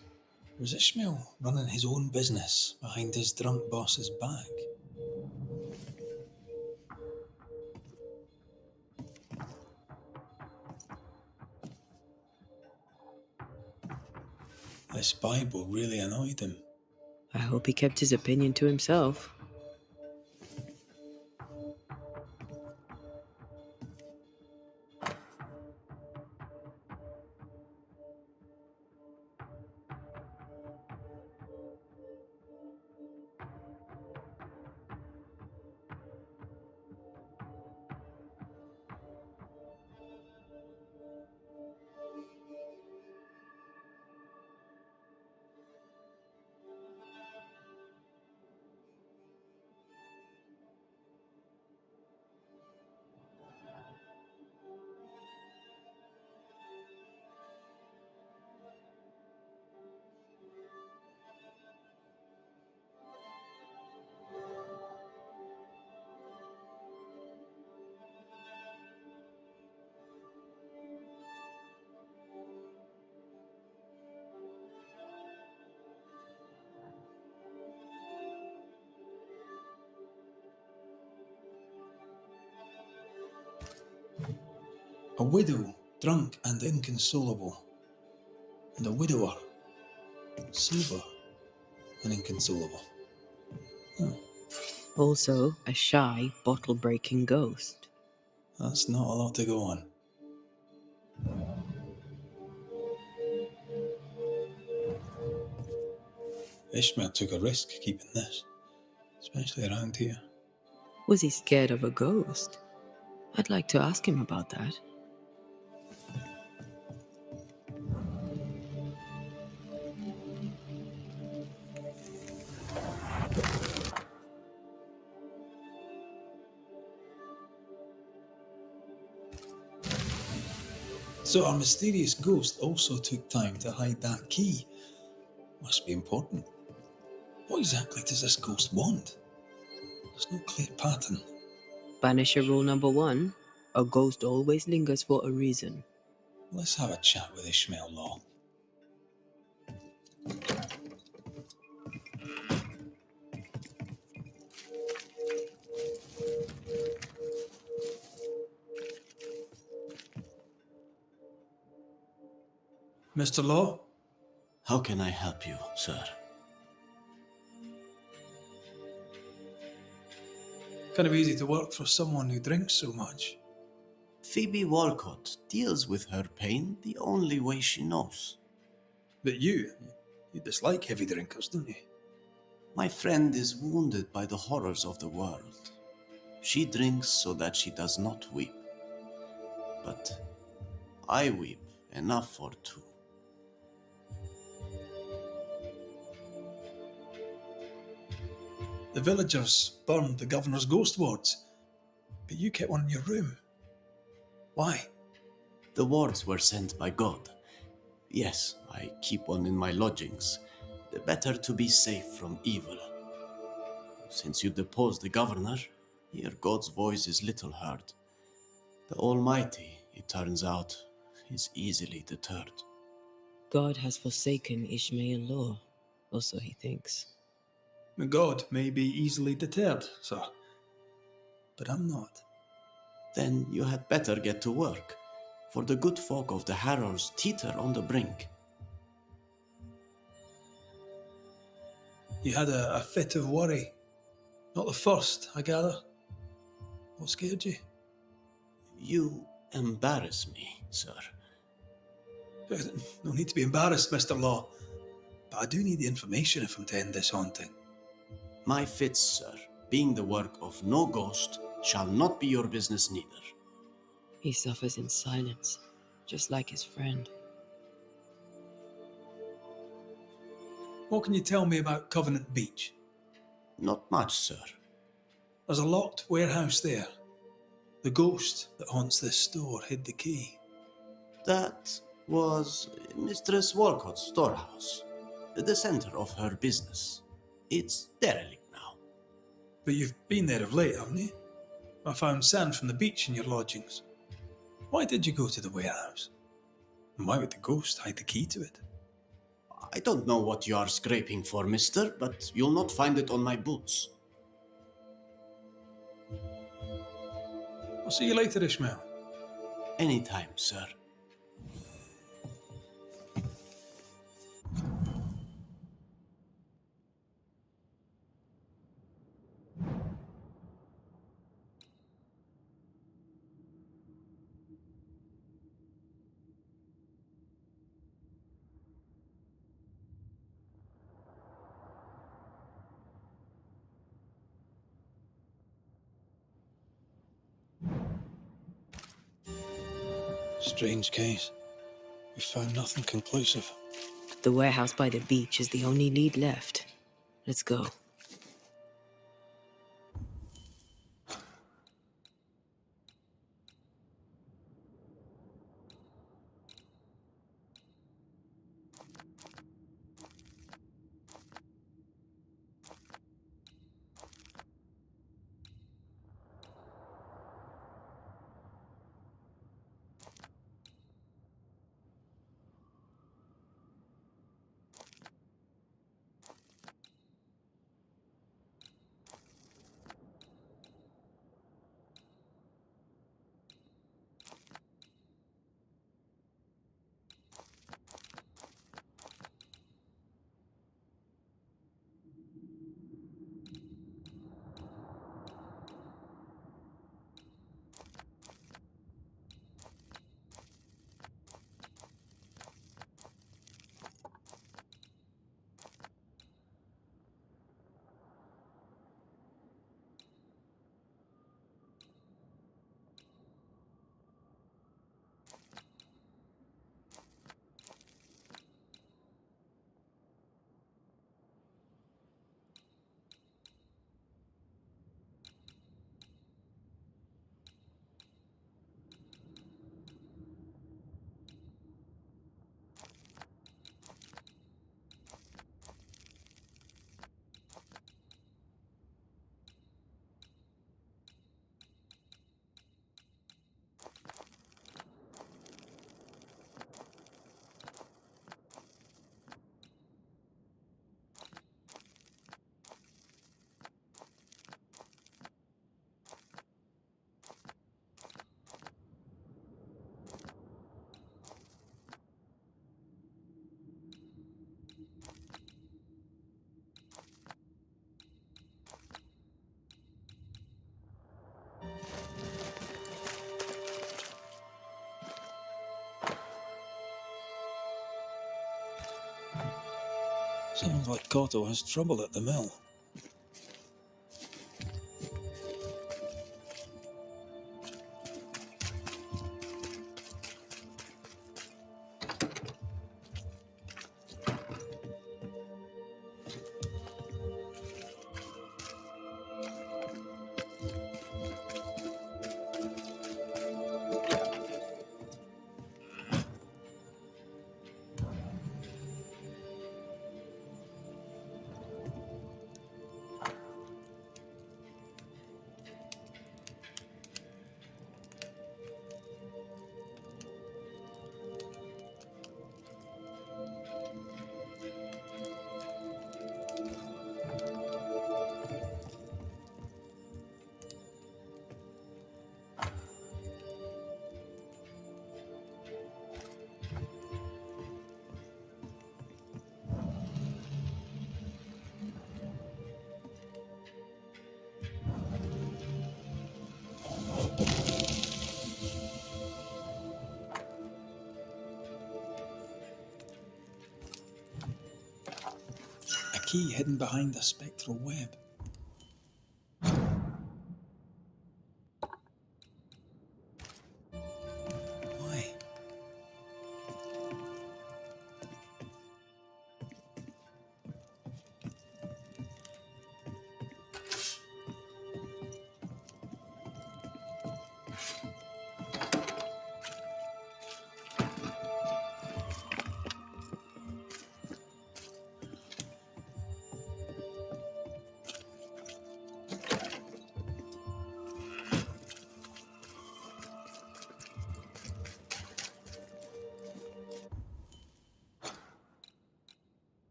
Was Ishmael running his own business behind his drunk boss's back? This Bible really annoyed him. I hope he kept his opinion to himself. A widow, drunk and inconsolable, and a widower, sober and inconsolable. Also, a shy, bottle-breaking ghost. That's not a lot to go on. Ishmael took a risk keeping this, especially around here. Was he scared of a ghost? I'd like to ask him about that. So our mysterious ghost also took time to hide that key. Must be important. What exactly does this ghost want? There's no clear pattern. Banisher rule number 1, a ghost always lingers for a reason. Let's have a chat with Ishmael Law. Mr. Law? How can I help you, sir? Kind of easy to work for someone who drinks so much. Phoebe Walcott deals with her pain the only way she knows. But you dislike heavy drinkers, don't you? My friend is wounded by the horrors of the world. She drinks so that she does not weep. But I weep enough for two. The villagers burned the governor's ghost wards, but you kept one in your room. Why? The wards were sent by God. Yes, I keep one in my lodgings. The better to be safe from evil. Since you deposed the governor, here God's voice is little heard. The Almighty, it turns out, is easily deterred. God has forsaken Ishmael Law, or so he thinks. God may be easily deterred, sir. But I'm not. Then you had better get to work, for the good folk of the Harrows teeter on the brink. You had a fit of worry. Not the first, I gather. What scared you? You embarrass me, sir. No need to be embarrassed, Mr. Law. But I do need the information if I'm to end this haunting. My fits, sir, being the work of no ghost, shall not be your business neither. He suffers in silence, just like his friend. What can you tell me about Covenant Beach? Not much, sir. There's a locked warehouse there. The ghost that haunts this store hid the key. That was Mistress Walcott's storehouse, the center of her business. It's derelict now. But you've been there of late, haven't you? I found sand from the beach in your lodgings. Why did you go to the warehouse? And why would the ghost hide the key to it? I don't know what you are scraping for, mister, but you'll not find it on my boots. I'll see you later, Ishmael. Anytime, sir. Strange case. We found nothing conclusive. The warehouse by the beach is the only lead left. Let's go. Sounds like Koto has trouble at the mill. A key hidden behind a spectral web. Why?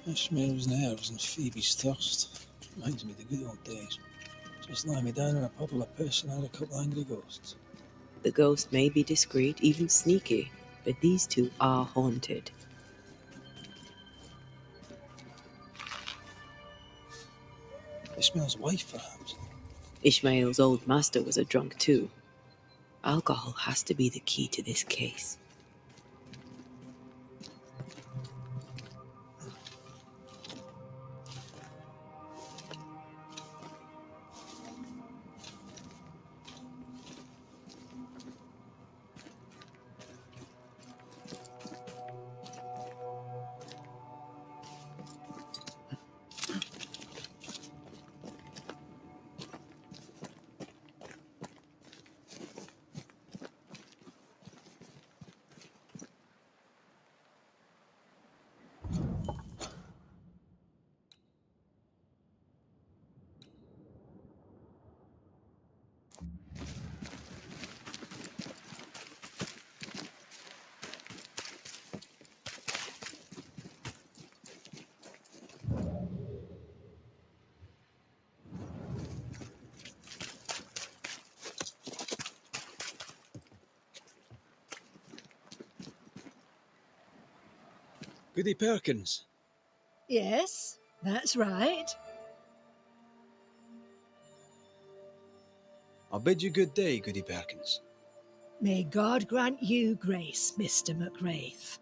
Ishmael's nerves and Phoebe's thirst. Reminds me of the good old days. Just lie me down in a puddle of piss and add a couple angry ghosts. The ghost may be discreet, even sneaky, but these two are haunted. Ishmael's wife, perhaps? Ishmael's old master was a drunk too. Alcohol has to be the key to this case. Goody Perkins. Yes, that's right. I'll bid you good day, Goody Perkins. May God grant you grace, Mr. McWraith.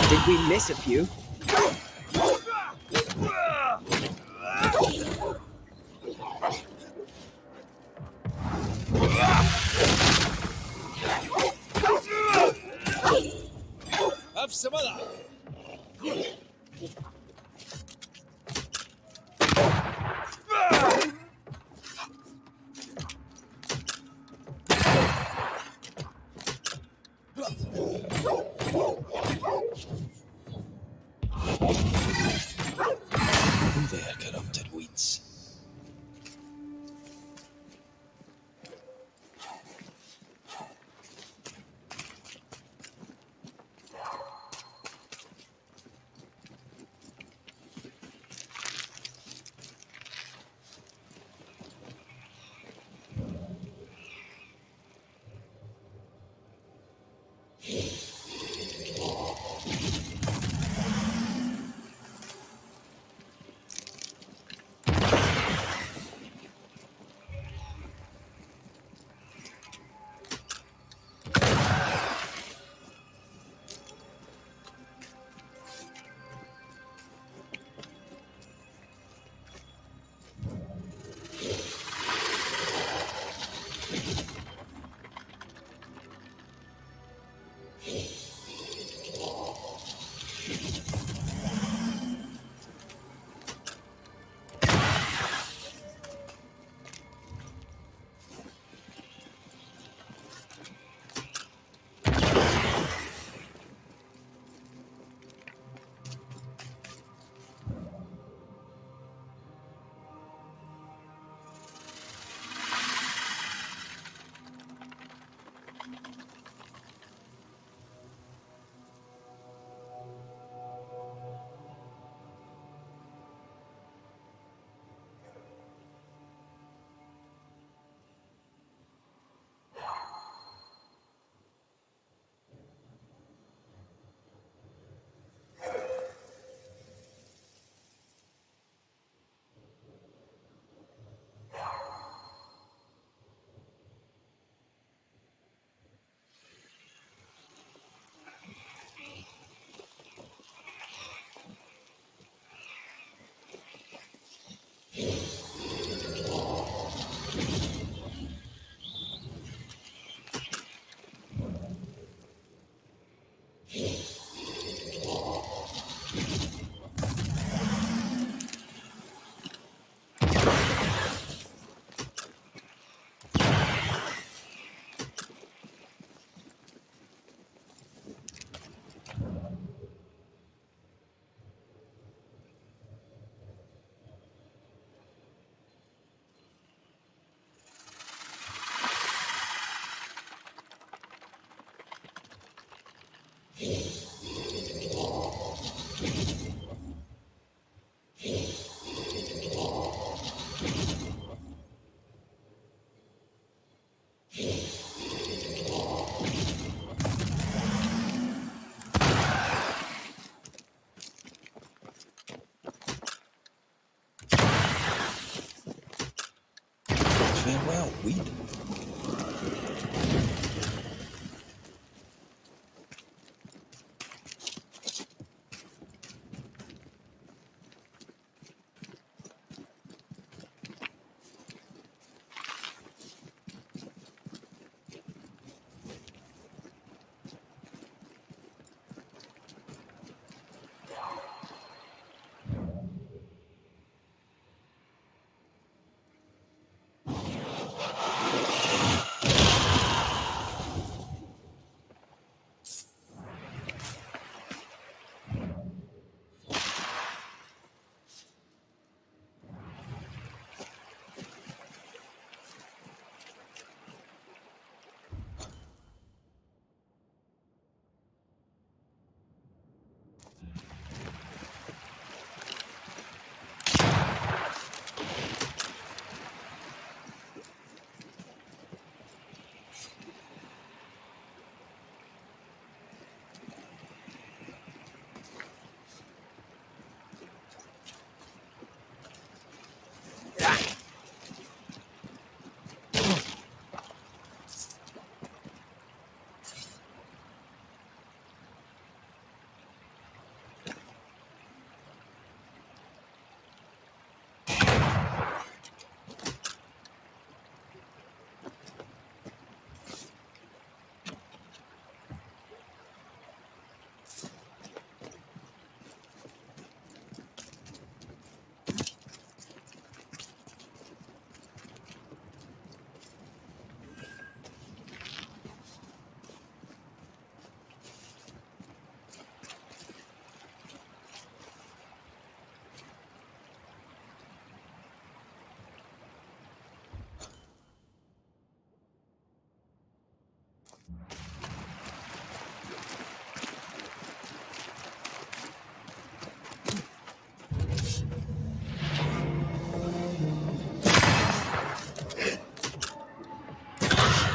Did we miss a few? Have some of that. Who there, corrupted weeds? Farewell, weed.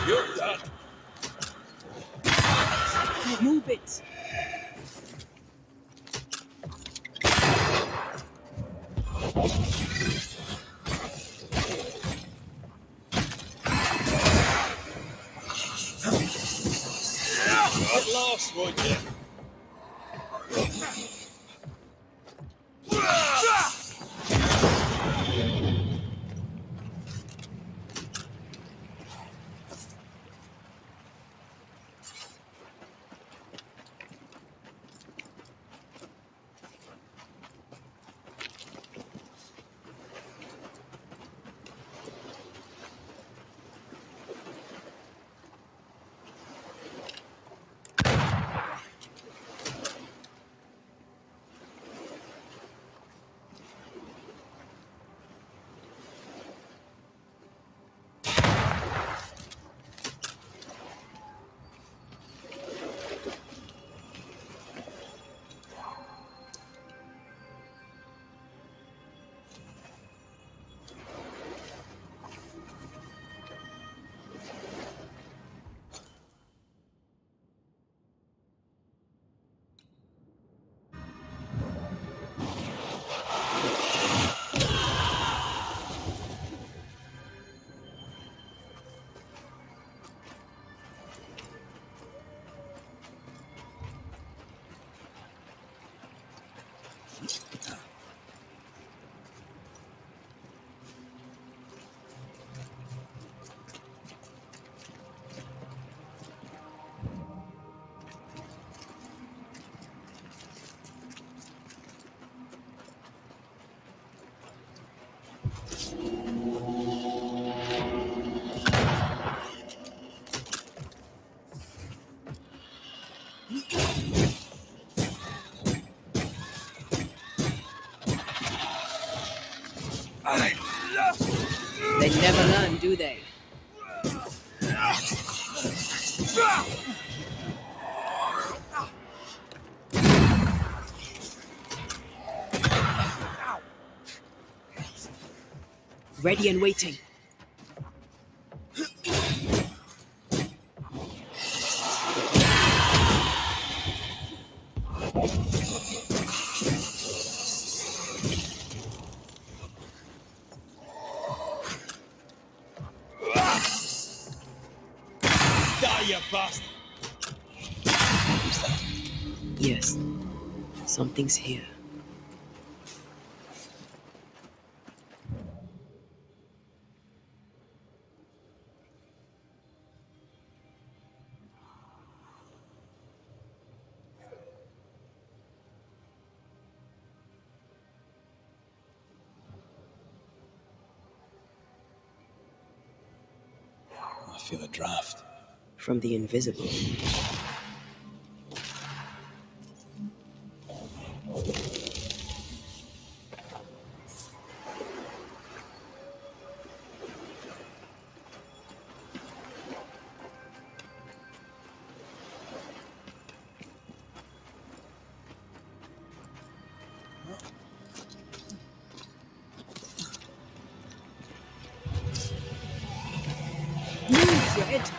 You're done. Move it. At last, Roger. They never learn, do they? Ready and waiting. Die, you bastard! Yes, something's here. I feel a draft. From the invisible. Move, Red!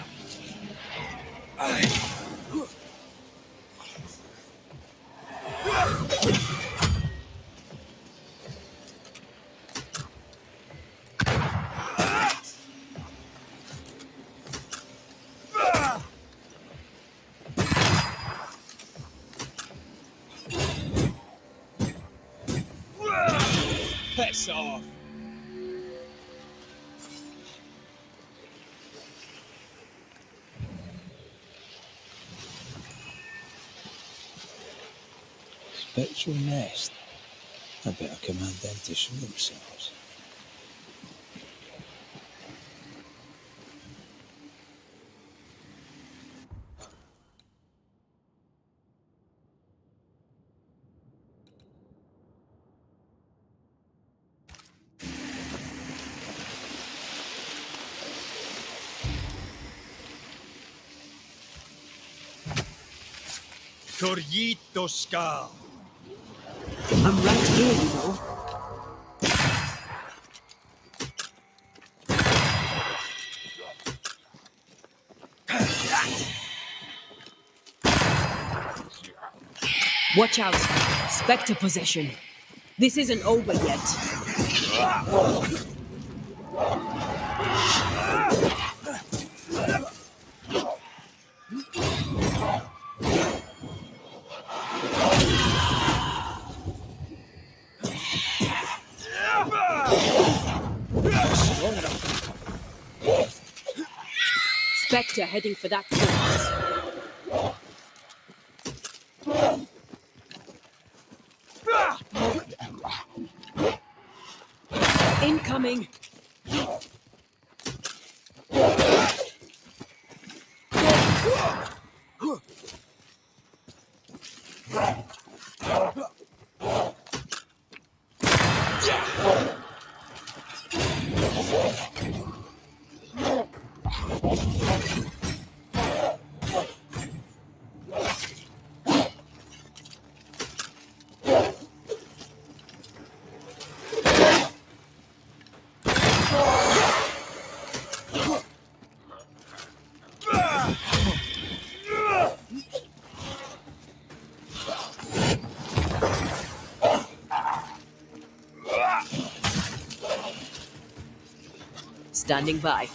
Piss off! Spectral nest. I better command them to show themselves. Corrito Ska! I'm right here, you know. Watch out. Spectre possession. This isn't over yet. Spectre heading for that corpse. Incoming! Standing by.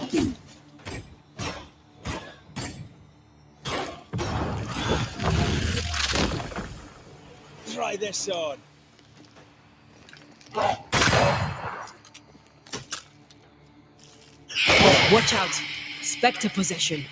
Try this on. Watch out! Spectre possession.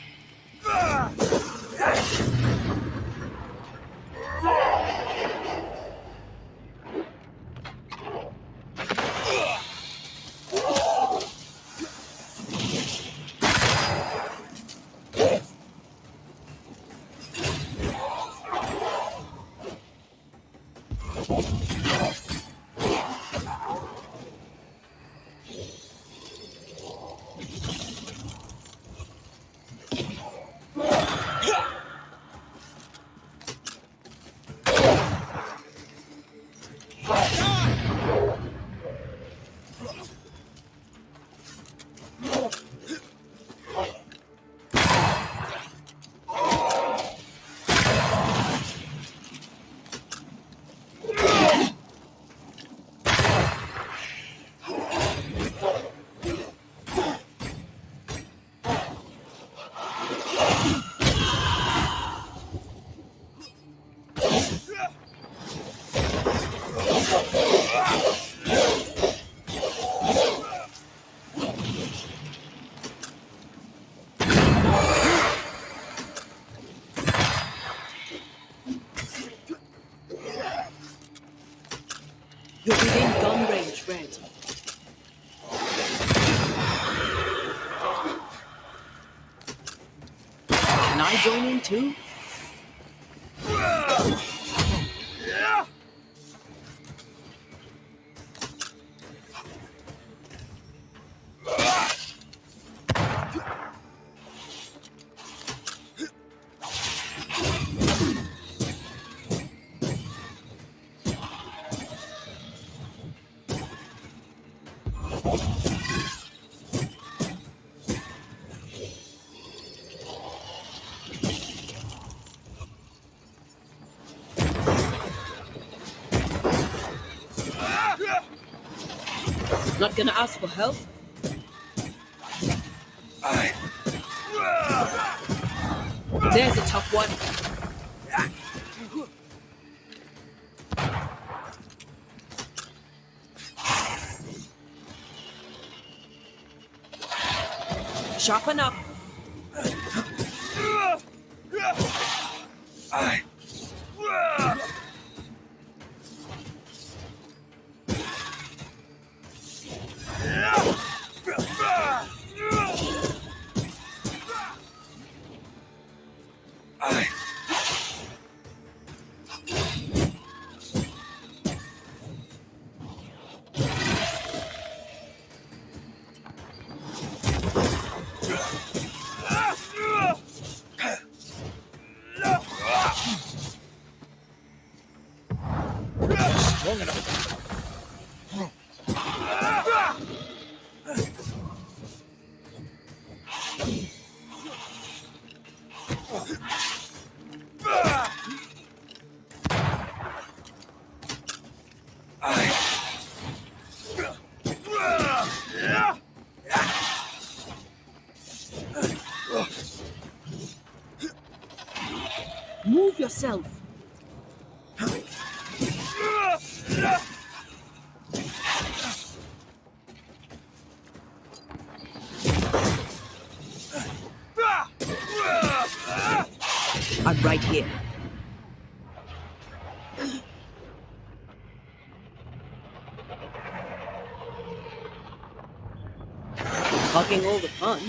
You're within gun range, Red. Can I join in too? Not gonna ask for help? There's a tough one. Sharpen up. Strong enough. Move yourself. I'm right here. Hogging all the fun.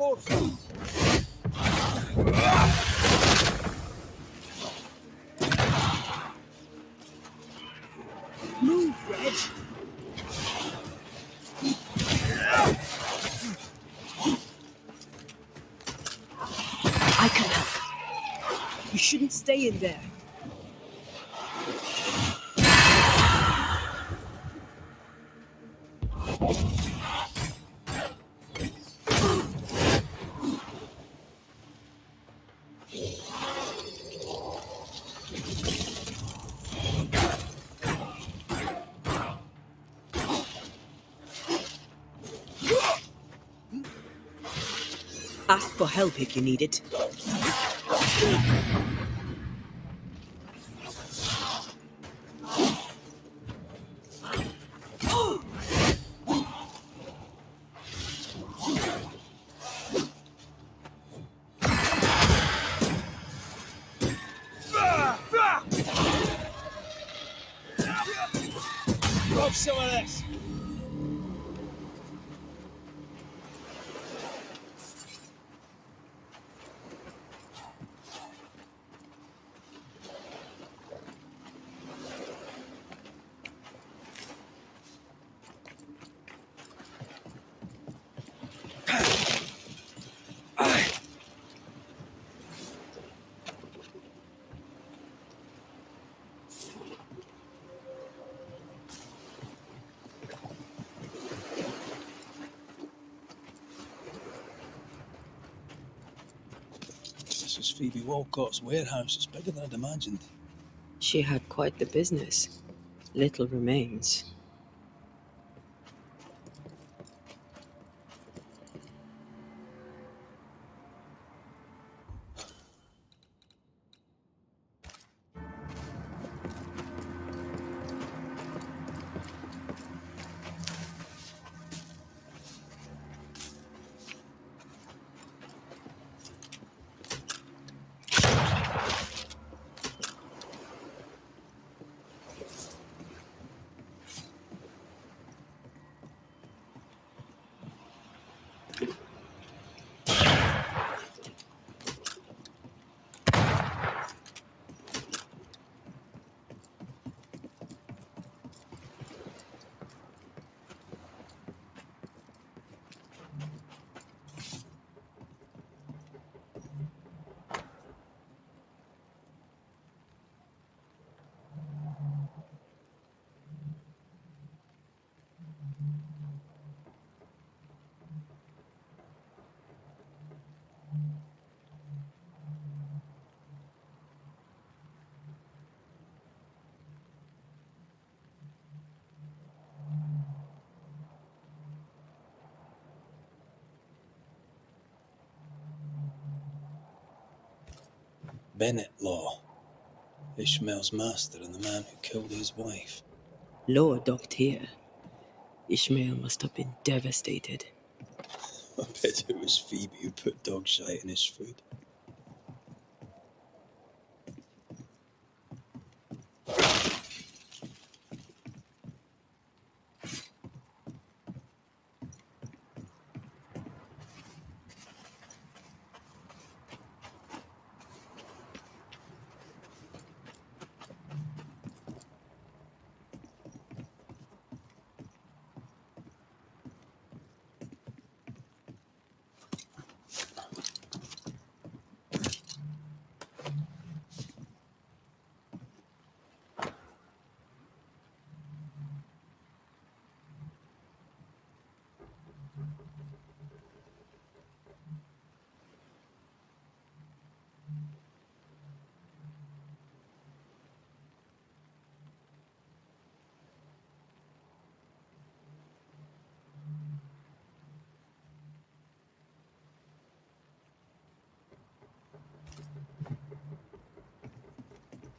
more food. Move, Reg. I can help. You shouldn't stay in there. Ask for help if you need it. Grab some of this. This is Phoebe Walcott's warehouse. It's bigger than I'd imagined. She had quite the business. Little remains. Bennett Law. Ishmael's master and the man who killed his wife. Law docked here. Ishmael must have been devastated. I bet it was Phoebe who put dog shite in his food.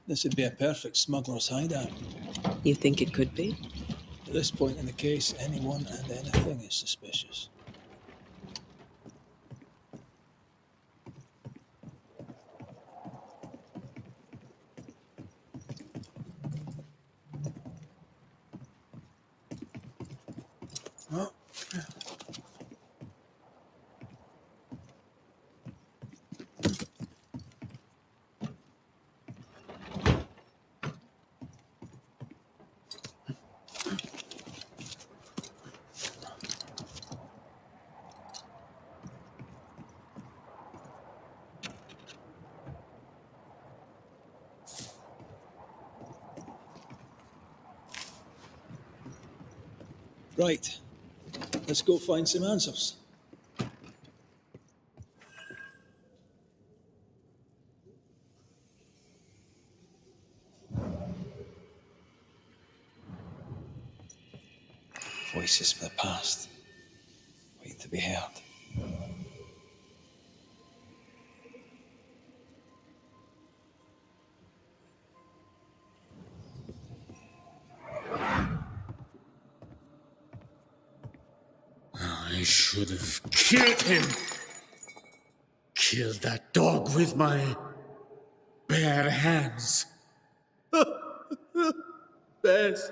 This would be a perfect smuggler's hideout. You think it could be? At this point in the case, anyone and anything is suspicious. Oh. Right. Let's go find some answers. Voices from the past, waiting to be heard. I should have killed him. Killed that dog with my bare hands. Bess,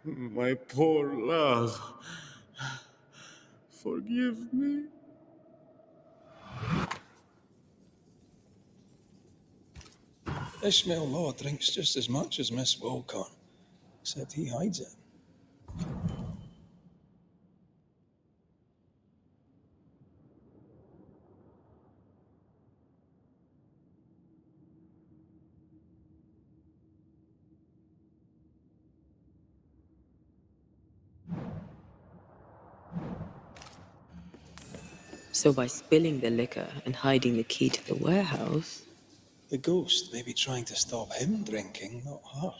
my poor love. Forgive me. Ishmael Law drinks just as much as Miss Wilcon, except he hides it. So by spilling the liquor and hiding the key to the warehouse... The ghost may be trying to stop him drinking, not her.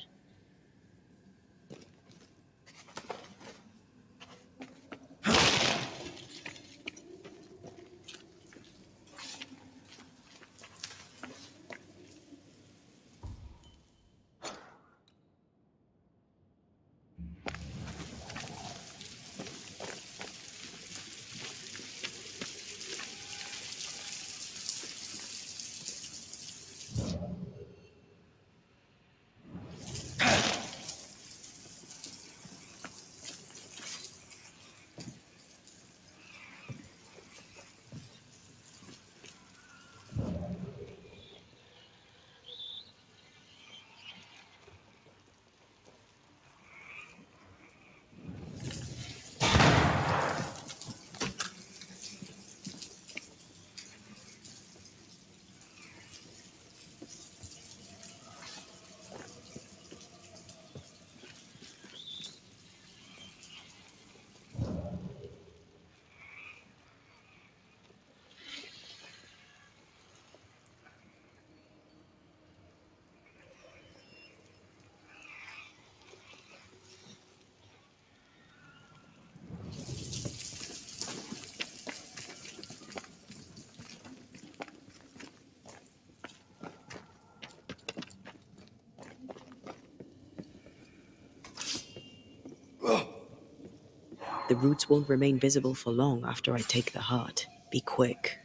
The roots won't remain visible for long after I take the heart. Be quick.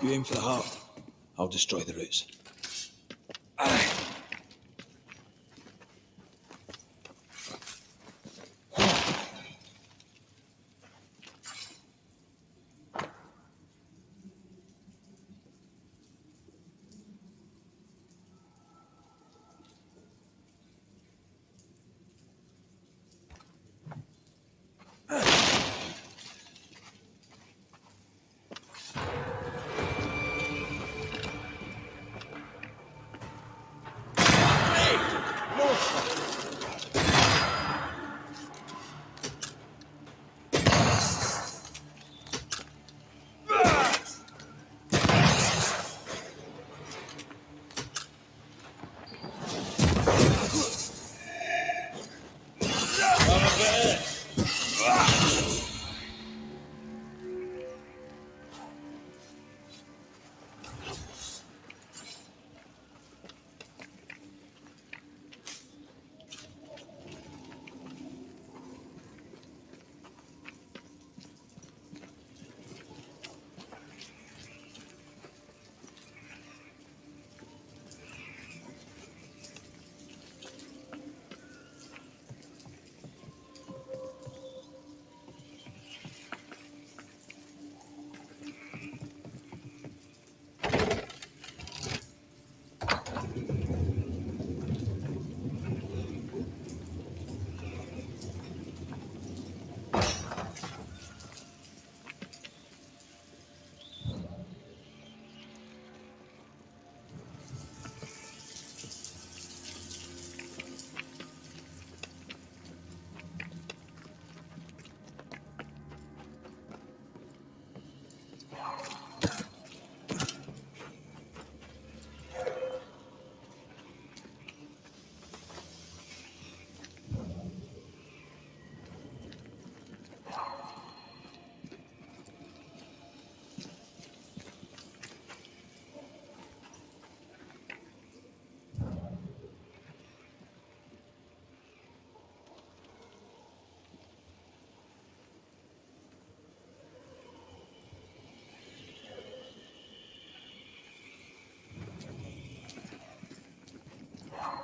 You aim for the heart, I'll destroy the roots.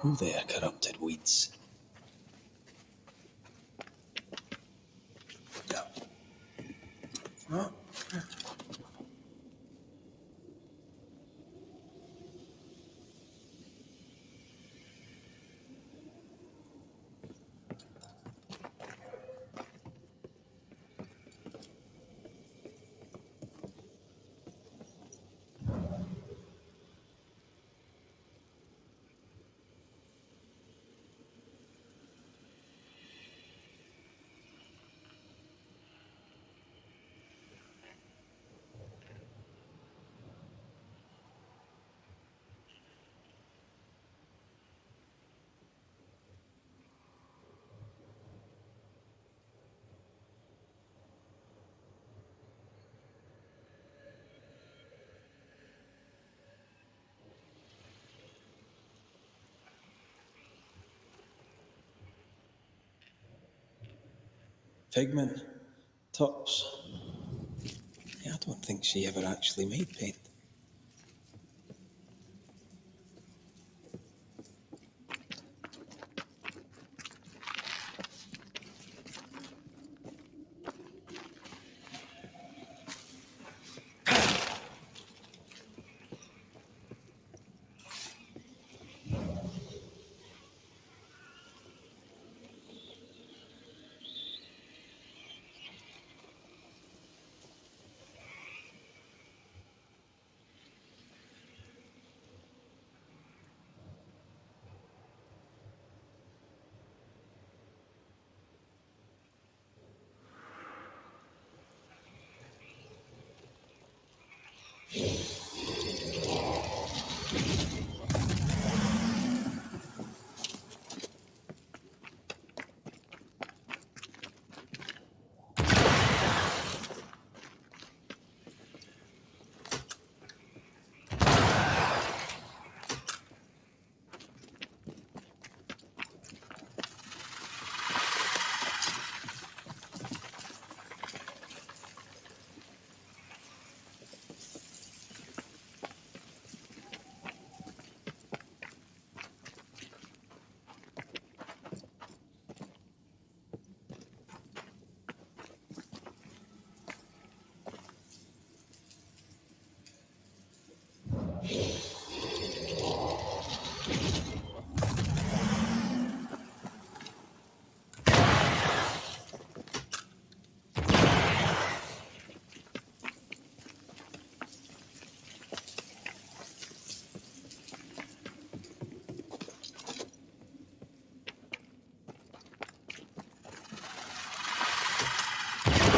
Who there, corrupted weeds? Huh? Pigment. Tops. Yeah, I don't think she ever actually made paint.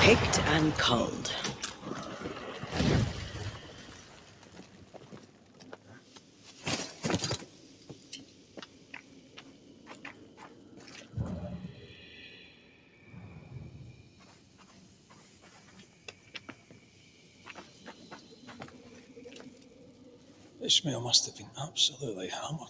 Picked and culled. Ishmael must have been absolutely hammered.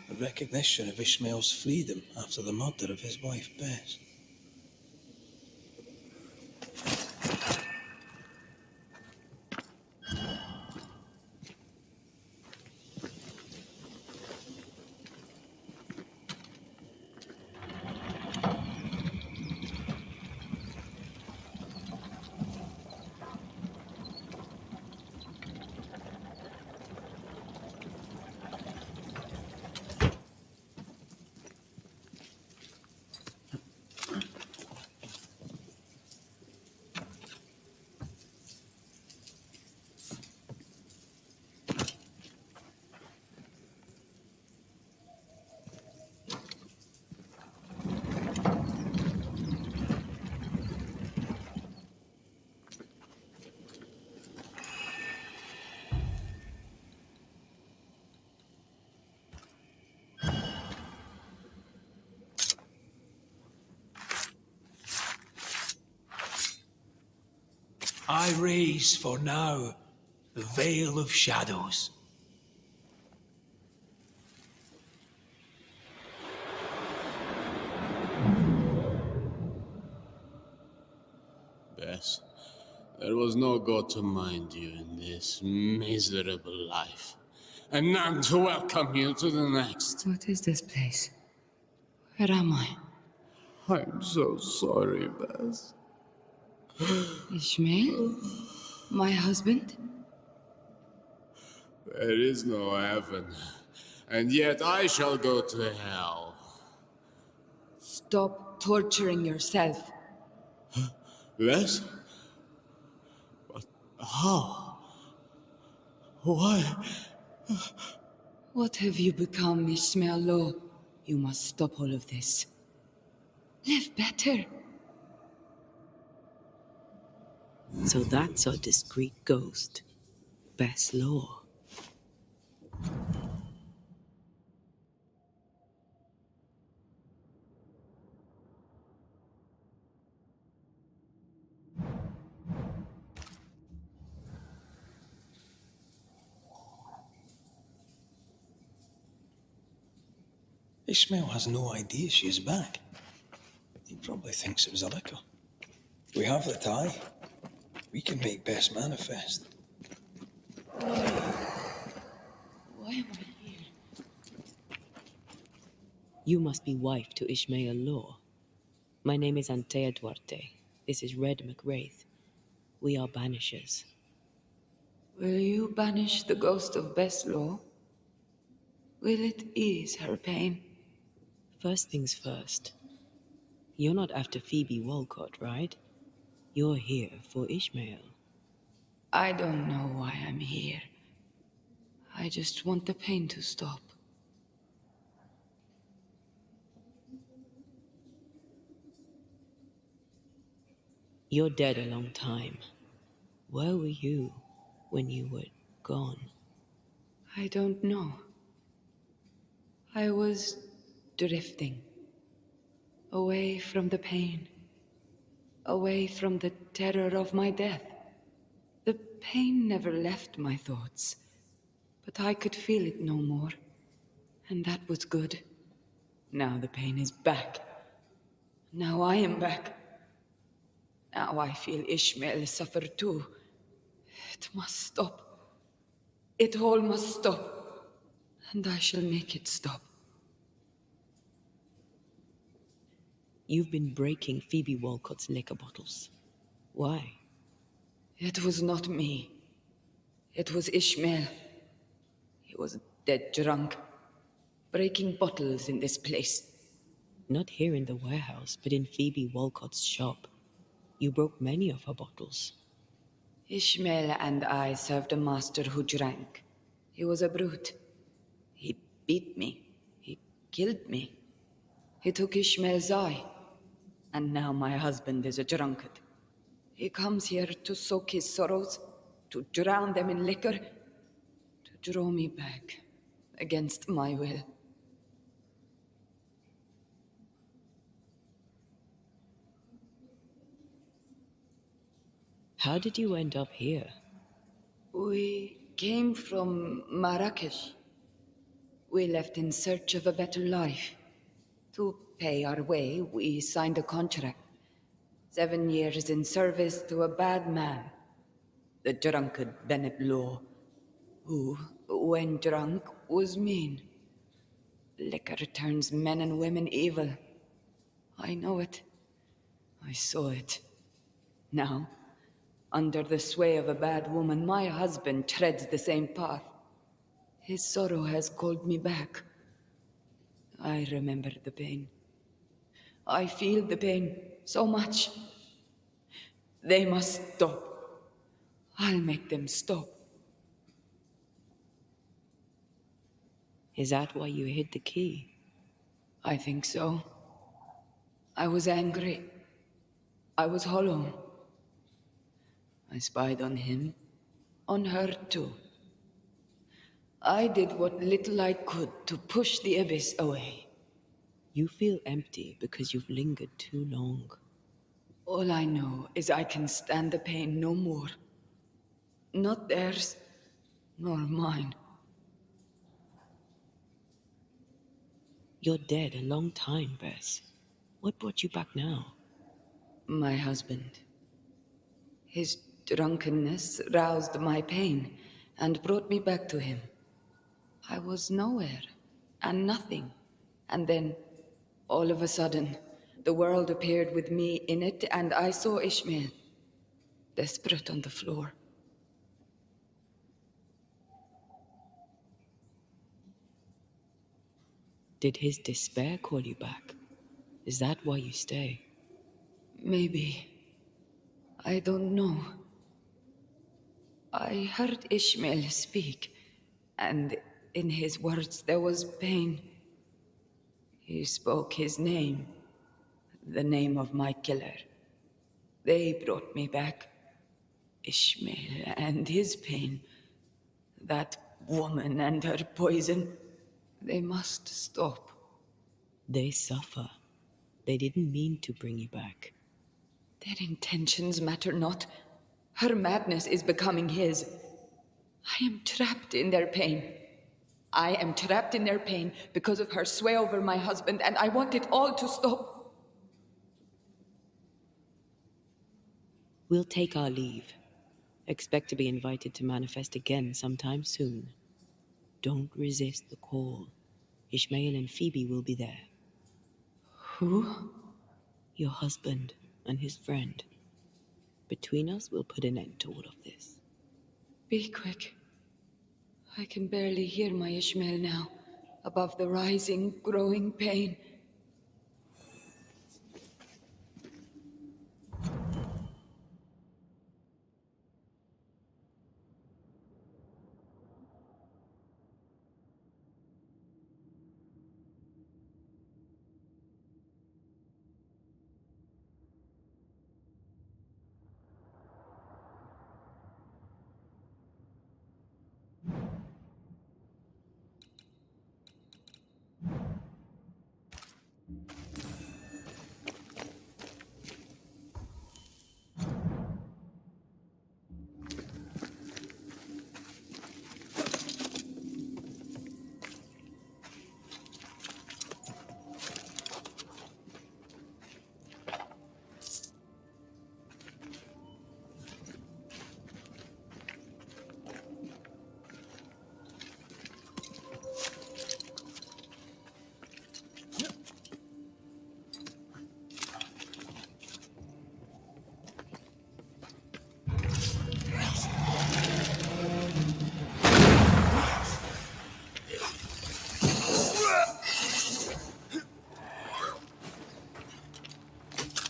A recognition of Ishmael's freedom after the murder of his wife Bess. I raise for now the veil of shadows. Bess, there was no God to mind you in this miserable life, and none to welcome you to the next. What is this place? Where am I? I'm so sorry, Bess. Ishmael? My husband? There is no heaven, and yet I shall go to hell. Stop torturing yourself. Bess? But how? Why? What have you become, Ishmael Law? You must stop all of this. Live better. So that's our discreet ghost. Bess Law. Ishmael has no idea she's back. He probably thinks it was a liquor. We have the tie. We can make Bess manifest. Why am I here? You must be wife to Ishmael Law. My name is Antea Duarte. This is Red McWraith. We are Banishers. Will you banish the ghost of Beslo? Will it ease her pain? First things first. You're not after Phoebe Walcott, right? You're here for Ishmael. I don't know why I'm here. I just want the pain to stop. You're dead a long time. Where were you when you were gone? I don't know. I was drifting. Away from the pain. Away from the terror of my death. The pain never left my thoughts, but I could feel it no more. And that was good. Now the pain is back. Now I am back. Now I feel Ishmael suffer too. It must stop. It all must stop. And I shall make it stop. You've been breaking Phoebe Walcott's liquor bottles. Why? It was not me. It was Ishmael. He was dead drunk, breaking bottles in this place. Not here in the warehouse, but in Phoebe Walcott's shop. You broke many of her bottles. Ishmael and I served a master who drank. He was a brute. He beat me. He killed me. He took Ishmael's eye. And now my husband is a drunkard. He comes here to soak his sorrows, to drown them in liquor, to draw me back, against my will. How did you end up here? We came from Marrakesh. We left in search of a better life. To pay our way, we signed a contract. 7 years in service to a bad man, the drunkard Bennett Law, who, when drunk, was mean. Liquor turns men and women evil. I know it. I saw it. Now, under the sway of a bad woman, my husband treads the same path. His sorrow has called me back. I remember the pain. I feel the pain so much. They must stop. I'll make them stop. Is that why you hid the key? I think so. I was angry. I was hollow. I spied on him, on her too. I did what little I could to push the abyss away. You feel empty because you've lingered too long. All I know is I can stand the pain no more. Not theirs, nor mine. You're dead a long time, Bess. What brought you back now? My husband. His drunkenness roused my pain and brought me back to him. I was nowhere and nothing. And then, all of a sudden, the world appeared with me in it, and I saw Ishmael, desperate on the floor. Did his despair call you back? Is that why you stay? Maybe. I don't know. I heard Ishmael speak, and in his words there was pain. He spoke his name, the name of my killer. They brought me back. Ishmael and his pain. That woman and her poison. They must stop. They suffer. They didn't mean to bring you back. Their intentions matter not. Her madness is becoming his. I am trapped in their pain. I am trapped in their pain because of her sway over my husband, and I want it all to stop. We'll take our leave. Expect to be invited to manifest again sometime soon. Don't resist the call. Ishmael and Phoebe will be there. Who? Your husband and his friend. between us will put an end to all of this. Be quick. I can barely hear my Ishmael now, above the rising, growing pain.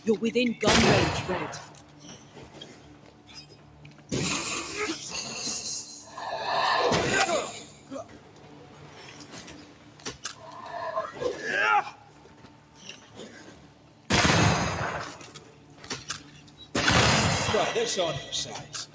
You're within gun range, Red. Right, this on your sides.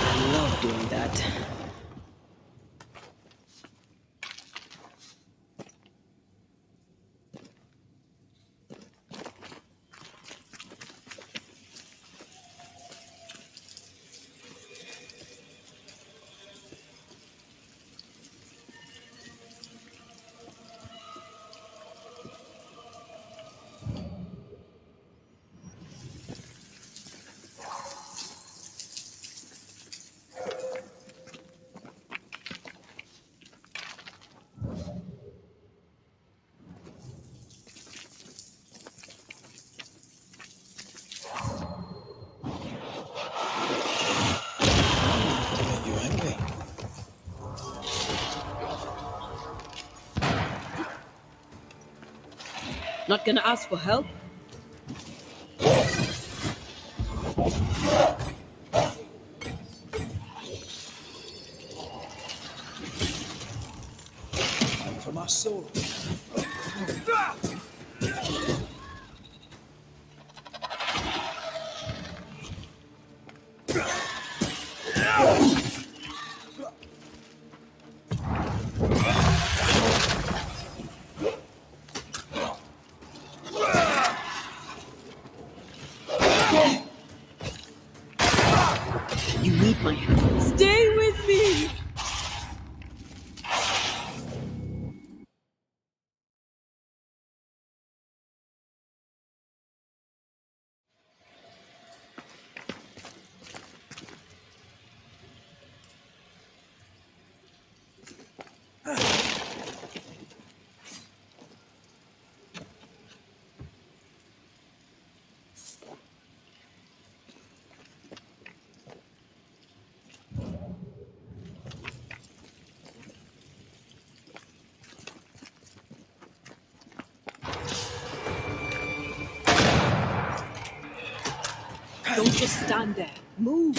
I love doing that. Not gonna ask for help? Time for my soul. You need my help. Stay with me! Don't just stand there. Move!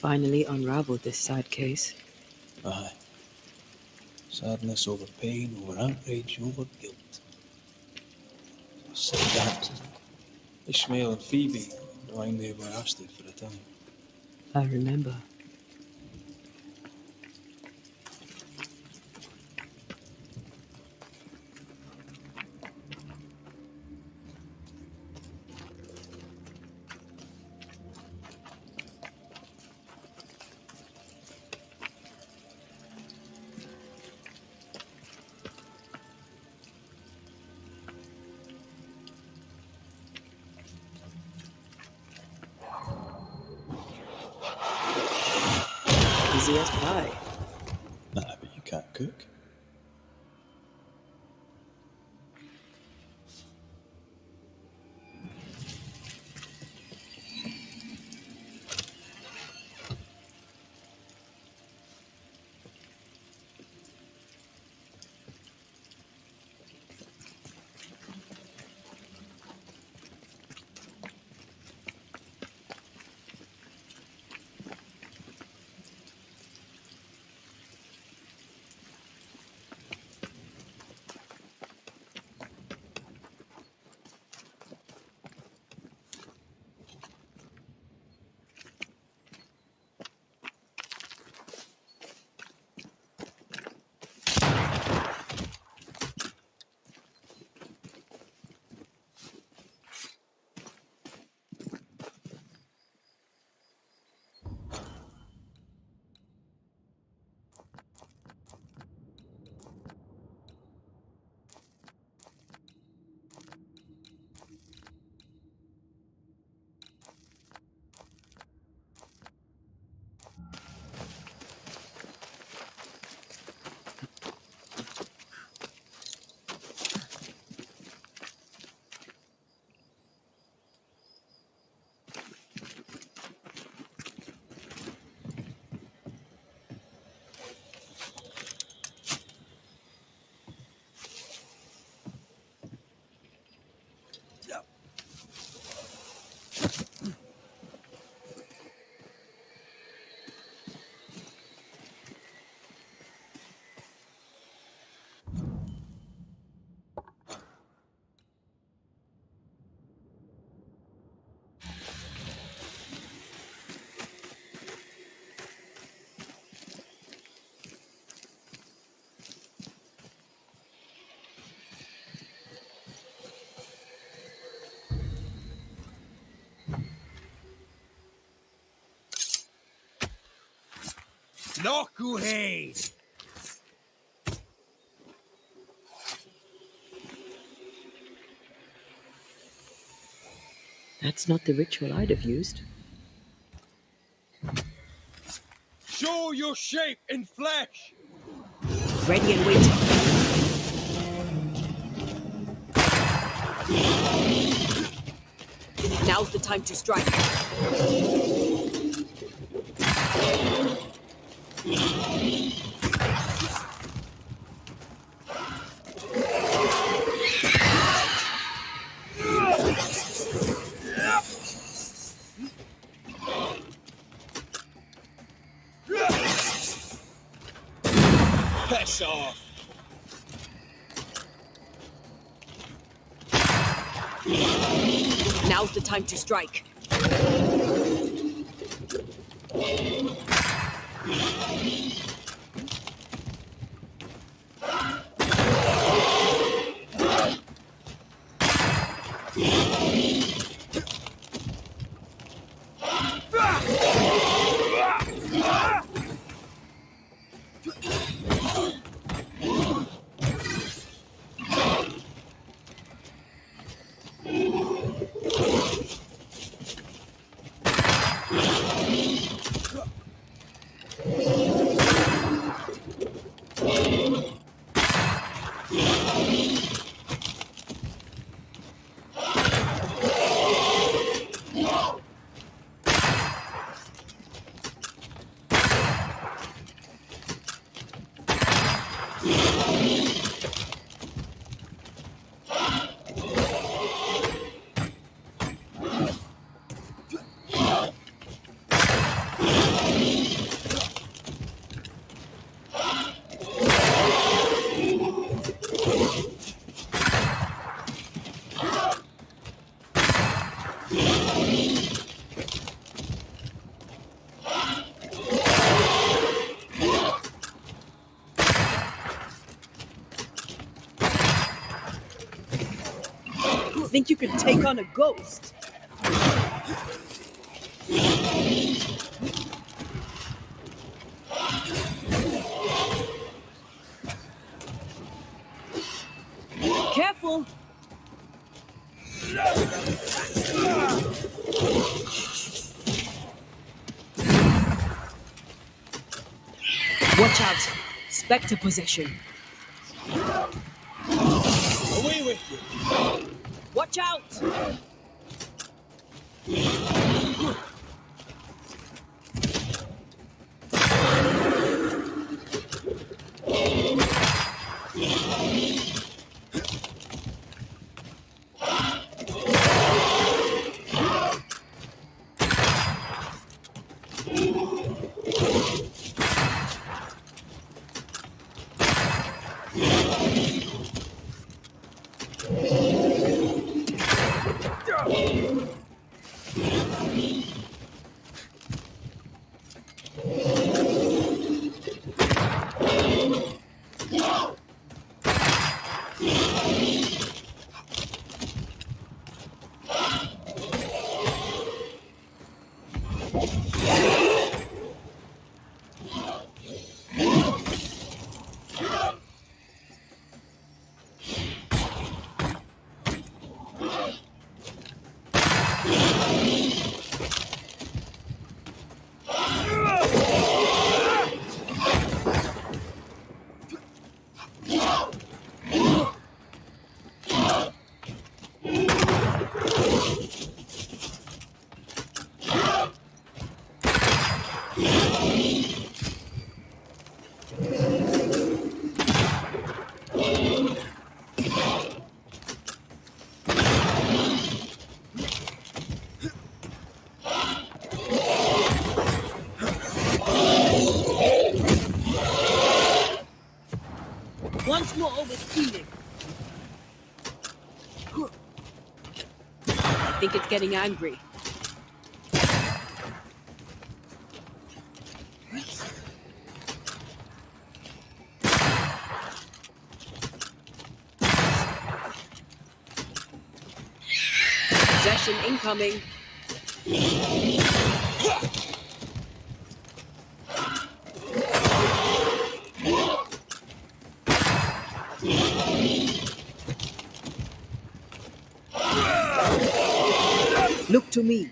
finally unraveled this sad case. Aye. Sadness over pain, over outrage, over guilt. I said that. Ishmael and Phoebe remind me of where I stood for a time. I remember. Easy as pie. Nah, but you can't cook. Nokuhei! That's not the ritual I'd have used. Show your shape in flesh! Ready and waiting. Now's the time to strike. Piss off! Now's the time to strike. think you can take on a ghost? Careful! Watch out! Spectre possession. Away with you! Watch out! Once more with healing. I think it's getting angry. Possession incoming. Look to me.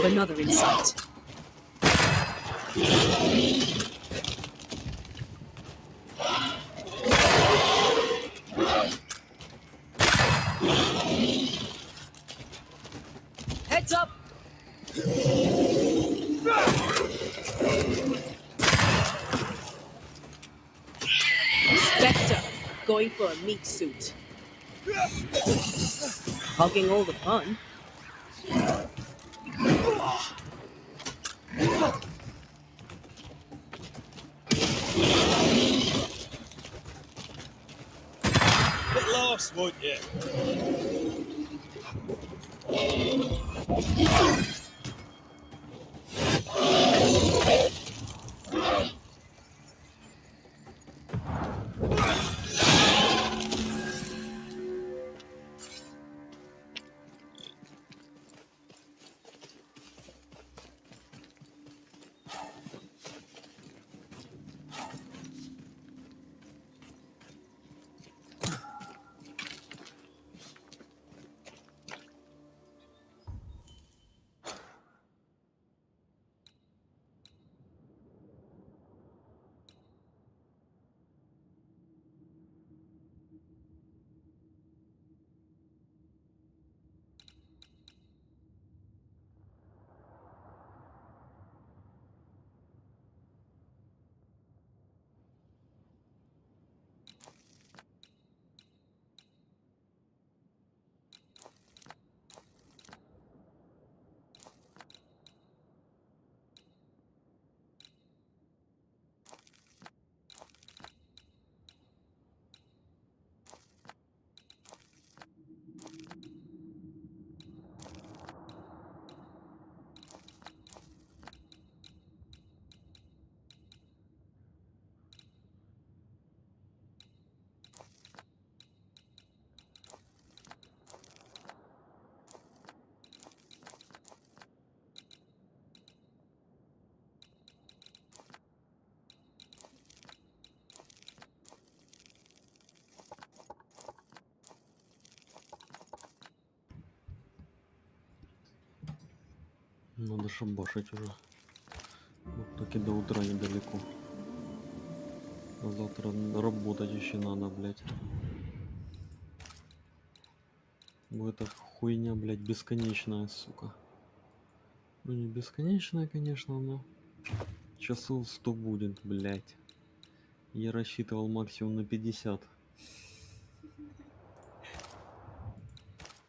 Another insight. Heads up! Spectre, going for a meat suit. Hogging all the fun. Get lost, won't you? Надо шабашить уже. Вот так и до утра недалеко. А завтра работать еще надо, блядь. Ну это хуйня, блядь, бесконечная, сука. Ну не бесконечная, конечно, но часов 100 будет, блядь. Я рассчитывал максимум на 50.